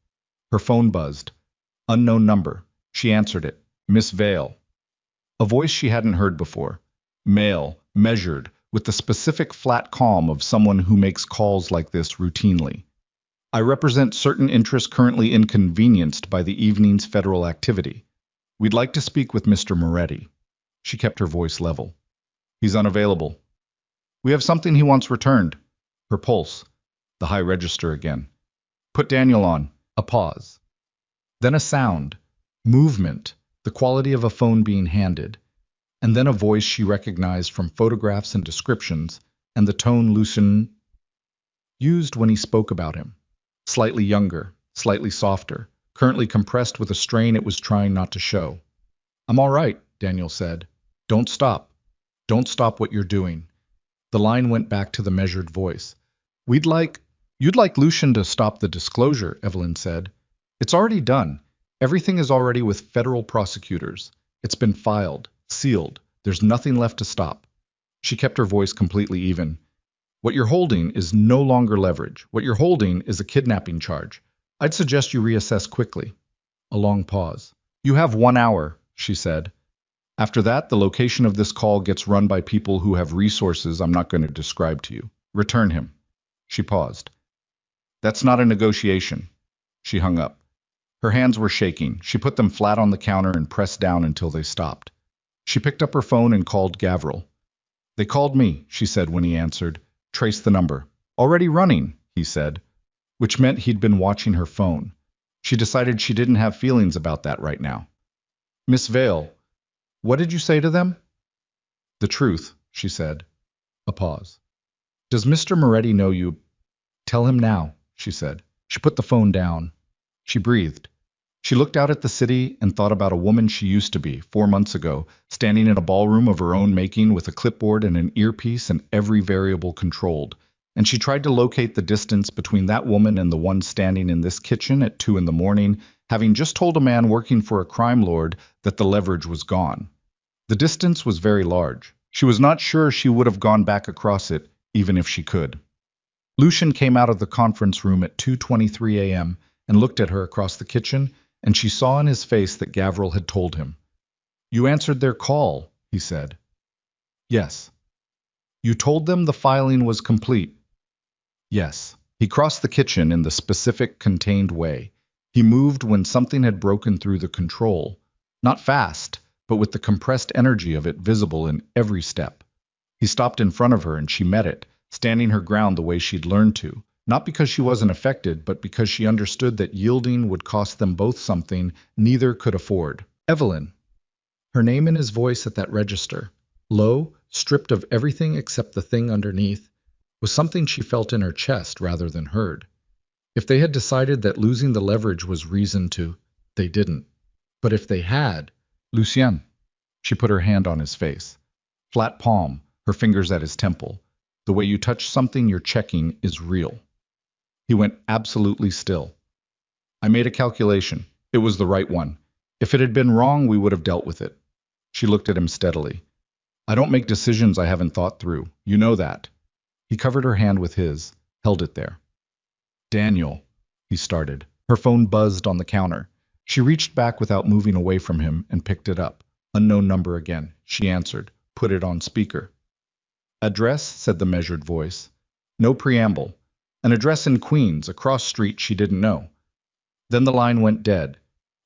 Her phone buzzed. Unknown number. She answered it. Miss Vale. A voice she hadn't heard before. Male, measured, with the specific flat calm of someone who makes calls like this routinely. I represent certain interests currently inconvenienced by the evening's federal activity. We'd like to speak with Mr. Moretti. She kept her voice level. He's unavailable. We have something he wants returned. Her pulse. The high register again. Put Daniel on. A pause. Then a sound. Movement. The quality of a phone being handed. And then a voice she recognized from photographs and descriptions, and the tone Lucien used when he spoke about him. Slightly younger, slightly softer, currently compressed with a strain it was trying not to show. I'm all right, Daniel said. Don't stop. Don't stop what you're doing. The line went back to the measured voice. You'd like Lucien to stop the disclosure, Evelyn said. It's already done. Everything is already with federal prosecutors. It's been filed, sealed. There's nothing left to stop. She kept her voice completely even. What you're holding is no longer leverage. What you're holding is a kidnapping charge. I'd suggest you reassess quickly. A long pause. You have 1 hour, she said. After that, the location of this call gets run by people who have resources I'm not going to describe to you. Return him. She paused. That's not a negotiation. She hung up. Her hands were shaking. She put them flat on the counter and pressed down until they stopped. She picked up her phone and called Gavril. They called me, she said when he answered. Trace the number. Already running, he said, which meant he'd been watching her phone. She decided she didn't have feelings about that right now. Miss Vale, what did you say to them? The truth, she said. A pause. Does Mr. Moretti know you? Tell him now, she said. She put the phone down. She breathed. She looked out at the city and thought about a woman she used to be 4 months ago, standing in a ballroom of her own making with a clipboard and an earpiece and every variable controlled. And she tried to locate the distance between that woman and the one standing in this kitchen at 2 in the morning, having just told a man working for a crime lord that the leverage was gone. The distance was very large. She was not sure she would have gone back across it, even if she could. Lucien came out of the conference room at 2:23 a.m. and looked at her across the kitchen, and she saw in his face that Gavril had told him. You answered their call, he said. Yes. You told them the filing was complete. Yes. He crossed the kitchen in the specific, contained way. He moved when something had broken through the control. Not fast, but with the compressed energy of it visible in every step. He stopped in front of her and she met it, standing her ground the way she'd learned to. Not because she wasn't affected, but because she understood that yielding would cost them both something neither could afford. Evelyn. Her name in his voice at that register, low, stripped of everything except the thing underneath, was something she felt in her chest rather than heard. If they had decided that losing the leverage was reason to, they didn't. But if they had, Lucien. She put her hand on his face. Flat palm, her fingers at his temple. The way you touch something you're checking is real. He went absolutely still. I made a calculation. It was the right one. If it had been wrong, we would have dealt with it. She looked at him steadily. I don't make decisions I haven't thought through. You know that. He covered her hand with his, held it there. Daniel, he started. Her phone buzzed on the counter. She reached back without moving away from him and picked it up. Unknown number again. She answered. Put it on speaker. Address, said the measured voice. No preamble. An address in Queens, across street she didn't know. Then the line went dead.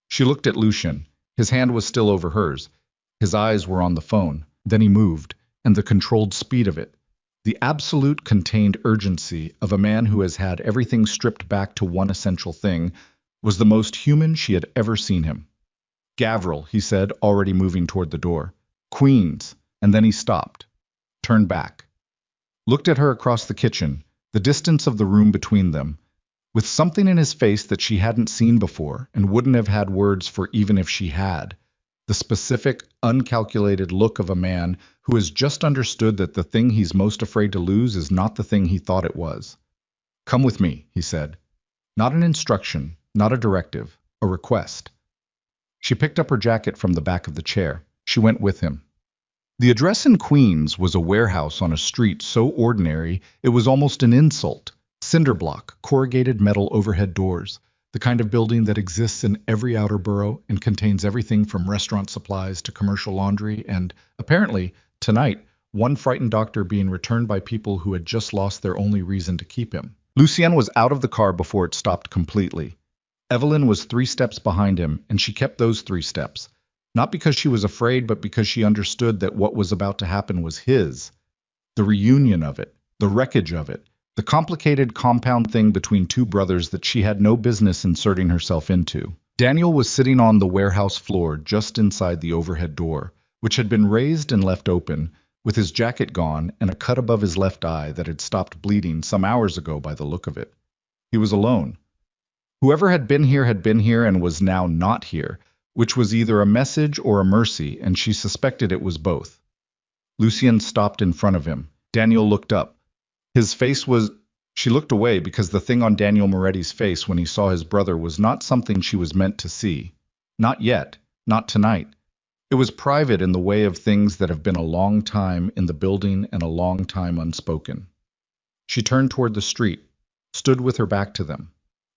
She looked at Lucien. His hand was still over hers. His eyes were on the phone. Then he moved, and the controlled speed of it. The absolute contained urgency of a man who has had everything stripped back to one essential thing was the most human she had ever seen him. Gavril, he said, already moving toward the door. Queens. And then he stopped. Turned back. Looked at her across the kitchen. The distance of the room between them, with something in his face that she hadn't seen before and wouldn't have had words for even if she had. The specific, uncalculated look of a man who has just understood that the thing he's most afraid to lose is not the thing he thought it was. Come with me, he said. Not an instruction, not a directive, a request. She picked up her jacket from the back of the chair. She went with him. The address in Queens was a warehouse on a street so ordinary it was almost an insult. Cinder block, corrugated metal overhead doors, the kind of building that exists in every outer borough and contains everything from restaurant supplies to commercial laundry and, apparently, tonight, one frightened doctor being returned by people who had just lost their only reason to keep him. Lucien was out of the car before it stopped completely. Evelyn was 3 steps behind him, and she kept those 3 steps. Not because she was afraid, but because she understood that what was about to happen was his. The reunion of it, the wreckage of it, the complicated compound thing between two brothers that she had no business inserting herself into. Daniel was sitting on the warehouse floor just inside the overhead door, which had been raised and left open, with his jacket gone and a cut above his left eye that had stopped bleeding some hours ago by the look of it. He was alone. Whoever had been here and was now not here, which was either a message or a mercy, and she suspected it was both. Lucien stopped in front of him. Daniel looked up. His face was... She looked away because the thing on Daniel Moretti's face when he saw his brother was not something she was meant to see. Not yet. Not tonight. It was private in the way of things that have been a long time in the building and a long time unspoken. She turned toward the street, stood with her back to them,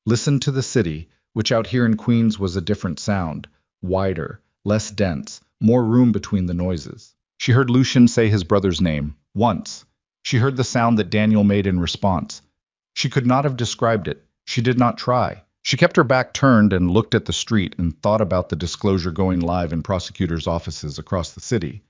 listened to the city, which out here in Queens was a different sound, wider, less dense, more room between the noises. She heard Lucien say his brother's name, once. She heard the sound that Daniel made in response. She could not have described it. She did not try. She kept her back turned and looked at the street and thought about the disclosure going live in prosecutors' offices across the city,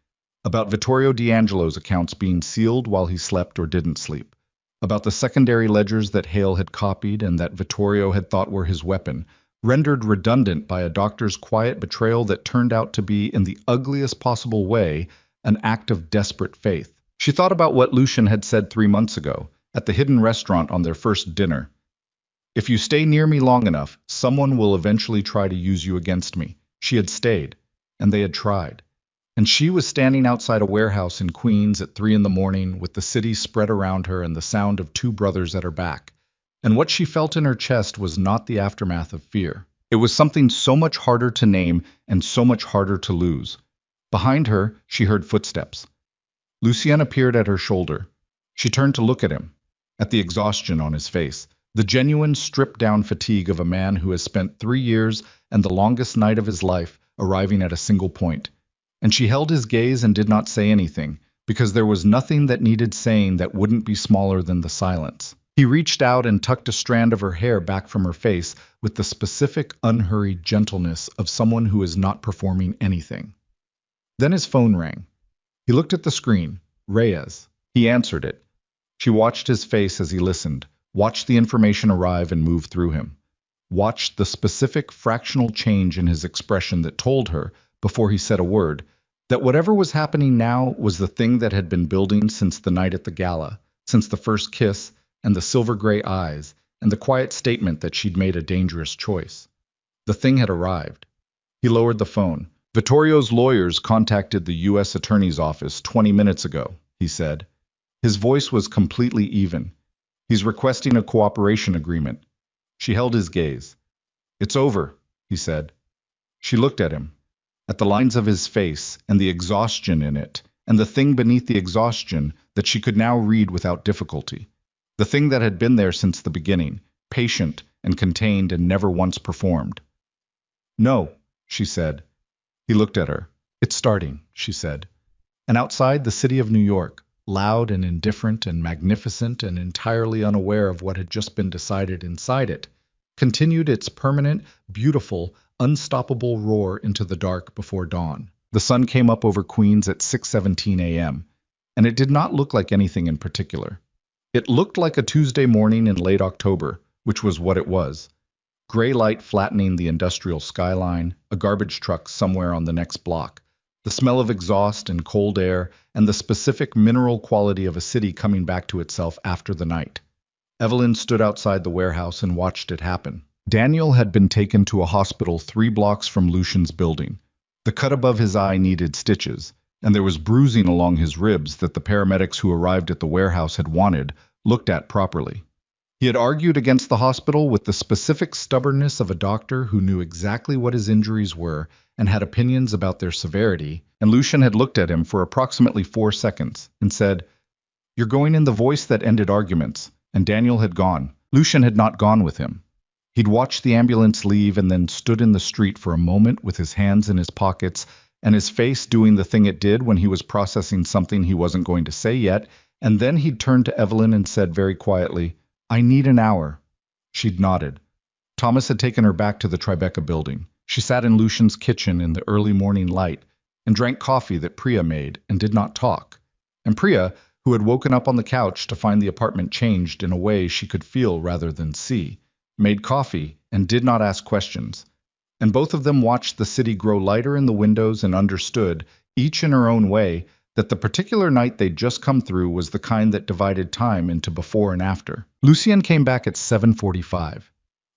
about Vittorio D'Angelo's accounts being sealed while he slept or didn't sleep, about the secondary ledgers that Hale had copied and that Vittorio had thought were his weapon, rendered redundant by a doctor's quiet betrayal that turned out to be, in the ugliest possible way, an act of desperate faith. She thought about what Lucien had said 3 months ago, at the hidden restaurant on their first dinner. If you stay near me long enough, someone will eventually try to use you against me. She had stayed, and they had tried. And she was standing outside a warehouse in Queens at 3 a.m, with the city spread around her and the sound of 2 brothers at her back. And what she felt in her chest was not the aftermath of fear. It was something so much harder to name and so much harder to lose. Behind her, she heard footsteps. Lucien appeared at her shoulder. She turned to look at him, at the exhaustion on his face, the genuine stripped-down fatigue of a man who has spent 3 years and the longest night of his life arriving at a single point. And she held his gaze and did not say anything, because there was nothing that needed saying that wouldn't be smaller than the silence. He reached out and tucked a strand of her hair back from her face with the specific, unhurried gentleness of someone who is not performing anything. Then his phone rang. He looked at the screen. Reyes. He answered it. She watched his face as he listened, watched the information arrive and move through him, watched the specific fractional change in his expression that told her, before he said a word, that whatever was happening now was the thing that had been building since the night at the gala, since the first kiss, and the silver-gray eyes, and the quiet statement that she'd made a dangerous choice. The thing had arrived. He lowered the phone. Vittorio's lawyers contacted the U.S. Attorney's Office 20 minutes ago, he said. His voice was completely even. He's requesting a cooperation agreement. She held his gaze. It's over, he said. She looked at him, at the lines of his face and the exhaustion in it, and the thing beneath the exhaustion that she could now read without difficulty. The thing that had been there since the beginning, patient and contained and never once performed. No, she said. He looked at her. It's starting, she said. And outside the city of New York, loud and indifferent and magnificent and entirely unaware of what had just been decided inside it, continued its permanent, beautiful, unstoppable roar into the dark before dawn. The sun came up over Queens at 6:17 a.m., and it did not look like anything in particular. It looked like a Tuesday morning in late October, which was what it was. Gray light flattening the industrial skyline, a garbage truck somewhere on the next block, the smell of exhaust and cold air, and the specific mineral quality of a city coming back to itself after the night. Evelyn stood outside the warehouse and watched it happen. Daniel had been taken to a hospital 3 blocks from Lucien's building. The cut above his eye needed stitches, and there was bruising along his ribs that the paramedics who arrived at the warehouse had wanted, looked at properly. He had argued against the hospital with the specific stubbornness of a doctor who knew exactly what his injuries were and had opinions about their severity, and Lucian had looked at him for approximately 4 seconds and said, "You're going in," the voice that ended arguments, and Daniel had gone. Lucian had not gone with him. He'd watched the ambulance leave and then stood in the street for a moment with his hands in his pockets and his face doing the thing it did when he was processing something he wasn't going to say yet, and then he'd turned to Evelyn and said very quietly, "I need an hour." She'd nodded. Thomas had taken her back to the Tribeca building. She sat in Lucian's kitchen in the early morning light and drank coffee that Priya made and did not talk. And Priya, who had woken up on the couch to find the apartment changed in a way she could feel rather than see, made coffee and did not ask questions. And both of them watched the city grow lighter in the windows and understood, each in her own way, that the particular night they'd just come through was the kind that divided time into before and after. Lucien came back at 7:45.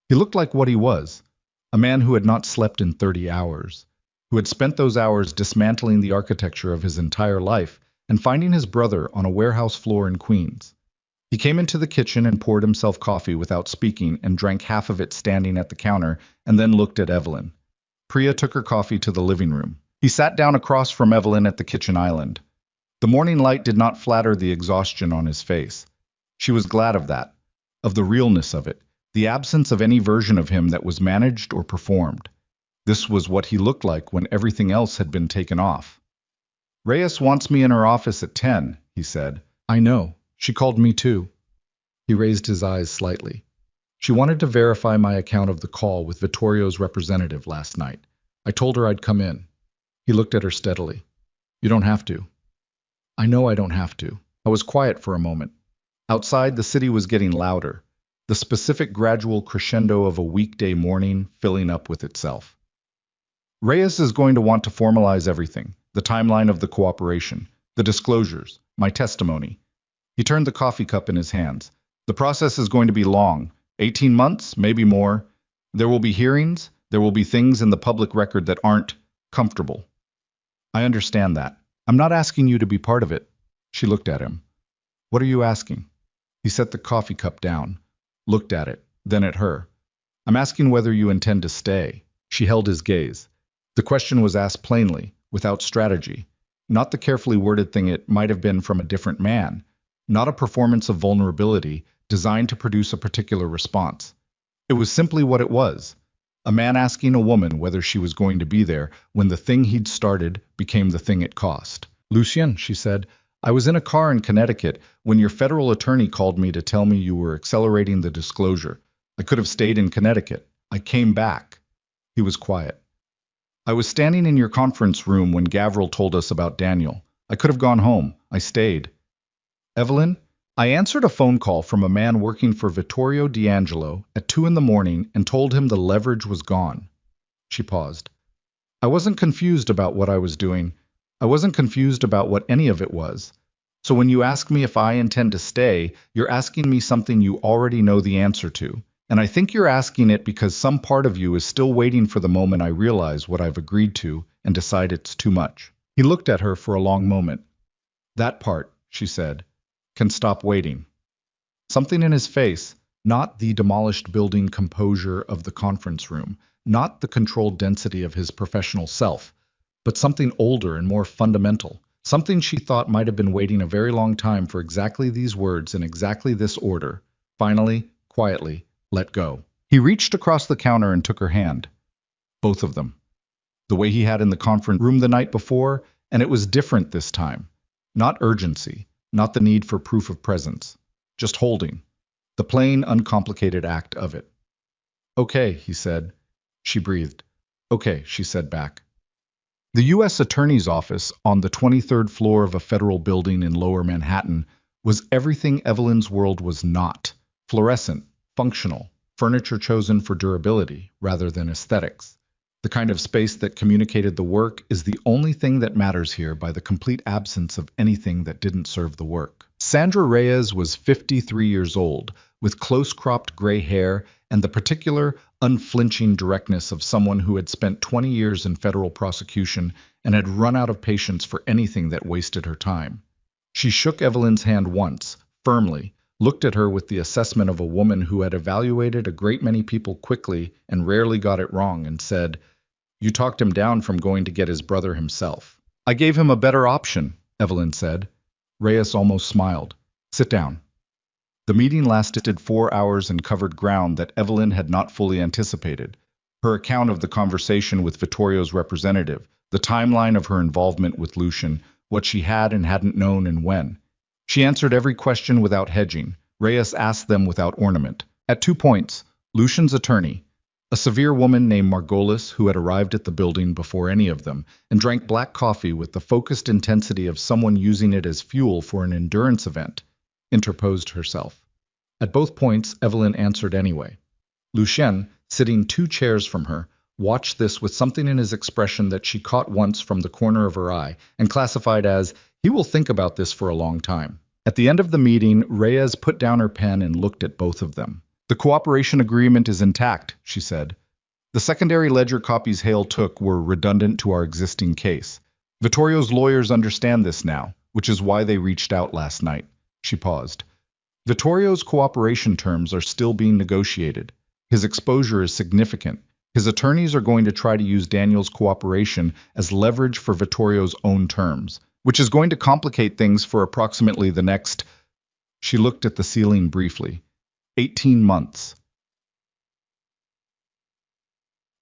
He looked like what he was, a man who had not slept in 30 hours, who had spent those hours dismantling the architecture of his entire life and finding his brother on a warehouse floor in Queens. He came into the kitchen and poured himself coffee without speaking and drank half of it standing at the counter and then looked at Evelyn. Priya took her coffee to the living room. He sat down across from Evelyn at the kitchen island. The morning light did not flatter the exhaustion on his face. She was glad of that, of the realness of it, the absence of any version of him that was managed or performed. This was what he looked like when everything else had been taken off. "Reyes wants me in her office at 10, he said. "I know. She called me too." He raised his eyes slightly. "She wanted to verify my account of the call with Vittorio's representative last night. I told her I'd come in." He looked at her steadily. "You don't have to." "I know I don't have to." I was quiet for a moment. Outside, the city was getting louder, the specific gradual crescendo of a weekday morning filling up with itself. "Reyes is going to want to formalize everything, the timeline of the cooperation, the disclosures, my testimony." He turned the coffee cup in his hands. "The process is going to be long, 18 months, maybe more. There will be hearings, there will be things in the public record that aren't comfortable." "I understand that. I'm not asking you to be part of it." She looked at him. "What are you asking?" He set the coffee cup down, looked at it, then at her. "I'm asking whether you intend to stay." She held his gaze. The question was asked plainly, without strategy, not the carefully worded thing it might have been from a different man, not a performance of vulnerability designed to produce a particular response. It was simply what it was, a man asking a woman whether she was going to be there when the thing he'd started became the thing it cost. "Lucien," she said, "I was in a car in Connecticut when your federal attorney called me to tell me you were accelerating the disclosure. I could have stayed in Connecticut. I came back." He was quiet. "I was standing in your conference room when Gavril told us about Daniel. I could have gone home. I stayed." "Evelyn, I answered a phone call from a man working for Vittorio D'Angelo at 2 in the morning and told him the leverage was gone." She paused. "I wasn't confused about what I was doing. I wasn't confused about what any of it was. So when you ask me if I intend to stay, you're asking me something you already know the answer to. And I think you're asking it because some part of you is still waiting for the moment I realize what I've agreed to and decide it's too much." He looked at her for a long moment. "That part," she said, "can stop waiting." Something in his face, not the demolished building composure of the conference room, not the controlled density of his professional self, but something older and more fundamental, something she thought might have been waiting a very long time for exactly these words in exactly this order, finally, quietly, let go. He reached across the counter and took her hand. Both of them. The way he had in the conference room the night before, and it was different this time. Not urgency, not the need for proof of presence. Just holding. The plain, uncomplicated act of it. "Okay," he said. She breathed. "Okay," she said back. The U.S. Attorney's Office on the 23rd floor of a federal building in Lower Manhattan was everything Evelyn's world was not. Fluorescent, functional, furniture chosen for durability rather than aesthetics. The kind of space that communicated the work is the only thing that matters here by the complete absence of anything that didn't serve the work. Sandra Reyes was 53 years old, with close-cropped gray hair and the particular, unflinching directness of someone who had spent 20 years in federal prosecution and had run out of patience for anything that wasted her time. She shook Evelyn's hand once, firmly, looked at her with the assessment of a woman who had evaluated a great many people quickly and rarely got it wrong, and said, "You talked him down from going to get his brother himself." "I gave him a better option," Evelyn said. Reyes almost smiled. "Sit down." The meeting lasted 4 hours and covered ground that Evelyn had not fully anticipated. Her account of the conversation with Vittorio's representative, the timeline of her involvement with Lucian, what she had and hadn't known and when. She answered every question without hedging. Reyes asked them without ornament. At 2 points, Lucian's attorney, a severe woman named Margolis who had arrived at the building before any of them and drank black coffee with the focused intensity of someone using it as fuel for an endurance event, interposed herself. At both points, Evelyn answered anyway. Lucien, sitting 2 chairs from her, watched this with something in his expression that she caught once from the corner of her eye and classified as, "He will think about this for a long time." At the end of the meeting, Reyes put down her pen and looked at both of them. "The cooperation agreement is intact," she said. "The secondary ledger copies Hale took were redundant to our existing case. Vittorio's lawyers understand this now, which is why they reached out last night." She paused. "Vittorio's cooperation terms are still being negotiated. His exposure is significant. His attorneys are going to try to use Daniel's cooperation as leverage for Vittorio's own terms, which is going to complicate things for approximately the next—" She looked at the ceiling briefly. 18 months.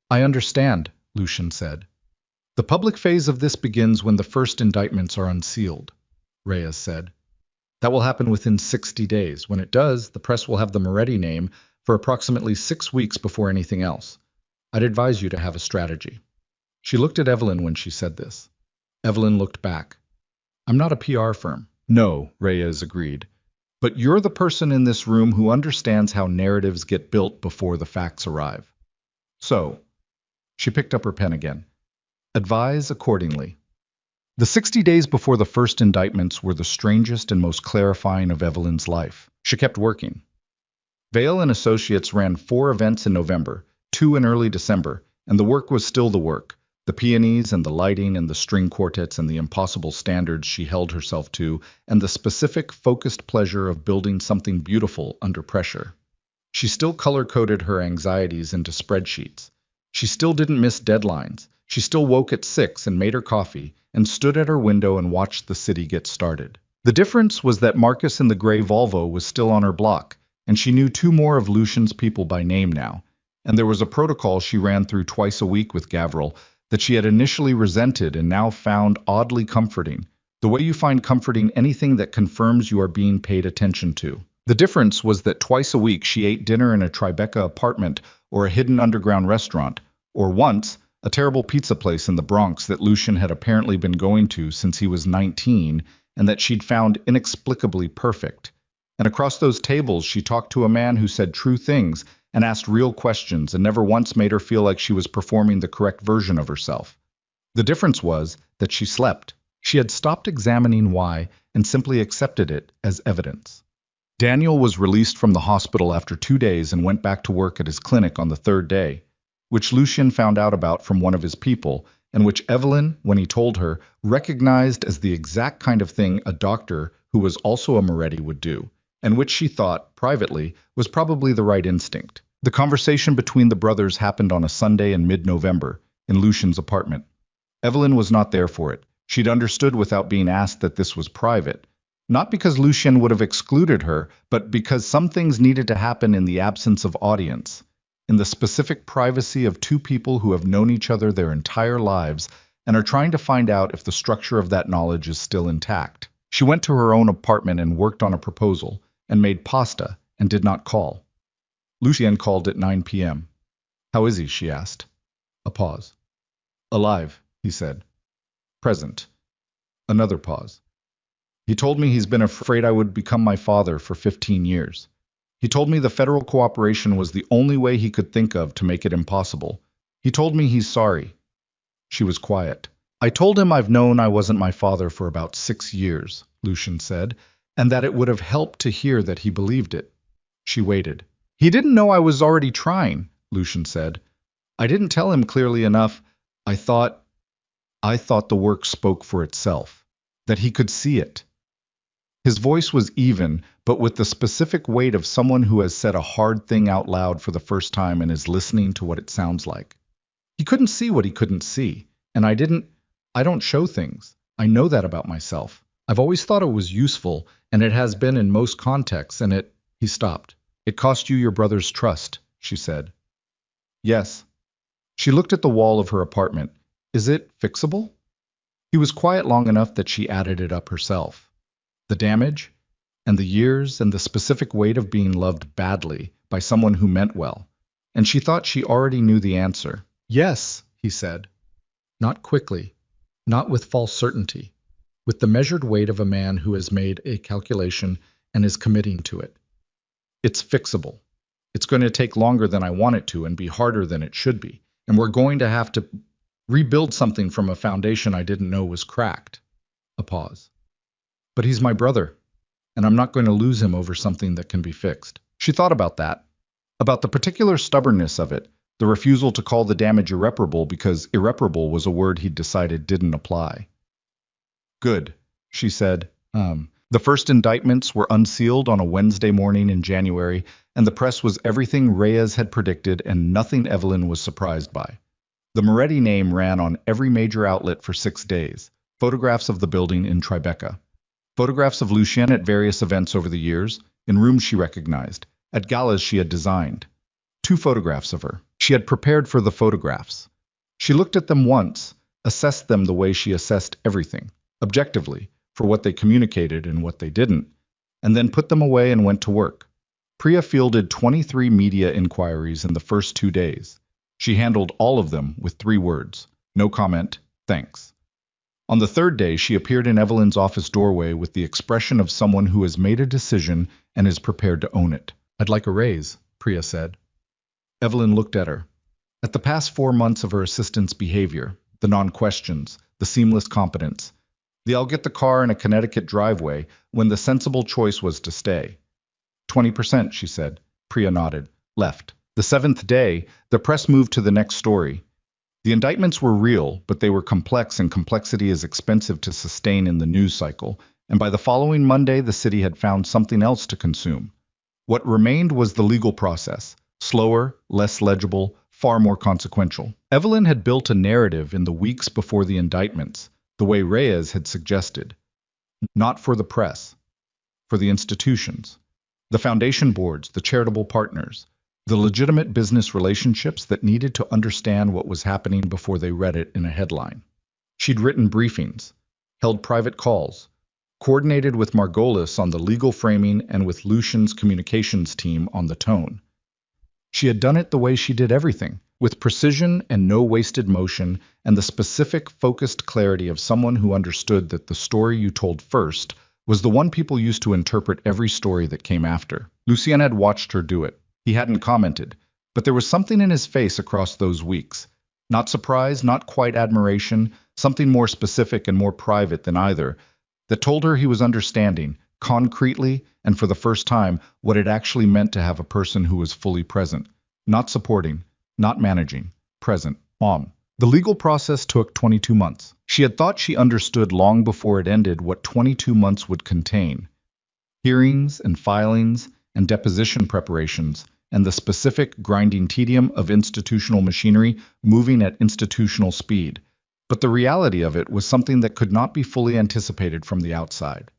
"I understand," Lucian said. "The public phase of this begins when the first indictments are unsealed," Reyes said. "That will happen within 60 days. When it does, the press will have the Moretti name for approximately 6 weeks before anything else. I'd advise you to have a strategy." She looked at Evelyn when she said this. Evelyn looked back. "I'm not a PR firm." "No," Reyes agreed. "But you're the person in this room who understands how narratives get built before the facts arrive. So," she picked up her pen again, "advise accordingly." The 60 days before the first indictments were the strangest and most clarifying of Evelyn's life. She kept working. Vale and Associates ran 4 events in November, 2 in early December, and the work was still the work. The peonies and the lighting and the string quartets and the impossible standards she held herself to, and the specific, focused pleasure of building something beautiful under pressure. She still color-coded her anxieties into spreadsheets. She still didn't miss deadlines. She still woke at 6 and made her coffee, and stood at her window and watched the city get started. The difference was that Marcus in the gray Volvo was still on her block, and she knew 2 more of Lucian's people by name now. And there was a protocol she ran through twice a week with Gavril that she had initially resented and now found oddly comforting, the way you find comforting anything that confirms you are being paid attention to. The difference was that twice a week she ate dinner in a Tribeca apartment or a hidden underground restaurant, or once, a terrible pizza place in the Bronx that Lucian had apparently been going to since he was 19 and that she'd found inexplicably perfect. And across those tables she talked to a man who said true things and asked real questions and never once made her feel like she was performing the correct version of herself. The difference was that she slept. She had stopped examining why and simply accepted it as evidence. Daniel was released from the hospital after 2 days and went back to work at his clinic on the 3rd day, which Lucian found out about from one of his people, and which Evelyn, when he told her, recognized as the exact kind of thing a doctor who was also a Moretti would do, and which she thought, privately, was probably the right instinct. The conversation between the brothers happened on a Sunday in mid-November, in Lucian's apartment. Evelyn was not there for it. She'd understood without being asked that this was private, not because Lucian would have excluded her, but because some things needed to happen in the absence of audience, in the specific privacy of 2 people who have known each other their entire lives and are trying to find out if the structure of that knowledge is still intact. She went to her own apartment and worked on a proposal, and made pasta, and did not call. Lucian called at 9 p.m. "How is he?" she asked. A pause. "Alive," he said. "Present." Another pause. "He told me he's been afraid I would become my father for 15 years. He told me the federal cooperation was the only way he could think of to make it impossible. He told me he's sorry." She was quiet. "I told him I've known I wasn't my father for about 6 years, Lucian said, and that it would have helped to hear that he believed it." She waited. "He didn't know I was already trying," Lucian said. "I didn't tell him clearly enough. I thought the work spoke for itself, that he could see it." His voice was even, but with the specific weight of someone who has said a hard thing out loud for the first time and is listening to what it sounds like. He couldn't see what he couldn't see, and I don't show things. I know that about myself. I've always thought it was useful, and it has been in most contexts, he stopped. It cost you your brother's trust, she said. Yes. She looked at the wall of her apartment. Is it fixable? He was quiet long enough that she added it up herself. The damage, and the years, and the specific weight of being loved badly by someone who meant well. And she thought she already knew the answer. Yes, he said. Not quickly, not with false certainty, with the measured weight of a man who has made a calculation and is committing to it. It's fixable. It's going to take longer than I want it to and be harder than it should be. And we're going to have to rebuild something from a foundation I didn't know was cracked. A pause. But he's my brother, and I'm not going to lose him over something that can be fixed. She thought about that, about the particular stubbornness of it, the refusal to call the damage irreparable because irreparable was a word he'd decided didn't apply. Good, she said. The first indictments were unsealed on a Wednesday morning in January, and the press was everything Reyes had predicted and nothing Evelyn was surprised by. The Moretti name ran on every major outlet for 6 days. Photographs of the building in Tribeca. Photographs of Lucien at various events over the years, in rooms she recognized, at galas she had designed. 2 photographs of her. She had prepared for the photographs. She looked at them once, assessed them the way she assessed everything, objectively, for what they communicated and what they didn't, and then put them away and went to work. Priya fielded 23 media inquiries in the first 2 days. She handled all of them with 3 words: no comment, thanks. On the 3rd day, she appeared in Evelyn's office doorway with the expression of someone who has made a decision and is prepared to own it. I'd like a raise, Priya said. Evelyn looked at her. At the past 4 months of her assistant's behavior, the non-questions, the seamless competence, the I'll get the car in a Connecticut driveway when the sensible choice was to stay. 20%, she said. Priya nodded. Left. The 7th day, the press moved to the next story. The indictments were real, but they were complex, and complexity is expensive to sustain in the news cycle, and by the following Monday the city had found something else to consume. What remained was the legal process, slower, less legible, far more consequential. Evelyn had built a narrative in the weeks before the indictments, the way Reyes had suggested. Not for the press, for the institutions, the foundation boards, the charitable partners, the legitimate business relationships that needed to understand what was happening before they read it in a headline. She'd written briefings, held private calls, coordinated with Margolis on the legal framing and with Lucian's communications team on the tone. She had done it the way she did everything, with precision and no wasted motion, and the specific, focused clarity of someone who understood that the story you told first was the one people used to interpret every story that came after. Lucien had watched her do it. He hadn't commented, but there was something in his face across those weeks. Not surprise, not quite admiration, something more specific and more private than either, that told her he was understanding, concretely and for the first time, what it actually meant to have a person who was fully present, not supporting, not managing, present, on. The legal process took 22 months. She had thought she understood long before it ended what 22 months would contain. Hearings and filings and deposition preparations, and the specific grinding tedium of institutional machinery moving at institutional speed. But the reality of it was something that could not be fully anticipated from the outside.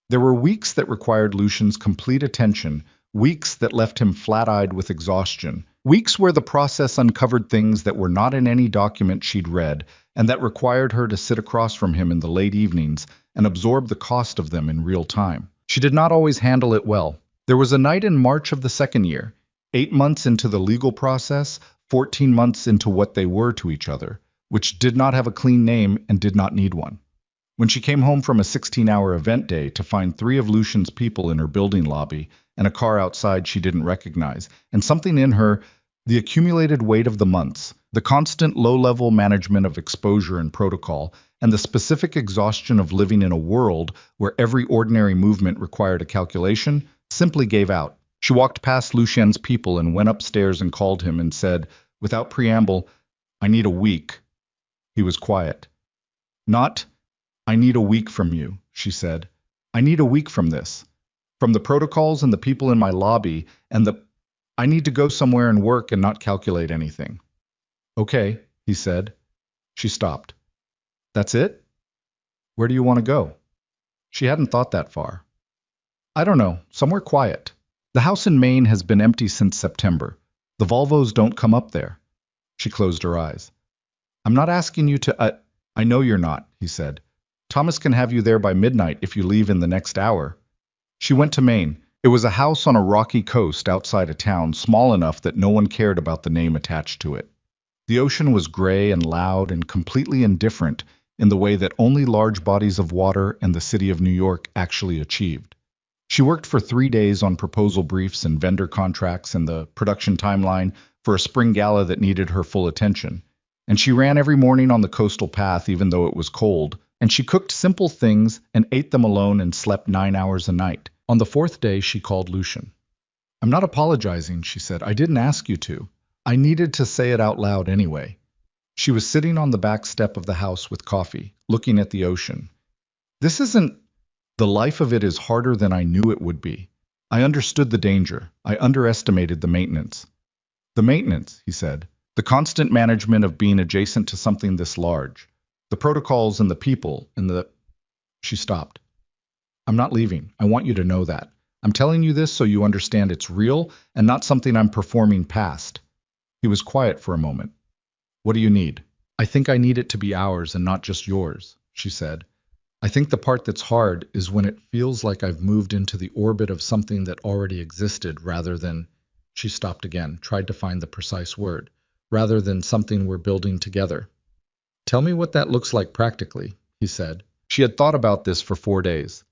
There were weeks that required Lucian's complete attention, weeks that left him flat-eyed with exhaustion, weeks where the process uncovered things that were not in any document she'd read, and that required her to sit across from him in the late evenings and absorb the cost of them in real time. She did not always handle it well. There was a night in March of the 2nd year, 8 months into the legal process, 14 months into what they were to each other, which did not have a clean name and did not need one. When she came home from a 16-hour event day to find 3 of Lucian's people in her building lobby and a car outside she didn't recognize, and something in her, the accumulated weight of the months, the constant low-level management of exposure and protocol, and the specific exhaustion of living in a world where every ordinary movement required a calculation, simply gave out. She walked past Lucien's people and went upstairs and called him and said, without preamble, "I need a week." He was quiet. "Not, I need a week from you," she said. I need a week from this. From the protocols and the people in my lobby and the... I need to go somewhere and work and not calculate anything. Okay, he said. She stopped. That's it? Where do you want to go? She hadn't thought that far. I don't know, somewhere quiet. The house in Maine has been empty since September. The Volvos don't come up there. She closed her eyes. I'm not asking you to... I know you're not, he said. Thomas can have you there by midnight if you leave in the next hour. She went to Maine. It was a house on a rocky coast outside a town small enough that no one cared about the name attached to it. The ocean was gray and loud and completely indifferent in the way that only large bodies of water and the city of New York actually achieved. She worked for 3 days on proposal briefs and vendor contracts and the production timeline for a spring gala that needed her full attention. And she ran every morning on the coastal path even though it was cold, and she cooked simple things and ate them alone and slept 9 hours a night. On the 4th day, she called Lucian. I'm not apologizing, she said. I didn't ask you to. I needed to say it out loud anyway. She was sitting on the back step of the house with coffee, looking at the ocean. This isn't... The life of it is harder than I knew it would be. I understood the danger. I underestimated the maintenance. The maintenance, he said. The constant management of being adjacent to something this large. The protocols and the people and the... She stopped. I'm not leaving. I want you to know that. I'm telling you this so you understand it's real and not something I'm performing past. He was quiet for a moment. What do you need? I think I need it to be ours and not just yours, she said. I think the part that's hard is when it feels like I've moved into the orbit of something that already existed rather than... She stopped again, tried to find the precise word. Rather than something we're building together. Tell me what that looks like practically, he said. She had thought about this for 4 days.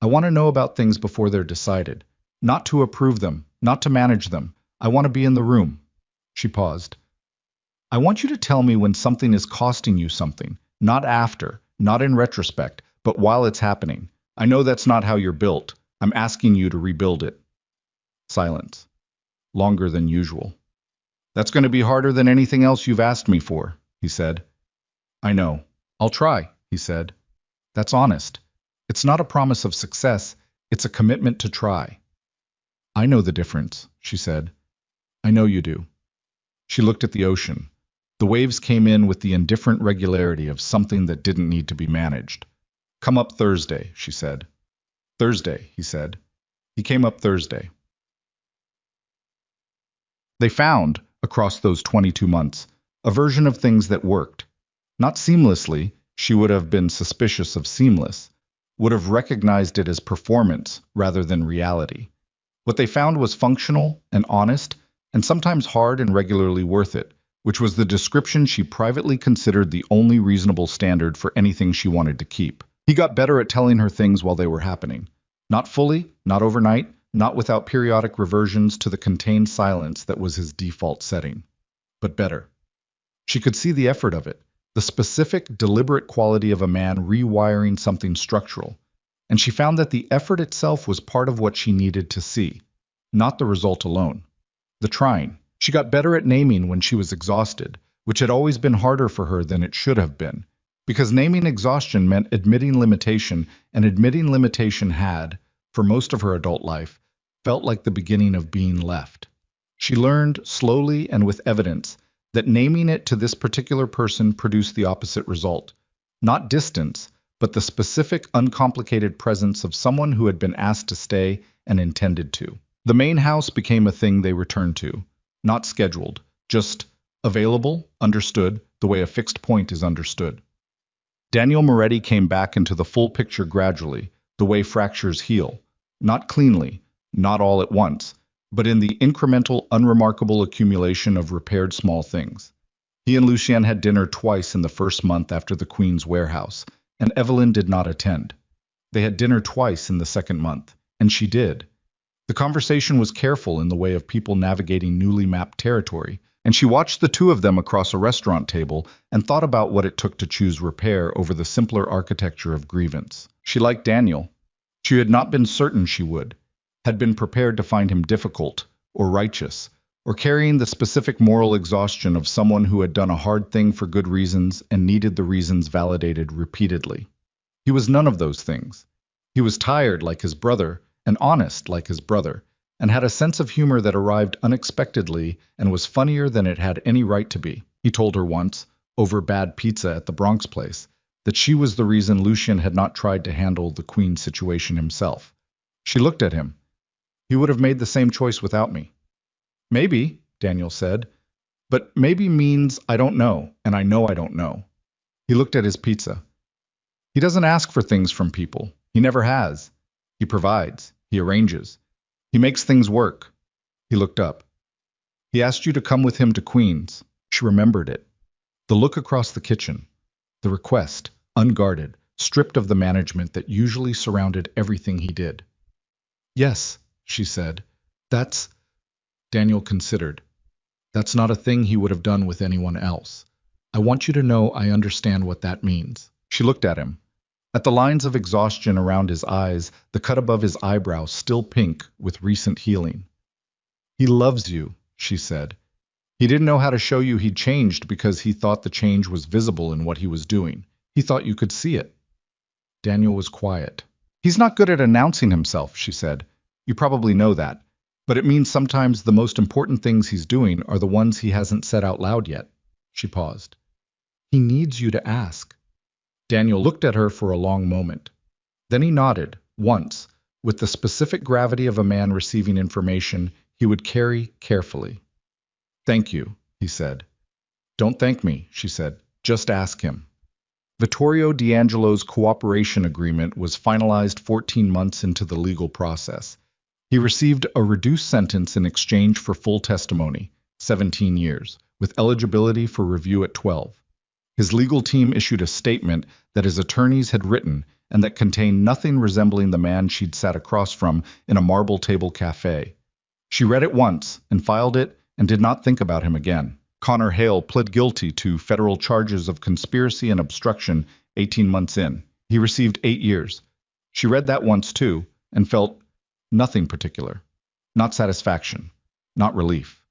I want to know about things before they're decided. Not to approve them, not to manage them. I want to be in the room. She paused. I want you to tell me when something is costing you something, not after, not in retrospect, but while it's happening. I know that's not how you're built. I'm asking you to rebuild it. Silence. Longer than usual. That's going to be harder than anything else you've asked me for, he said. I know. I'll try, he said. That's honest. It's not a promise of success. It's a commitment to try. I know the difference, she said. I know you do. She looked at the ocean. The waves came in with the indifferent regularity of something that didn't need to be managed. Come up Thursday, she said. Thursday, he said. He came up Thursday. They found, across those 22 months, a version of things that worked. Not seamlessly, she would have been suspicious of seamless, would have recognized it as performance rather than reality. What they found was functional and honest, and sometimes hard and regularly worth it, which was the description she privately considered the only reasonable standard for anything she wanted to keep. He got better at telling her things while they were happening. Not fully, not overnight, not without periodic reversions to the contained silence that was his default setting. But better. She could see the effort of it, the specific, deliberate quality of a man rewiring something structural, and she found that the effort itself was part of what she needed to see, not the result alone. The trying. She got better at naming when she was exhausted, which had always been harder for her than it should have been, because naming exhaustion meant admitting limitation, and admitting limitation had, for most of her adult life, felt like the beginning of being left. She learned, slowly and with evidence, that naming it to this particular person produced the opposite result. Not distance, but the specific, uncomplicated presence of someone who had been asked to stay and intended to. The main house became a thing they returned to, not scheduled, just available, understood, the way a fixed point is understood. Daniel Moretti came back into the full picture gradually, the way fractures heal, not cleanly, not all at once, but in the incremental, unremarkable accumulation of repaired small things. He and Lucien had dinner twice in the first month after the Queen's warehouse, and Evelyn did not attend. They had dinner twice in the second month, and she did. The conversation was careful in the way of people navigating newly mapped territory, and she watched the two of them across a restaurant table and thought about what it took to choose repair over the simpler architecture of grievance. She liked Daniel. She had not been certain she would, had been prepared to find him difficult, or righteous, or carrying the specific moral exhaustion of someone who had done a hard thing for good reasons and needed the reasons validated repeatedly. He was none of those things. He was tired like his brother, and honest like his brother, and had a sense of humor that arrived unexpectedly and was funnier than it had any right to be. He told her once, over bad pizza at the Bronx place, that she was the reason Lucien had not tried to handle the Queen situation himself. She looked at him. He would have made the same choice without me. Maybe, Daniel said, but maybe means I don't know, and I know I don't know. He looked at his pizza. He doesn't ask for things from people. He never has. He provides. He arranges. He makes things work. He looked up. He asked you to come with him to Queens. She remembered it. The look across the kitchen. The request, unguarded, stripped of the management that usually surrounded everything he did. Yes, she said. That's... Daniel considered. That's not a thing he would have done with anyone else. I want you to know I understand what that means. She looked at him. At the lines of exhaustion around his eyes, the cut above his eyebrows still pink with recent healing. He loves you, she said. He didn't know how to show you he'd changed because he thought the change was visible in what he was doing. He thought you could see it. Daniel was quiet. He's not good at announcing himself, she said. You probably know that. But it means sometimes the most important things he's doing are the ones he hasn't said out loud yet. She paused. He needs you to ask. Daniel looked at her for a long moment. Then he nodded, once, with the specific gravity of a man receiving information he would carry carefully. Thank you, he said. Don't thank me, she said. Just ask him. Vittorio D'Angelo's cooperation agreement was finalized 14 months into the legal process. He received a reduced sentence in exchange for full testimony, 17 years, with eligibility for review at 12. His legal team issued a statement that his attorneys had written and that contained nothing resembling the man she'd sat across from in a marble table cafe. She read it once and filed it and did not think about him again. Connor Hale pled guilty to federal charges of conspiracy and obstruction 18 months in. He received 8 years. She read that once too and felt nothing particular. Not satisfaction. Not relief.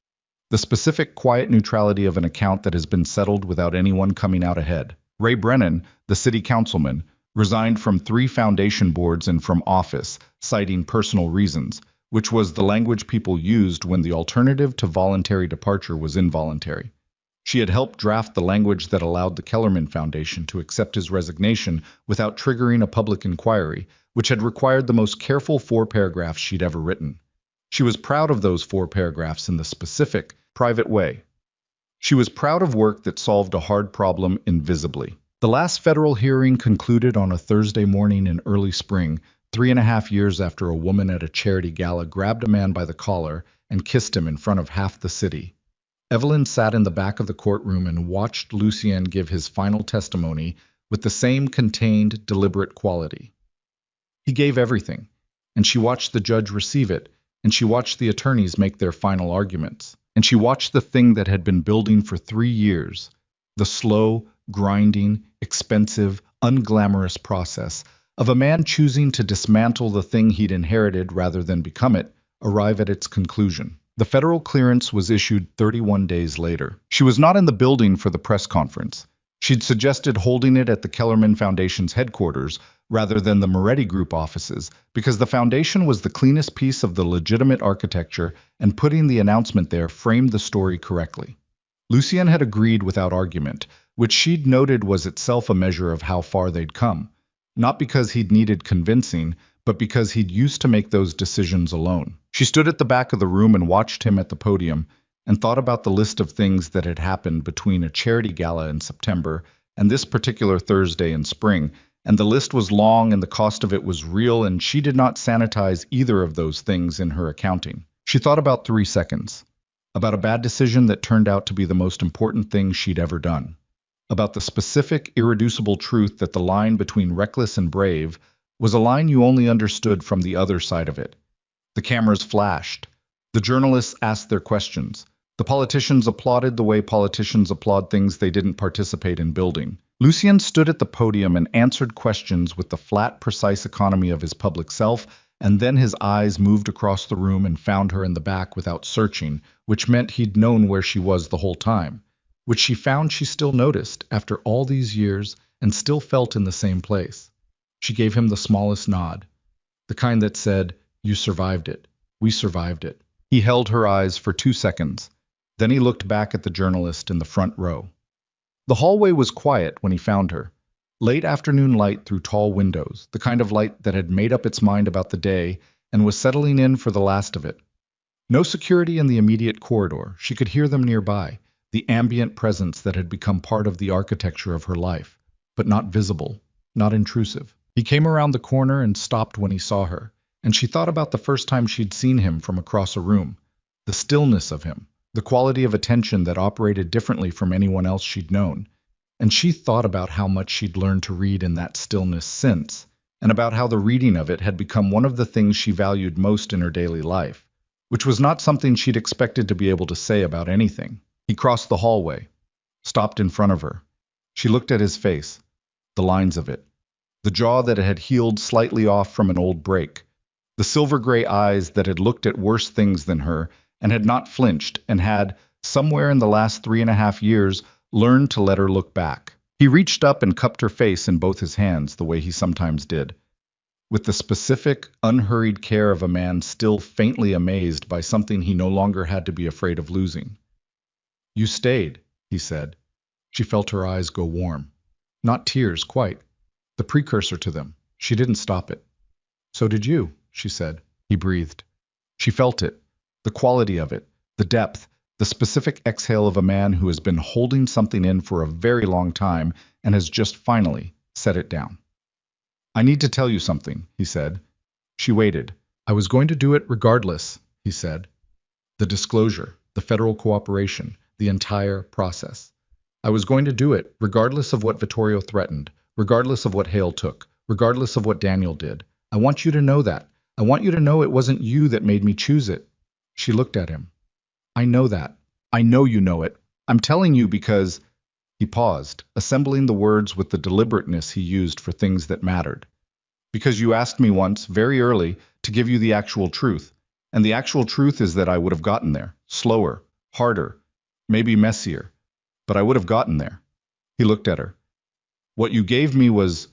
The specific quiet neutrality of an account that has been settled without anyone coming out ahead. Ray Brennan, the city councilman, resigned from 3 foundation boards and from office, citing personal reasons, which was the language people used when the alternative to voluntary departure was involuntary. She had helped draft the language that allowed the Kellerman Foundation to accept his resignation without triggering a public inquiry, which had required the most careful 4 paragraphs she'd ever written. She was proud of those 4 paragraphs in the specific, private way. She was proud of work that solved a hard problem invisibly. The last federal hearing concluded on a Thursday morning in early spring, 3.5 years after a woman at a charity gala grabbed a man by the collar and kissed him in front of half the city. Evelyn sat in the back of the courtroom and watched Lucien give his final testimony with the same contained, deliberate quality. He gave everything, and she watched the judge receive it, and she watched the attorneys make their final arguments, and she watched the thing that had been building for 3 years, the slow, grinding, expensive, unglamorous process of a man choosing to dismantle the thing he'd inherited rather than become it, arrive at its conclusion. The federal clearance was issued 31 days later. She was not in the building for the press conference. She'd suggested holding it at the Kellerman Foundation's headquarters rather than the Moretti Group offices because the foundation was the cleanest piece of the legitimate architecture and putting the announcement there framed the story correctly. Lucien had agreed without argument, which she'd noted was itself a measure of how far they'd come, not because he'd needed convincing, but because he'd used to make those decisions alone. She stood at the back of the room and watched him at the podium and thought about the list of things that had happened between a charity gala in September and this particular Thursday in spring, and the list was long and the cost of it was real, and she did not sanitize either of those things in her accounting. She thought about 3 seconds. About a bad decision that turned out to be the most important thing she'd ever done. About the specific, irreducible truth that the line between reckless and brave was a line you only understood from the other side of it. The cameras flashed. The journalists asked their questions. The politicians applauded the way politicians applaud things they didn't participate in building. Lucien stood at the podium and answered questions with the flat, precise economy of his public self, and then his eyes moved across the room and found her in the back without searching, which meant he'd known where she was the whole time, which she found she still noticed after all these years and still felt in the same place. She gave him the smallest nod. The kind that said, "You survived it. We survived it." He held her eyes for 2 seconds. Then he looked back at the journalist in the front row. The hallway was quiet when he found her. Late afternoon light through tall windows, the kind of light that had made up its mind about the day and was settling in for the last of it. No security in the immediate corridor. She could hear them nearby, the ambient presence that had become part of the architecture of her life, but not visible, not intrusive. He came around the corner and stopped when he saw her, and she thought about the first time she'd seen him from across a room, the stillness of him, the quality of attention that operated differently from anyone else she'd known. And she thought about how much she'd learned to read in that stillness since, and about how the reading of it had become one of the things she valued most in her daily life, which was not something she'd expected to be able to say about anything. He crossed the hallway, stopped in front of her. She looked at his face, the lines of it, the jaw that had healed slightly off from an old break, the silver-gray eyes that had looked at worse things than her and had not flinched and had, somewhere in the last 3.5 years, learned to let her look back. He reached up and cupped her face in both his hands the way he sometimes did, with the specific, unhurried care of a man still faintly amazed by something he no longer had to be afraid of losing. "You stayed," he said. She felt her eyes go warm. Not tears, quite. The precursor to them. She didn't stop it. "So did you," she said. He breathed. She felt it, the quality of it, the depth, the specific exhale of a man who has been holding something in for a very long time and has just finally set it down. "I need to tell you something," he said. She waited. "I was going to do it regardless," he said. "The disclosure, the federal cooperation, the entire process. I was going to do it regardless of what Vittorio threatened, regardless of what Hale took, regardless of what Daniel did. I want you to know that. I want you to know it wasn't you that made me choose it." She looked at him. "I know that. I know you know it. I'm telling you because—" He paused, assembling the words with the deliberateness he used for things that mattered. "Because you asked me once, very early, to give you the actual truth. And the actual truth is that I would have gotten there. Slower, harder, maybe messier. But I would have gotten there." He looked at her. "What you gave me was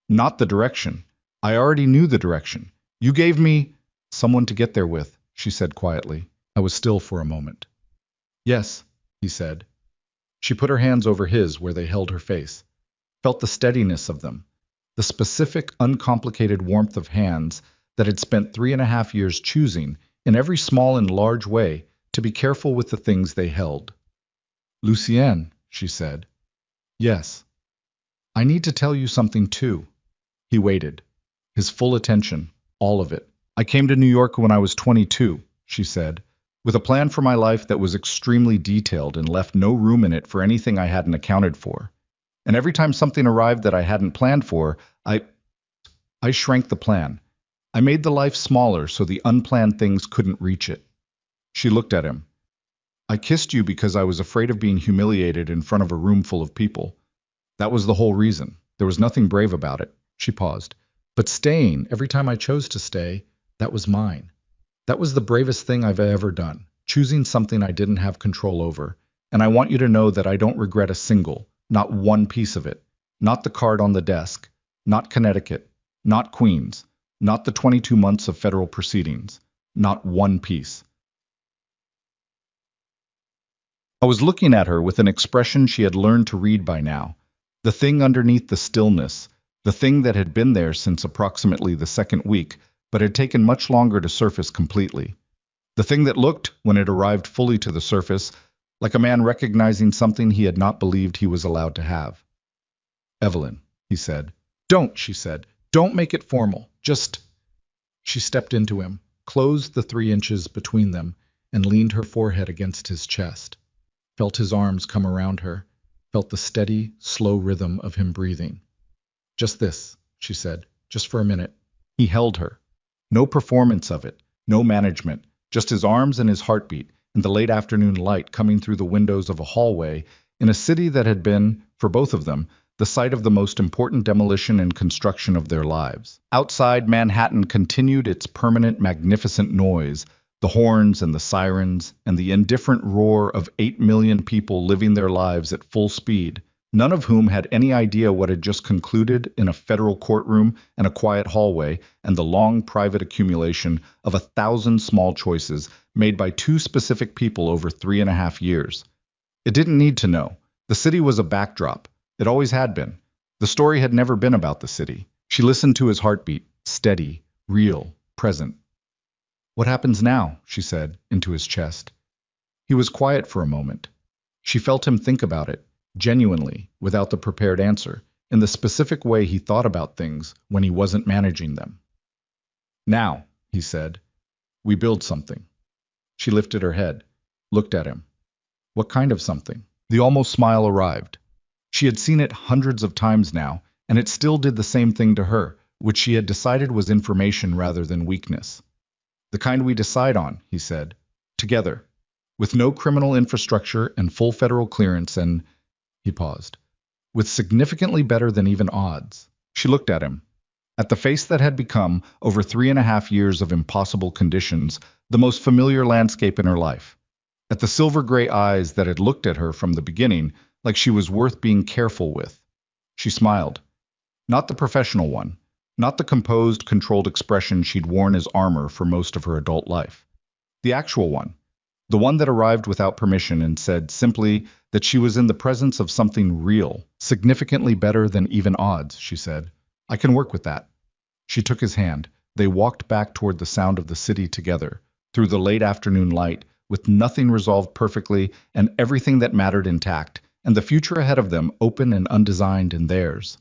not the direction. I already knew the direction. You gave me someone to get there with," she said quietly. I was still for a moment. "Yes," he said. She put her hands over his where they held her face, felt the steadiness of them, the specific, uncomplicated warmth of hands that had spent 3.5 years choosing, in every small and large way, to be careful with the things they held. "Lucienne," she said. "Yes. I need to tell you something too." He waited, his full attention, all of it. "I came to New York when I was 22, she said, "with a plan for my life that was extremely detailed and left no room in it for anything I hadn't accounted for. And every time something arrived that I hadn't planned for, I shrank the plan. I made the life smaller so the unplanned things couldn't reach it." She looked at him. "I kissed you because I was afraid of being humiliated in front of a room full of people. That was the whole reason. There was nothing brave about it." She paused. "But staying, every time I chose to stay, that was mine. That was the bravest thing I've ever done, choosing something I didn't have control over. And I want you to know that I don't regret a single, not one piece of it. Not the card on the desk, not Connecticut, not Queens, not the 22 months of federal proceedings, not one piece." I was looking at her with an expression she had learned to read by now, the thing underneath the stillness, the thing that had been there since approximately the second week, but had taken much longer to surface completely. The thing that looked, when it arrived fully to the surface, like a man recognizing something he had not believed he was allowed to have. "Evelyn," he said. "Don't," she said. "Don't make it formal. Just—" She stepped into him, closed the 3 inches between them, and leaned her forehead against his chest. Felt his arms come around her, felt the steady, slow rhythm of him breathing. "Just this," she said, "just for a minute." He held her. No performance of it, no management, just his arms and his heartbeat, and the late afternoon light coming through the windows of a hallway in a city that had been, for both of them, the site of the most important demolition and construction of their lives. Outside, Manhattan continued its permanent, magnificent noise, the horns and the sirens, and the indifferent roar of 8 million people living their lives at full speed, none of whom had any idea what had just concluded in a federal courtroom and a quiet hallway and the long private accumulation of 1,000 small choices made by two specific people over 3.5 years. It didn't need to know. The city was a backdrop. It always had been. The story had never been about the city. She listened to his heartbeat, steady, real, present. "What happens now?" she said, into his chest. He was quiet for a moment. She felt him think about it, genuinely, without the prepared answer, in the specific way he thought about things when he wasn't managing them. "Now," he said, "we build something." She lifted her head, looked at him. What kind of something? The almost smile arrived. She had seen it hundreds of times now, and it still did the same thing to her, which she had decided was information rather than weakness. "The kind we decide on," he said, "together, with no criminal infrastructure and full federal clearance and—" He paused. "With significantly better than even odds." She looked at him. At the face that had become, over 3.5 years of impossible conditions, the most familiar landscape in her life. At the silver-gray eyes that had looked at her from the beginning like she was worth being careful with. She smiled. Not the professional one. Not the composed, controlled expression she'd worn as armor for most of her adult life. The actual one. The one that arrived without permission and said simply that she was in the presence of something real, significantly better than even odds, she said. "I can work with that." She took his hand. They walked back toward the sound of the city together, through the late afternoon light, with nothing resolved perfectly and everything that mattered intact, and the future ahead of them open and undesigned in theirs.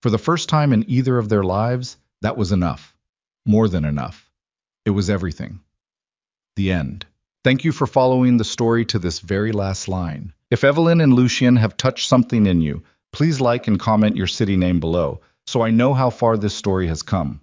For the first time in either of their lives, that was enough. More than enough. It was everything. The end. Thank you for following the story to this very last line. If Evelyn and Lucien have touched something in you, please like and comment your city name below, so I know how far this story has come.